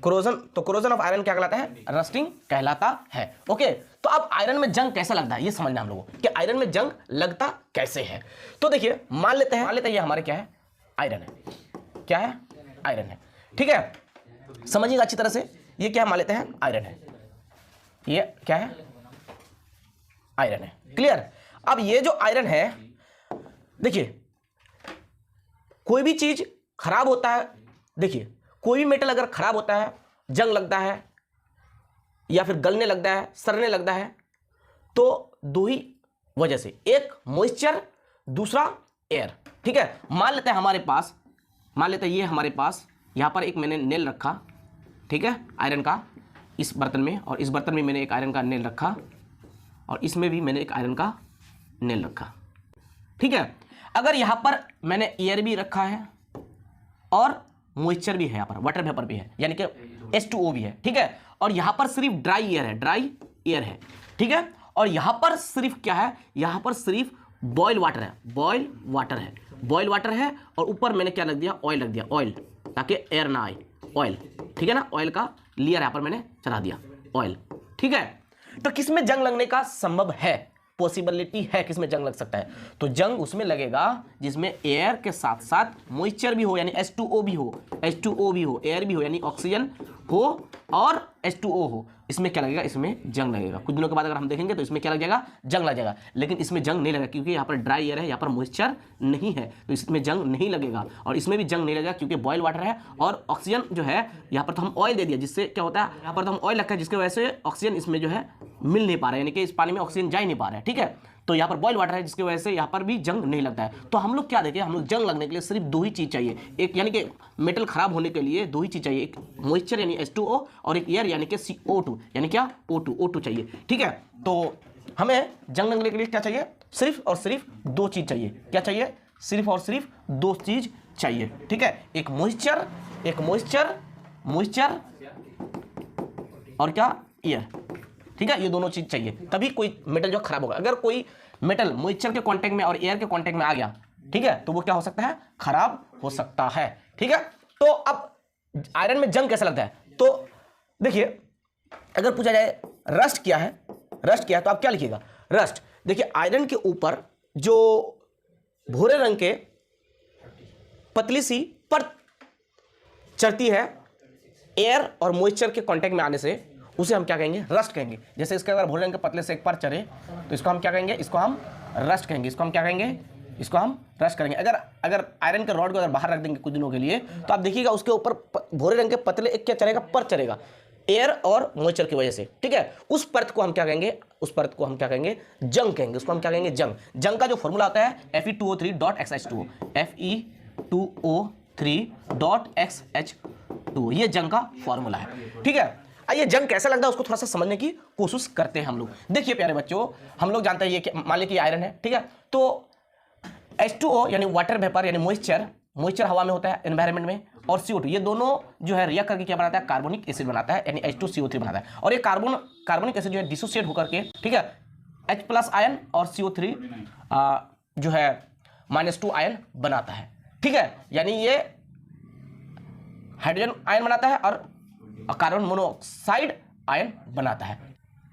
corrosion of iron क्या कहलाता है, रस्टिंग कहलाता है। ओके, तो अब आयरन में जंग कैसे लगता है ये समझना हम लोगों को कि आयरन में जंग लगता कैसे है। तो देखिए मान लेते हैं ये हमारे क्या है, आयरन है, क्या है, आयरन है, ठीक है, समझिएगा अच्छी तरह से, ये क्या है, मान लेते हैं आयरन है, ये क्या है, आयरन है, क्लियर। अब ये जो आयरन है, देखिए कोई भी चीज खराब होता है, देखिए कोई भी मेटल अगर खराब होता है, जंग लगता है या फिर गलने लगता है, सड़ने लगता है, तो दो ही वजह से, एक मॉइस्चर, दूसरा एयर, ठीक है। मान लेते हैं हमारे पास, मान लेते हैं ये हमारे पास यहाँ पर एक मैंने नेल रखा, ठीक है, आयरन का, इस बर्तन में, और इस बर्तन में मैंने एक आयरन का नेल रखा, और इसमें भी मैंने एक आयरन का नेल रखा, ठीक है। अगर यहाँ पर मैंने एयर भी रखा है और मॉइस्चर भी है, यहाँ पर वाटर वेपर भी है, यानी कि H2O भी है, ठीक है, और यहाँ पर सिर्फ ड्राई एयर है, ड्राई एयर है, ठीक है, और यहाँ पर सिर्फ क्या है, यहाँ पर सिर्फ बॉयल वाटर है, बॉयल वाटर है, बॉयल वाटर है, और ऊपर मैंने क्या रख दिया, ऑयल रख दिया, ऑयल, ताकि एयर ना आए, ऑयल, ठीक है ना, ऑयल का लेयर यहाँ पर मैंने चढ़ा दिया, ऑयल, ठीक है। तो किसमें जंग लगने का संभव है, पॉसिबिलिटी है, किसमें जंग लग सकता है, तो जंग उसमें लगेगा जिसमें एयर के साथ साथ मॉइस्चर भी हो, यानी H2O भी हो, H2O भी हो, एयर भी हो, यानी ऑक्सीजन हो और H2O हो, इसमें क्या लगेगा, इसमें जंग लगेगा। कुछ दिनों के बाद अगर हम देखेंगे तो इसमें क्या लग जाएगा, जंग लग जाएगा, लेकिन इसमें जंग नहीं लगेगा क्योंकि यहाँ पर ड्राई एयर है, यहाँ पर मॉइस्चर नहीं है, तो इसमें जंग नहीं लगेगा, और इसमें भी जंग नहीं लगेगा क्योंकि बॉयल वाटर है, और ऑक्सीजन जो है यहाँ पर तो हम ऑयल दे दिया, जिससे क्या होता है, यहाँ पर तो हम ऑयल रखा है, जिसकी वजह से ऑक्सीजन इसमें जो है मिल नहीं पा रहा है, यानी कि इस पानी में ऑक्सीजन जा ही नहीं पा रहा है, ठीक है। तो यहाँ पर बॉयल वाटर है, जिसकी वजह से यहाँ पर भी जंग नहीं लगता है। तो हम लोग क्या देखें, हम लोग जंग लगने के लिए सिर्फ दो ही चीज चाहिए, एक यानी कि मेटल खराब होने के लिए दो ही चीज चाहिए, एक मॉइस्चर यानी H2O और एक एयर यानी कि CO2, यानी क्या, O2 चाहिए, ठीक है। तो हमें जंग लगने के लिए क्या चाहिए, सिर्फ और सिर्फ दो चीज चाहिए, क्या चाहिए, सिर्फ और सिर्फ दो चीज चाहिए, ठीक है, एक मॉइस्चर, मॉइस्चर और क्या, एयर, ठीक है, ये दोनों चीज चाहिए, तभी कोई मेटल जो खराब होगा। अगर कोई मेटल मॉइस्चर के कांटेक्ट में और एयर के कांटेक्ट में आ गया, ठीक है, तो वो क्या हो सकता है, खराब हो सकता है, ठीक है। तो अब आयरन में जंग कैसे लगता है, तो देखिए अगर पूछा जाए रस्ट क्या है, तो आप क्या लिखिएगा, रस्ट। देखिए आयरन के ऊपर जो भूरे रंग के पतली सी परत चढ़ती है एयर और मॉइस्चर के कांटेक्ट में आने से, उसे हम क्या कहेंगे, रस्ट कहेंगे। जैसे इसके अगर भूरे रंग के पतले से एक पर चढ़े तो इसको हम क्या कहेंगे, इसको हम रस्ट कहेंगे, इसको हम क्या कहेंगे, इसको हम रस्ट करेंगे। अगर आयरन के रॉड को अगर बाहर रख देंगे कुछ दिनों के लिए, तो आप देखिएगा उसके ऊपर भूरे रंग के पतले एक क्या चढ़ेगा, पर चढ़ेगा, एयर और मॉइस्चर की वजह से, ठीक है। उस परत को हम क्या कहेंगे, उस परत को हम क्या कहेंगे, जंग कहेंगे, उसको हम क्या कहेंगे, जंग। जंग का जो फॉर्मूला होता है Fe2O3.XH2, Fe2O3.XH2, ये जंग का फॉर्मूला है, ठीक है। आइए जंग कैसा लगता है उसको थोड़ा सा समझने की कोशिश करते हैं हम लोग। देखिए प्यारे बच्चों, हम लोग जानते हैं ये मान लीजिए आयरन है, ठीक है, तो H2O यानी वाटर वेपर यानी मॉइस्चर हवा में होता है एनवायरनमेंट में, और CO2 ये दोनों जो है रिएक्ट करके क्या बनाता है, कार्बनिक एसिड बनाता है, यानी H2CO3 बनाता है, और ये कार्बनिक एसिड जो है डिसोसिएट होकर के, ठीक है, H+ आयन और CO3 जो है -2 आयन बनाता है, ठीक है, यानी ये हाइड्रोजन आयन बनाता है और कार्बन मोनोऑक्साइड आयन बनाता है।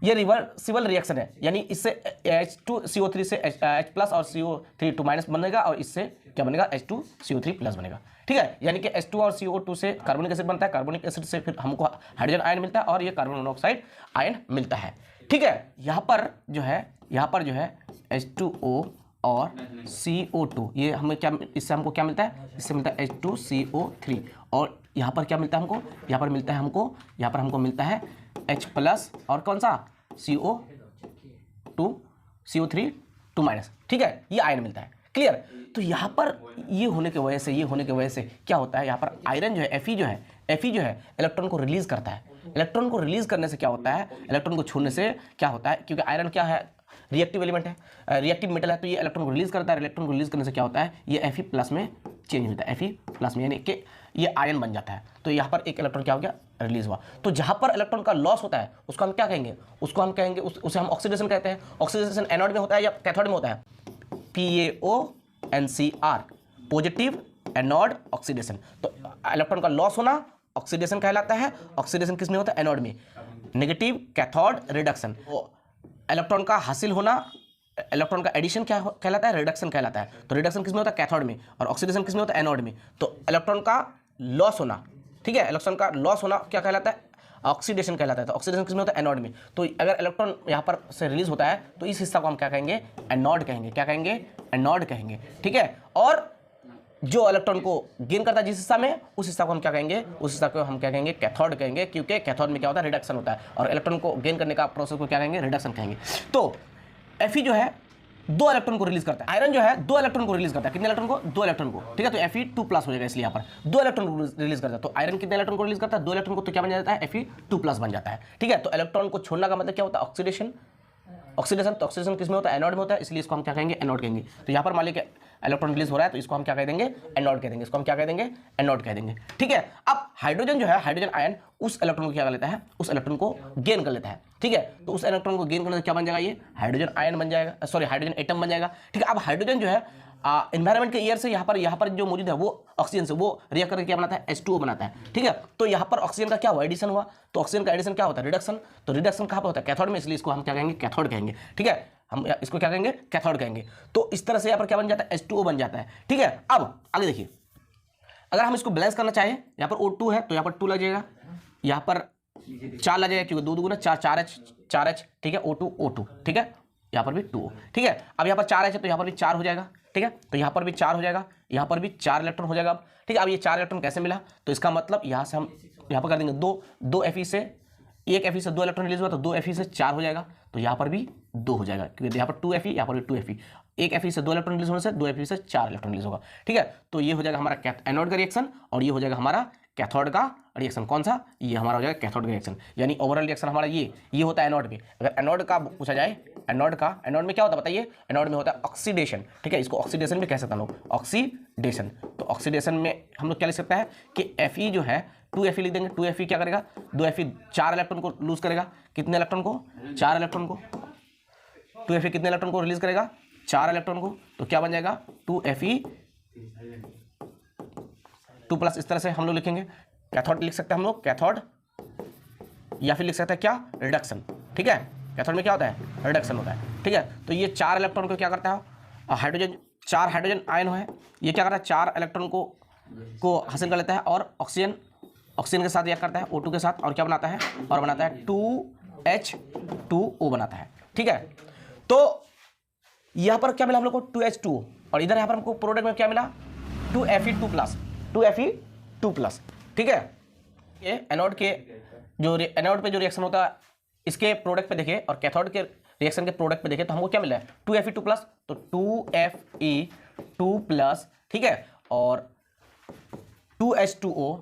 ये रिवर्सिबल रिएक्शन है, यानी इससे H2CO3 से H+ और CO3 2- बनेगा, और इससे क्या बनेगा, H2CO3+ बनेगा, ठीक है। यानी कि H2 और CO2 से कार्बनिक एसिड बनता है, कार्बनिक एसिड से फिर हमको हाइड्रोजन आयन मिलता है, और ये कार्बन मोनोऑक्साइड आयन मिलता है, ठीक है। यहाँ पर जो है H2O और CO2, ये हमें क्या, इससे हमको क्या मिलता है, इससे मिलता है H2CO3, और यहाँ पर क्या मिलता है हमको, यहाँ पर हमको मिलता है H+ और कौन सा, CO3 2-, ठीक है, ये आयन मिलता है, क्लियर। तो यहाँ पर ये होने की वजह से क्या होता है, यहाँ पर आयरन जो है Fe जो है इलेक्ट्रॉन को रिलीज करता है। इलेक्ट्रॉन को रिलीज करने से क्या होता है, इलेक्ट्रॉन को छूने से क्या होता है, क्योंकि आयरन क्या है, रिएक्टिव एलिमेंट है, रिएक्टिव मेटल है, तो ये इलेक्ट्रॉन को रिलीज करता है। इलेक्ट्रॉन को रिलीज करने से क्या होता है, ये Fe+ में चेंज होता है, Fe+ में, यानी कि ये आयन बन जाता है। तो यहाँ पर एक इलेक्ट्रॉन क्या हो गया, रिलीज हुआ। तो जहाँ पर इलेक्ट्रॉन का लॉस होता है उसको हम क्या कहेंगे, उसे हम ऑक्सीडेशन कहते हैं। ऑक्सीडेशन एनोड में होता है या कैथोड में होता है, PaO NCR, positive anode oxidation. तो इलेक्ट्रॉन का लॉस होना ऑक्सीडेशन कहलाता है। ऑक्सीडेशन किस में होता है? एनोड में। Negative cathode reduction. इलेक्ट्रॉन का हासिल होना, इलेक्ट्रॉन का एडिशन क्या कहलाता है? रिडक्शन कहलाता है। तो रिडक्शन किस में होता है? कैथोड में। और ऑक्सीडेशन किस में होता है? एनोड में। तो इलेक्ट्रॉन का लॉस होना, ठीक है, इलेक्ट्रॉन का लॉस होना क्या कहलाता है? ऑक्सीडेशन कहलाता है। तो ऑक्सीडेशन किस में होता है? एनोड में। तो अगर इलेक्ट्रॉन यहाँ पर से रिलीज होता है तो इस हिस्सा को हम क्या कहेंगे? एनोड कहेंगे। क्या कहेंगे? एनोड कहेंगे, ठीक है। और जो इलेक्ट्रॉन को गेन करता है जिस हिस्सा में, उस हिस्सा को हम क्या कहेंगे? उस हिस्सा को हम क्या कहेंगे? कैथोड कहेंगे, क्योंकि कैथोड में क्या होता है? रिडक्शन होता है। और इलेक्ट्रॉन को गेन करने का प्रोसेस को क्या कहेंगे? रिडक्शन कहेंगे। तो Fe जो है 2 इलेक्ट्रॉन को रिलीज करता है। आयरन जो है 2 इलेक्ट्रॉन को रिलीज करता है। कितने इलेक्ट्रॉन को? 2 इलेक्ट्रॉन को, ठीक है। तो Fe2+ हो जाएगा, इसलिए यहाँ पर 2 इलेक्ट्रॉन को रिलीज करता है। तो आयरन कितने इलेक्ट्रॉन को रिलीज करता है? 2 इलेक्ट्रॉन को। तो क्या बन जाता है? Fe2+ बन जाता है, ठीक है। तो इलेक्ट्रॉन को छोड़ने का मतलब क्या होता है? ऑक्सीडेशन। ऑक्सीडेशन, तो ऑक्सीडेशन किस में होता है? एनोड में होता है, इसलिए इसको हम क्या कहेंगे? एनोड कहेंगे। तो यहाँ पर मान लीजिए इलेक्ट्रॉन रिलीज हो रहा है तो इसको हम क्या कह देंगे? एनोड कह देंगे। इसको हम क्या कह देंगे? एनोड कह देंगे, ठीक है। अब हाइड्रोजन जो है, हाइड्रोजन आयन उस इलेक्ट्रॉन को क्या कर लेता है? उस इलेक्ट्रॉन को गेन कर लेता है, ठीक है। तो उस इलेक्ट्रॉन को गेन करने से क्या बन जाएगा? ये हाइड्रोजन आयन बन जाएगा, सॉरी हाइड्रोजन एटम बन जाएगा, ठीक है। अब हाइड्रोजन जो है एनवायरमेंट के एयर से यहाँ पर जो मौजूद है वो ऑक्सीजन से वो रिएक्ट करके क्या बनाता है? H2O बनाता है, ठीक है। तो यहाँ पर ऑक्सीजन का क्या हुआ? एडिशन हुआ। तो ऑक्सीजन का एडिशन क्या होता है? रिडक्शन। तो रिडक्शन कहाँ पर होता है? कैथोड में, इसलिए इसको हम क्या कहेंगे? कैथोड कहेंगे, ठीक है। हम इसको क्या कहेंगे? कैथोड कहेंगे। तो इस तरह से यहाँ पर क्या बन जाता है? H2O बन जाता है, ठीक है। अब आगे देखिए, अगर हम इसको बैलेंस करना चाहें, यहाँ पर O2 है तो यहाँ पर 2 लग जाएगा, यहाँ पर 4 लग जाएगा, क्योंकि 2 2 4 4H, ठीक है। O2 ठीक है, यहाँ पर भी 2O, ठीक है। अब यहाँ पर 4H है तो यहाँ पर भी 4 हो जाएगा, ठीक है। तो यहाँ पर भी 4 हो जाएगा, यहाँ पर भी 4 इलेक्ट्रॉन हो जाएगा। अब ठीक है, अब ये 4 इलेक्ट्रॉन कैसे मिला? तो इसका मतलब यहाँ से हम यहाँ पर कर देंगे 2 Fe से, एक Fe से 2 इलेक्ट्रॉन रिलीज हुआ तो 2 Fe से 4 हो जाएगा। तो यहाँ पर भी 2 हो जाएगा, क्योंकि यहाँ पर 2 Fe, यहाँ पर भी 2 Fe। एक Fe से 2 इलेक्ट्रॉन रिलीज होने से 2 Fe से 4 इलेक्ट्रॉन रिलीज होगा, ठीक है। तो ये हो जाएगा हमारा एनोड का रिएक्शन, और ये हो जाएगा हमारा कैथोड का रिएक्शन। कौन सा? ये हमारा हो जाएगा कैथोड का रिएक्शन। यानी ओवरऑल रिएक्शन हमारा ये होता है एनोड में। अगर एनोड का पूछा जाए, एनोड में क्या होता है बताइए? एनोड में होता है ऑक्सीडेशन, ठीक है। इसको ऑक्सीडेशन भी कह सकते हैं लोग, ऑक्सीडेशन। तो ऑक्सीडेशन में हम लोग क्या लिख सकते हैं कि Fe जो है 2 Fe लिख देंगे। 2 Fe क्या करेगा? 2 Fe 4 इलेक्ट्रॉन को लूज करेगा। कितने इलेक्ट्रॉन को? 4 इलेक्ट्रॉन को। 2 Fe कितने इलेक्ट्रॉन को रिलीज करेगा? 4 इलेक्ट्रॉन को। तो क्या बन जाएगा? 2 Fe 2+। इस तरह से हम लोग लिखेंगे। कैथोड लिख सकते हैं हम लोग, कैथोड, या फिर लिख सकते हैं क्या? रिडक्शन, ठीक है। कैथोड में क्या होता है? रिडक्शन होता है, ठीक है। तो ये 4 इलेक्ट्रॉन को क्या करता है? हाइड्रोजन, 4 हाइड्रोजन आयन है, ये क्या करता है? 4 इलेक्ट्रॉन को हासिल कर लेता है, और ऑक्सीजन के साथ रिएक्ट करता है, O2 के साथ, और क्या बनाता है? और बनाता है 2H2O बनाता है, ठीक है। तो यहाँ पर क्या मिला हम लोग को? 2H2O, और इधर यहाँ पर हमको प्रोडक्ट में क्या मिला? 2Fe2+, 2Fe2+, ठीक है। ये एनोड पे जो रिएक्शन होता है इसके प्रोडक्ट पे देखें, और कैथोड के रिएक्शन के प्रोडक्ट पे देखें तो हमको क्या मिला है? 2Fe2+, तो 2Fe2+, ठीक है, और 2H2O,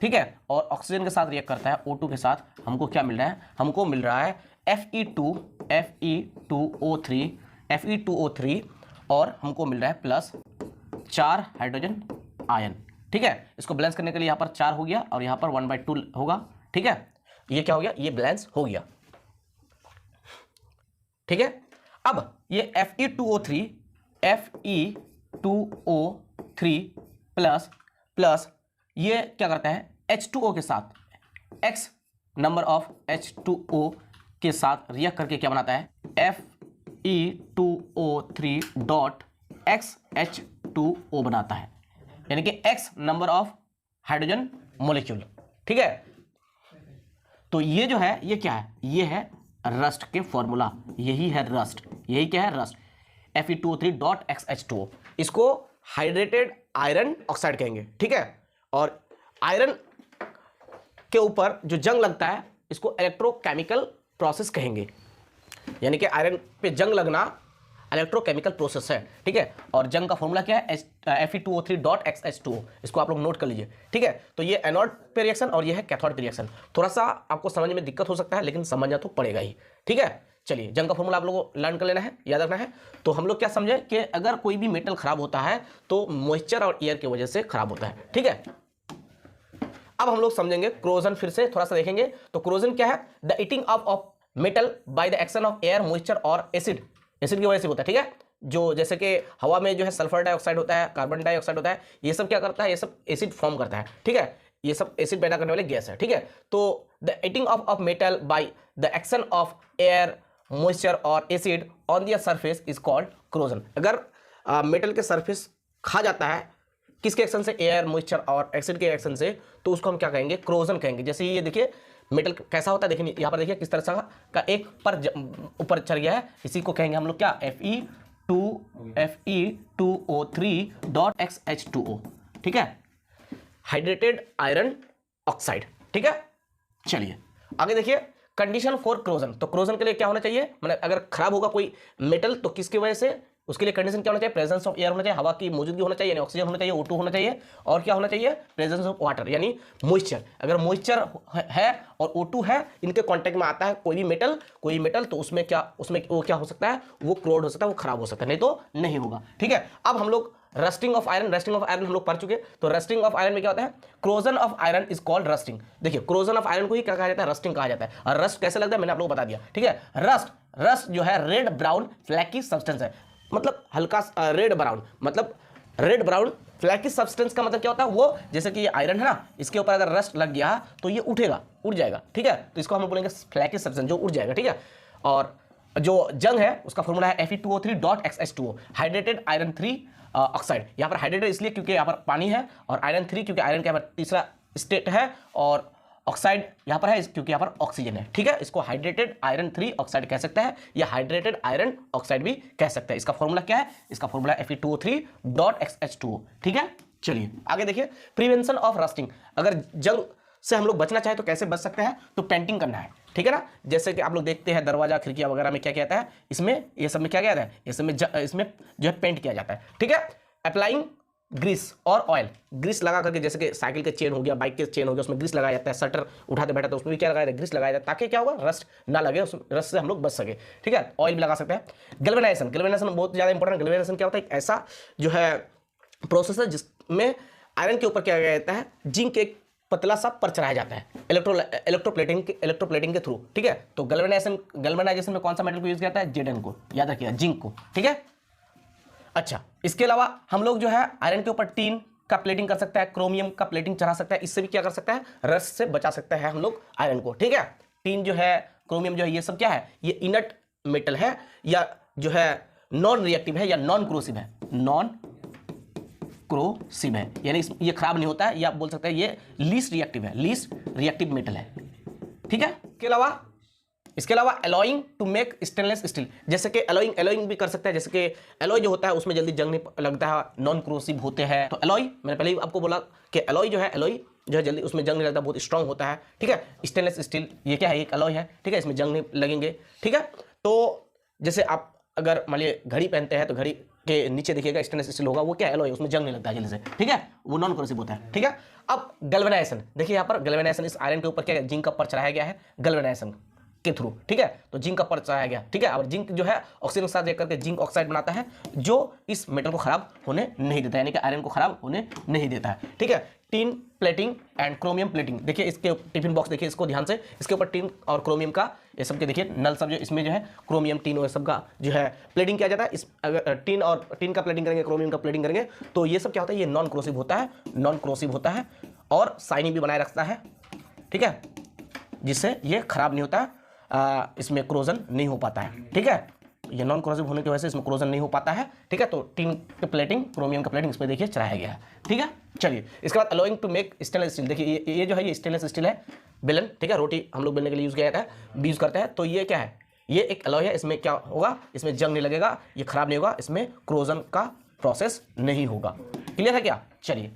ठीक है, और ऑक्सीजन के साथ रिएक्ट करता है O2 के साथ। हमको क्या मिल रहा है? हमको मिल रहा है Fe2O3, और हमको मिल रहा है प्लस 4 हाइड्रोजन आयन, ठीक है। इसको बैलेंस करने के लिए यहाँ पर 4 हो गया, और यहाँ पर 1/2 होगा, ठीक है। ये क्या हो गया? ये बैलेंस हो गया, ठीक है। अब ये Fe2O3 प्लस ये क्या करता है? H2O के साथ, X नंबर ऑफ H2O के साथ रिएक्ट करके क्या बनाता है? Fe2O3.XH2O बनाता है, यानी कि X number of hydrogen molecule, ठीक है। तो ये जो है ये क्या है? ये है रस्ट के फॉर्मूला, यही है रस्ट। यही क्या है? रस्ट। Fe2O3.XH2O, इसको हाइड्रेटेड आयरन ऑक्साइड कहेंगे, ठीक है। और आयरन के ऊपर जो जंग लगता है इसको इलेक्ट्रोकेमिकल प्रोसेस कहेंगे, यानी कि आयरन पे जंग लगना इलेक्ट्रोकेमिकल प्रोसेस है, ठीक है। और जंग का फॉर्मूला क्या है? Fe2O3.XH2O, इसको आप लोग नोट कर लीजिए, ठीक है। तो ये एनोड पे रिएक्शन और ये है कैथोड पे रिएक्शन। थोड़ा सा आपको समझ में दिक्कत हो सकता है, लेकिन समझना तो पड़ेगा ही, ठीक है। चलिए, जंग का फॉर्मूला आप लोगों को लर्न कर लेना है, याद रखना है। तो हम लोग क्या समझे कि अगर कोई भी मेटल खराब होता है तो मॉइस्चर और एयर की वजह से खराब होता है, ठीक है। अब हम लोग समझेंगे क्रोजन, फिर से थोड़ा सा देखेंगे। तो क्रोजन क्या है? The eating of metal by the action of air, moisture और एसिड की वजह से होता है, ठीक है। जो जैसे कि हवा में जो है सल्फर डाइऑक्साइड होता है, कार्बन डाइऑक्साइड होता है, ये सब क्या करता है, ये सब एसिड फॉर्म करता है, ठीक है, ये सब एसिड पैदा करने वाले गैस है, ठीक है। तो the eating of metal by the action of air, moisture और acid on the surface is called corrosion. अगर मेटल के सरफेस खा जाता है किसके एक्शन से, एयर, मॉइस्चर और एसिड के एक्शन से, तो उसको हम क्या कहेंगे, क्रोजन कहेंगे। जैसे ये देखिए मेटल कैसा होता है, देखिए यहाँ पर देखिए किस तरह से का एक पर ऊपर चढ़ गया है, इसी को कहेंगे हम लोग क्या, Fe2O3.XH2O, ठीक है, हाइड्रेटेड आयरन ऑक्साइड, ठीक है। चलिए आगे देखिए कंडीशन फॉर क्रोजन। तो क्रोजन के लिए क्या होना चाहिए, मतलब अगर खराब होगा कोई मेटल तो किसकी वजह से, उसके लिए कंडीशन क्या होना चाहिए, प्रेजेंस ऑफ एयर होना चाहिए, हवा की मौजूदगी होना चाहिए, यानी ऑक्सीजन होना चाहिए, O2 होना चाहिए, और क्या होना चाहिए, प्रेजेंस ऑफ वाटर यानी मॉइस्चर। अगर मॉइस्चर है और O2 है, इनके कांटेक्ट में आता है कोई मेटल, तो उसमें वो क्या हो सकता है, वो क्रोड हो सकता है, वो खराब हो सकता है, नहीं तो नहीं होगा, ठीक है। अब हम लोग रस्टिंग ऑफ आयरन हम लोग पढ़ चुके। तो रस्टिंग ऑफ आयरन में क्या होता है, corrosion of iron is called rusting. देखिए क्रोजन ऑफ आयरन को ही क्या कहा जाता है, रस्टिंग कहा जाता है। और रस्ट कैसे लगता है मैंने आप लोगों को बता दिया, ठीक है। रस्ट जो है रेड ब्राउन फ्लैकी सब्सटेंस है, मतलब हल्का रेड ब्राउन फ्लैकी सब्सटेंस का मतलब क्या होता है, वो जैसे कि ये आयरन है ना, इसके ऊपर अगर रस्ट लग गया तो ये उड़ जाएगा, ठीक है। तो इसको हम बोलेंगे फ्लैकी सब्सटेंस, जो उड़ जाएगा, ठीक है। और जो जंग है उसका फॉर्मूला है Fe2O3.XH2O, हाइड्रेटेड आयरन 3 ऑक्साइड। यहाँ पर हाइड्रेटेड इसलिए क्योंकि यहाँ पर पानी है, और आयरन 3 क्योंकि आयरन का तीसरा स्टेट है, और ऑक्साइड यहाँ पर है क्योंकि यहाँ पर ऑक्सीजन है, ठीक है। इसको हाइड्रेटेड आयरन 3 ऑक्साइड कह सकता है, या हाइड्रेटेड आयरन ऑक्साइड भी कह सकता है। इसका फॉर्मूला क्या है, इसका फॉर्मूला Fe2O3.XH2O, ठीक है। चलिए आगे देखिए प्रिवेंशन ऑफ रस्टिंग। अगर जंग से हम लोग बचना चाहे तो कैसे बच सकते हैं, तो पेंटिंग करना है, ठीक है ना। जैसे कि आप लोग देखते हैं दरवाजा खिड़कियां वगैरह में क्या कहता है, इसमें ये सब में क्या कहता है, इसमें जो है पेंट किया जाता है, ठीक है। अप्लाइंग ग्रीस और ऑयल, ग्रीस लगा करके, जैसे कि साइकिल के चेन हो गया, बाइक के चेन हो गया, उसमें ग्रीस लगाया जाता है, शटर उठाते बैठा तो उसमें भी क्या लगाया जाता है, ग्रीस लगाया जाता है, ताकि क्या होगा, रस्ट ना लगे, उस रस्ट से हम लोग बच सके, ठीक है। ऑयल भी लगा सकते हैं। गैल्वेनाइजेशन बहुत ज़्यादा इंपॉर्टेंट। गैल्वेनाइजेशन क्या होता है, एक ऐसा जो है प्रोसेस है जिसमें आयरन के ऊपर क्या किया जाता है, जिंक के पतला सा पर चढ़ाया जाता है इलेक्ट्रोप्लेटिंग के थ्रू, ठीक है। तो गैल्वेनाइजेशन में कौन सा मेटल को यूज किया जाता है, Zn को, याद रखिएगा, जिंक को, ठीक है। अच्छा, इसके अलावा हम लोग जो है आयरन के ऊपर टीन का प्लेटिंग कर सकता है, क्रोमियम का प्लेटिंग चढ़ा सकता है, इससे भी क्या कर सकता है, रस्ट से बचा सकता है हम लोग आयरन को, ठीक है। टीन जो है, क्रोमियम जो है, ये सब क्या है, ये इनर्ट मेटल है, या जो है नॉन रिएक्टिव है, या नॉन क्रोसिव है, यानी ये खराब नहीं होता है, या आप बोल सकते हैं ये लीस्ट रिएक्टिव मेटल है, ठीक है। इसके अलावा alloying to make stainless steel, जैसे कि एलॉइंग भी कर सकता है, जैसे कि एलॉय जो होता है उसमें जल्दी जंग नहीं लगता है, नॉन क्रोसिव होते हैं। तो एलॉय मैंने पहले ही आपको बोला कि एलॉय जो है जल्दी उसमें जंग नहीं लगता, बहुत स्ट्रांग होता है, ठीक है। स्टेनलेस स्टील ये क्या है, एक एलॉय है, ठीक है, इसमें जंग नहीं लगेंगे, ठीक है। तो जैसे आप अगर मान लीजिए घड़ी पहनते हैं तो घड़ी के नीचे देखिएगा स्टेनलेस स्टील होगा, वो क्या एलॉय, उसमें जंग नहीं लगता है जल्दी से, ठीक है, वो नॉन क्रोसिव होता है, ठीक है। अब गैल्वेनाइजेशन देखिए, यहाँ पर गैल्वेनाइजेशन इस आयरन के ऊपर क्या है, जिंक का पर चढ़ाया गया है गैल्वेनाइजेशन के थ्रू, ठीक है। तो जिंक का पर चढ़ाया गया, ठीक है। और जिंक जो है ऑक्सीजन के साथ एक करके जिंक ऑक्साइड बनाता है, जो इस मेटल को खराब होने नहीं देता है, यानी कि आयरन को खराब होने नहीं देता है, ठीक है। Tin plating and chromium plating, देखिए इसके टिफिन बॉक्स देखिए इसको ध्यान से, इसके ऊपर टीन और क्रोमियम का ये सब के देखिए नल सब, जो इसमें जो है क्रोमियम टीन और सब का जो है प्लेटिंग किया जाता है। इस अगर टीन का प्लेटिंग करेंगे, क्रोमियम का प्लेटिंग करेंगे, तो ये सब क्या होता है, ये नॉन क्रोसिव होता है, और शाइनिंग भी बनाए रखता है, ठीक है, जिससे ये खराब नहीं होता, इसमें क्रोजन नहीं हो पाता है, ठीक है। ये नॉन क्रोसिव होने की वजह से इसमें क्रोजन नहीं हो पाता है, ठीक है। तो टीन की प्लेटिंग, क्रोमियम का प्लेटिंग इसमें देखिए चढ़ाया गया है, ठीक है। चलिए इसके बाद alloying to make stainless steel, देखिए ये जो है ये स्टेनलेस स्टील है, बेलन, ठीक है, रोटी हम लोग बेलने के लिए यूज़ किया जाता है, यूज़ करते हैं। तो ये क्या है, ये एक अलॉय है, इसमें क्या होगा, इसमें जंग नहीं लगेगा, ये खराब नहीं होगा, इसमें क्रोजन का प्रोसेस नहीं होगा। क्लियर है क्या। चलिए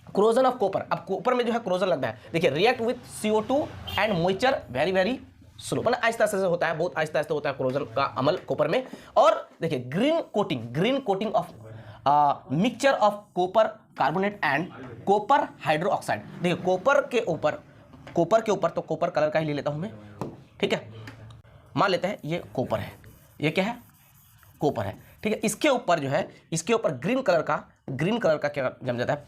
क्रोजन ऑफ कॉपर, अब कॉपर में जो है क्रोजन लगता है, देखिए react with CO2 and moisture very slow, मतलब आहिस्ता आहिस्ता से होता है, बहुत आहिस्ता आहिस्ता होता है क्रोजन का अमल कॉपर में। और देखिए green coating of mixture of copper carbonate and copper hydro oxide, देखिए कॉपर के ऊपर तो कॉपर कलर का ही ले लेता हूं मैं, ठीक है, मान लेते हैं ये कॉपर है, ये क्या है, कॉपर है, ठीक है। इसके ऊपर जो है, इसके ऊपर ग्रीन कलर का क्या जम जाता है,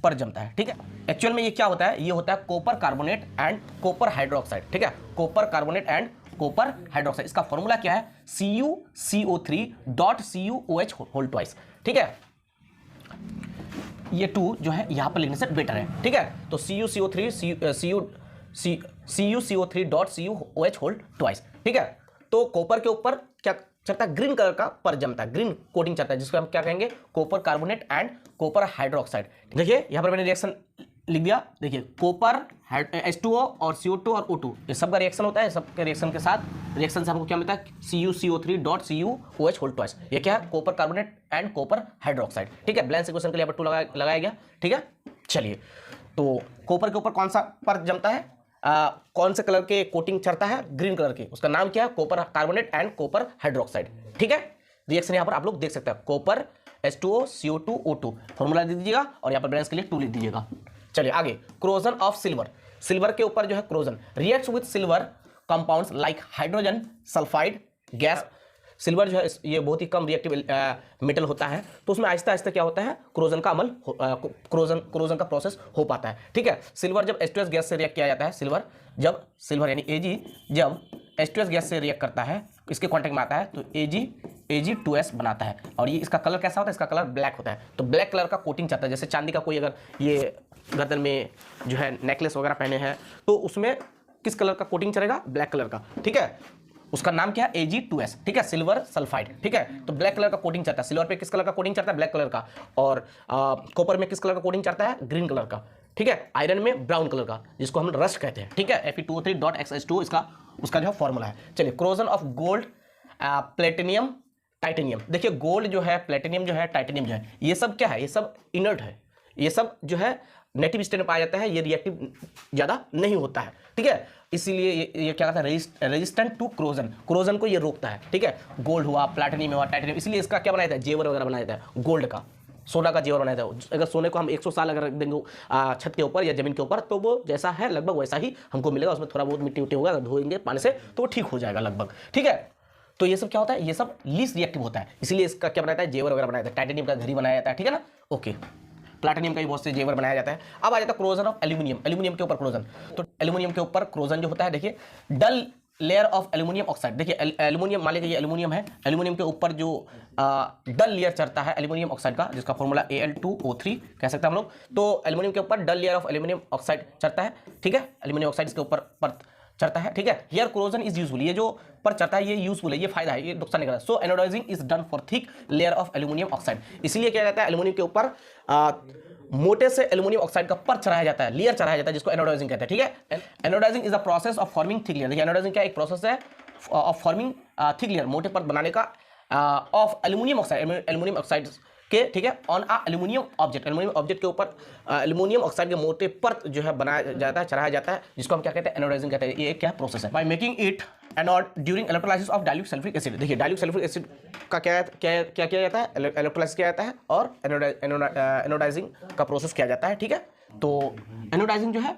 पर जमता है, ठीक है। एक्चुअल में ये क्या होता है, ये होता है copper carbonate and copper hydroxide, ठीक है, copper carbonate and copper hydroxide. इसका फॉर्मूला क्या है, CuCO3.CuOH होल ट्वाइस। ठीक है, ये 2 जो है यहां पर लिखने से बेटर है। ठीक है, तो CuCO3.CuOH होल ट्वाइस। ठीक है, तो कॉपर के ऊपर क्या चढ़ता है, ग्रीन कलर का पर जमता है, ग्रीन कोटिंग चढ़ता है, जिसको हम क्या कहेंगे, copper carbonate and copper hydroxide. देखिए यहां पर मैंने रिएक्शन लिख दिया। देखिए कॉपर H2O और CO2 और O2 ये सब का रिएक्शन होता है। सबके रिएक्शन के साथ रिएक्शन से हमको क्या मिलता है, CuCO3.CuOH होल ट्वाइस। ये क्या है, copper carbonate and copper hydroxide. ठीक है, ब्लैंक इक्वेशन के लिए 2 लगाया गया। ठीक है, चलिए, तो कॉपर के ऊपर कौन सा पर जमता है, कौन से कलर के कोटिंग चढ़ता है, ग्रीन कलर के, उसका नाम क्या है, copper carbonate and copper hydroxide. ठीक है, रिएक्शन यहां पर आप लोग देख सकते हैं, copper H2O CO2 O2 formula दे दीजिएगा और यहां पर ब्लैंक के लिए 2 लिख दीजिएगा। चलिए आगे, क्रोजन ऑफ सिल्वर। सिल्वर के ऊपर जो है corrosion reacts with silver compounds like hydrogen sulphide gas. Silver जो है ये बहुत ही कम रिएक्टिव मेटल होता है, तो उसमें आहिस्ता आहिस्ता क्या होता है, क्रोजन का अमल क्रोजन का प्रोसेस हो पाता है। ठीक है, सिल्वर जब H2S गैस से रिएक्ट किया जाता है, सिल्वर यानी Ag जब H2S गैस से रिएक्ट करता है, इसके कॉन्टेक्ट में आता है, तो Ag2S बनाता है। और ये इसका कलर कैसा होता है, इसका कलर ब्लैक होता है। तो ब्लैक कलर का कोटिंग चाहता है, जैसे चांदी का कोई अगर ये गर्दन में जो है नेकलेस वगैरह पहने हैं, तो उसमें किस कलर का कोटिंग चलेगा, ब्लैक कलर का। ठीक है, उसका नाम क्या है, Ag2S। ठीक है, सिल्वर सल्फाइड। ठीक है, तो ब्लैक कलर का कोटिंग चढ़ता है। सिल्वर पे किस कलर का कोटिंग चढ़ता है, ब्लैक कलर का। और कॉपर में किस कलर का कोटिंग चढ़ता है, ग्रीन कलर का। ठीक है, आयरन में ब्राउन कलर का, जिसको हम रस्ट कहते हैं। ठीक है, Fe2O3.XH2 उसका जो फॉर्मूला है। चलिए, corrosion of gold, platinum, titanium. देखिए गोल्ड जो है, प्लेटिनियम जो है, टाइटेनियम जो है, ये सब क्या है, ये सब इनर्ट है। ये सब जो है नेगेटिव स्टेट में पाया जाता है, ये रिएक्टिव ज़्यादा नहीं होता है। ठीक है, इसीलिए ये क्या कहता है, रेजिस्टेंट टू क्रोजन को ये रोकता है। ठीक है, गोल्ड हुआ, प्लैटिनम हुआ, टाइटेनियम, इसलिए इसका क्या बनाया जाता है, जेवर वगैरह बनाया जाता है गोल्ड का, सोना का जेवर बनाया जाता है। अगर सोने को हम 100 साल अगर रख देंगे छत के ऊपर या जमीन के ऊपर, तो वो जैसा है लगभग वैसा ही हमको मिलेगा। उसमें थोड़ा बहुत मिट्टी उट्टी होगा, अगर धोएंगे पानी से तो वो ठीक हो जाएगा लगभग। ठीक है, तो ये सब क्या होता है, ये सब लीस्ट रिएक्टिव होता है, इसीलिए इसका क्या बनाया जाता है, जेवर वगैरह बनाया जाता है। टाइटेनियम का घड़ी बनाया जाता है। ठीक है ना, ओके। प्लैटिनम का भी बहुत से जेवर बनाया जाता है। अब आ जाता है क्रोजन ऑफ एल्यूमिनियम। एल्यूमिनियम के ऊपर क्रोजन, तो एल्यूमिनियम के ऊपर क्रोजन जो होता है, देखिए डल लेयर ऑफ एल्यूमिनियम ऑक्साइड। देखिए एल्यूमिनियम, मान लीजिए ये एल्यूमिनियम है, एल्यूमिनियम के ऊपर जो डल लेयर चढ़ता है एल्यूमिनियम ऑक्साइड का, जिसका फॉर्मूला Al2O3 कह सकते हैं हम लोग। तो एल्यूमिनियम के ऊपर डल लेयर ऑफ एल्यूमिनियम ऑक्साइड चढ़ता है। ठीक है, एल्यूमिनियम ऑक्साइड इसके ऊपर पर चढ़ता है। ठीक है, हियर क्रोजन इज यूजफुल, ये जो पर चढ़ता है ये यूजफुल है, ये फायदा है, ये नुकसान नहीं करता। So anodizing is done for thick layer of aluminium oxide. इसलिए क्या जाता है, एल्यूमिनियम के ऊपर मोटे से एल्यूमिनियम ऑक्साइड का पर चढ़ाया जाता है, लेयर चढ़ाया जाता है, जिसको एनोडाइजिंग कहते हैं। ठीक है, anodizing is a process of forming thick layer. देखिए एनोडाइजिंग क्या एक प्रोसेस है ऑफ फॉर्मिंग थिक लेयर, मोटे परत बनाने का ऑफ एल्यूमिनियम ऑक्साइड के। ठीक है, ऑन आ एल्यूमिनियम ऑब्जेक्ट के ऊपर एल्यूमिनियम ऑक्साइड के मोटे परत जो है बनाया जाता है, चढ़ाया जाता है, जिसको हम क्या कहते हैं, एनोडाइजिंग कहते हैं। ये क्या प्रोसेस है, by making it anode during electrolysis of dilute sulphuric acid. देखिए डाइल्यूट सल्फ्यूरिक एसिड का क्या किया जाता है, इलेक्ट्रोलाइसिस किया जाता है और एनोडाइजिंग का प्रोसेस किया जाता है। ठीक है, तो एनोडाइजिंग जो है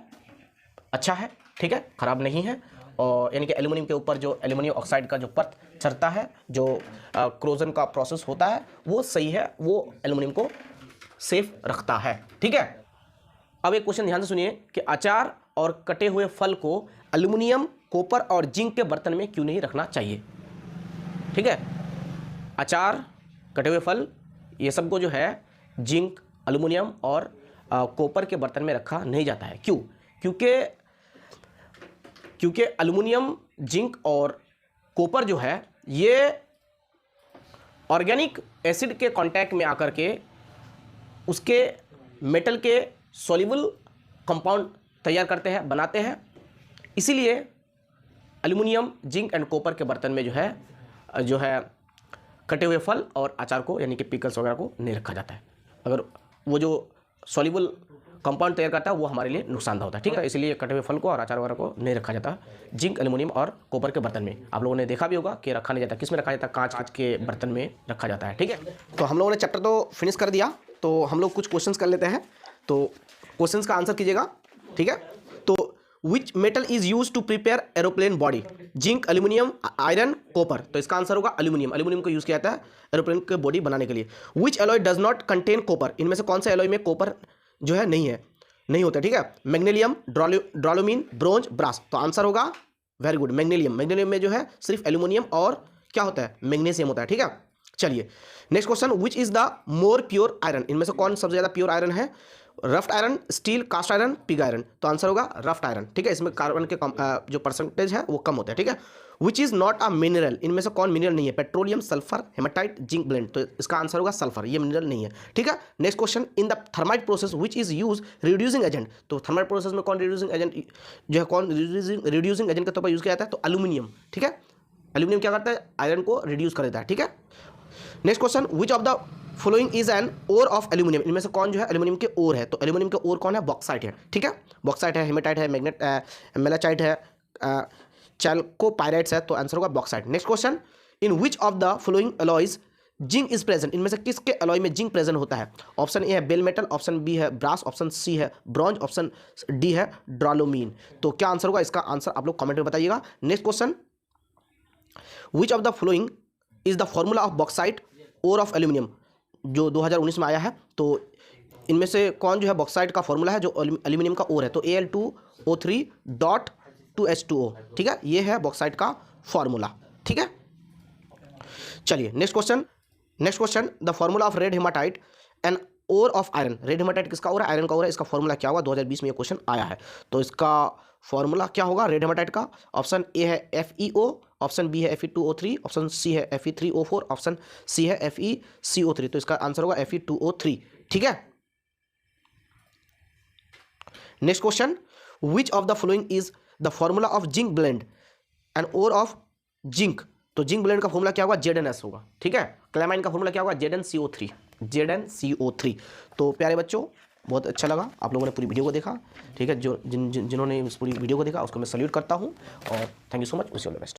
अच्छा है, ठीक है, खराब नहीं है। और यानी कि एल्यूमिनियम के ऊपर जो एल्यूमिनियम ऑक्साइड का जो परत चढ़ता है, जो क्रोजन का प्रोसेस होता है, वो सही है, वो एल्यूमिनियम को सेफ रखता है। ठीक है, अब एक क्वेश्चन ध्यान से सुनिए कि अचार और कटे हुए फल को एल्यूमिनियम, कॉपर और जिंक के बर्तन में क्यों नहीं रखना चाहिए। ठीक है, अचार, कटे हुए फल, ये सब को जो है जिंक, एल्यूमिनियम और कॉपर के बर्तन में रखा नहीं जाता है। क्यों? क्योंकि एल्यूमिनियम, जिंक और कॉपर जो है ये ऑर्गेनिक एसिड के कांटेक्ट में आकर के उसके मेटल के सॉल्युबल कंपाउंड तैयार करते हैं, बनाते हैं। इसीलिए एल्यूमिनियम, जिंक एंड कॉपर के बर्तन में जो है कटे हुए फल और अचार को यानी कि पिकल्स वगैरह को नहीं रखा जाता है। अगर वो जो सॉल्युबल कंपाउंड तैयार करता है वो हमारे लिए नुकसानदायक होता है। ठीक है, इसलिए कटे हुए फल को और अचार वगैरह को नहीं रखा जाता जिंक, एल्यूमिनियम और कॉपर के बर्तन में। आप लोगों ने देखा भी होगा कि रखा नहीं जाता। किस में रखा जाता है? कांच के बर्तन में रखा जाता है। ठीक है, तो हम लोगों ने चैप्टर तो फिनिश कर दिया, तो हम लोग कुछ क्वेश्चंस कर लेते हैं। तो क्वेश्चंस का आंसर कीजिएगा। ठीक है, तो which metal is use to prepare aeroplane body? Zinc, aluminium, iron, copper. तो इसका आंसर होगा एल्यूमिनियम। एल्यूमिनियम को यूज किया जाता है एरोप्लेन के बॉडी बनाने के लिए। Which alloy does not contain copper? इनमें से कौन सा एलॉय में कॉपर जो है नहीं होता। ठीक है, मैग्नीशियम, ड्रोलोमीन, ब्रोंज, ब्रास। तो आंसर होगा वेरी गुड, मैग्नीशियम। मैग्नीशियम में जो है सिर्फ एल्यूमिनियम और क्या होता है, मैग्नीशियम होता है, ठीक है। चलिए next question, which is the more pure iron, इनमें से कौन सबसे ज्यादा प्योर आयरन है, wrought iron, steel, cast iron, pig iron. तो आंसर होगा रफ्ट आयरन, ठीक है। इसमें कार्बन के जो परसेंटेज है वो कम होता है, ठीक है। Which is not a mineral, इनमें से कौन मिनरल नहीं है, petroleum, sulphur, haematite, zinc blende. तो इसका आंसर होगा सल्फर, ये मिनरल नहीं है, ठीक है। Next question, in the thermite process which is use reducing agent. तो थर्माइट प्रोसेस में कौन रिड्यूसिंग एजेंट जो है, कौन रिड्यूसिंग एजेंट के तौर पर यूज किया जाता है, तो एल्यूमिनियम, ठीक है। एल्यूमिनियम क्या करता है, आयरन को रिड्यूस कर देता है, ठीक है। Next question, which of the following is an ore of aluminium, इनमें से कौन जो है एल्यूमिनियम के ओर है, तो एल्यूमिनियम के ओर कौन है, बॉक्साइट है, ठीक है। बॉक्साइट है, हेमेटाइट है, मैग्नेट मेलाचाइट है, चैल्कोपाइराइट्स है, तो आंसर होगा bauxite. Next question, in which of the following alloys zinc is present, इनमें से किसके अलॉय में जिंक प्रेजेंट होता है। ऑप्शन ए है बेल मेटल, ऑप्शन बी है ब्रास, ऑप्शन सी है ब्रॉन्ज, ऑप्शन डी है ड्रालोमीन। तो क्या आंसर होगा, इसका आंसर आप लोग कमेंट में बताइएगा। Next question, which of the following is the formula of bauxite ore of aluminium, जो 2019 में आया है। तो इनमें से कौन जो है बॉक्साइट का फॉर्मूला है जो एल्यूमिनियम का ओर है, तो Al2O3.2H2O, ठीक है। ये है बॉक्साइट का फॉर्मूला, ठीक है। चलिए next question, the formula of red hematite and ore of iron. Red hematite किसका ओर है, आयरन का ओर है, इसका फॉर्मूला क्या होगा, 2020 में ये क्वेश्चन आया है। तो इसका फॉर्मूला क्या होगा रेड हेमाटाइट का, ऑप्शन ए है FeO, ऑप्शन बी है Fe2O3, ऑप्शन सी है Fe3O4, ऑप्शन सी है FeCO3। तो इसका आंसर होगा Fe2O3, ठीक है। Next question, which of the following is the formula of zinc blende and ore of zinc. तो जिंक ब्लेंड का फॉर्मूला क्या होगा, ZnS होगा, ठीक है। क्लेमाइन का फॉर्मूला क्या होगा, ZnCO3। तो प्यारे बच्चों, बहुत अच्छा लगा आप लोगों ने पूरी वीडियो को देखा, ठीक है। जिन्होंने इस पूरी वीडियो को देखा उसको मैं सल्यूट करता हूँ और thank you so much, wish you all the best.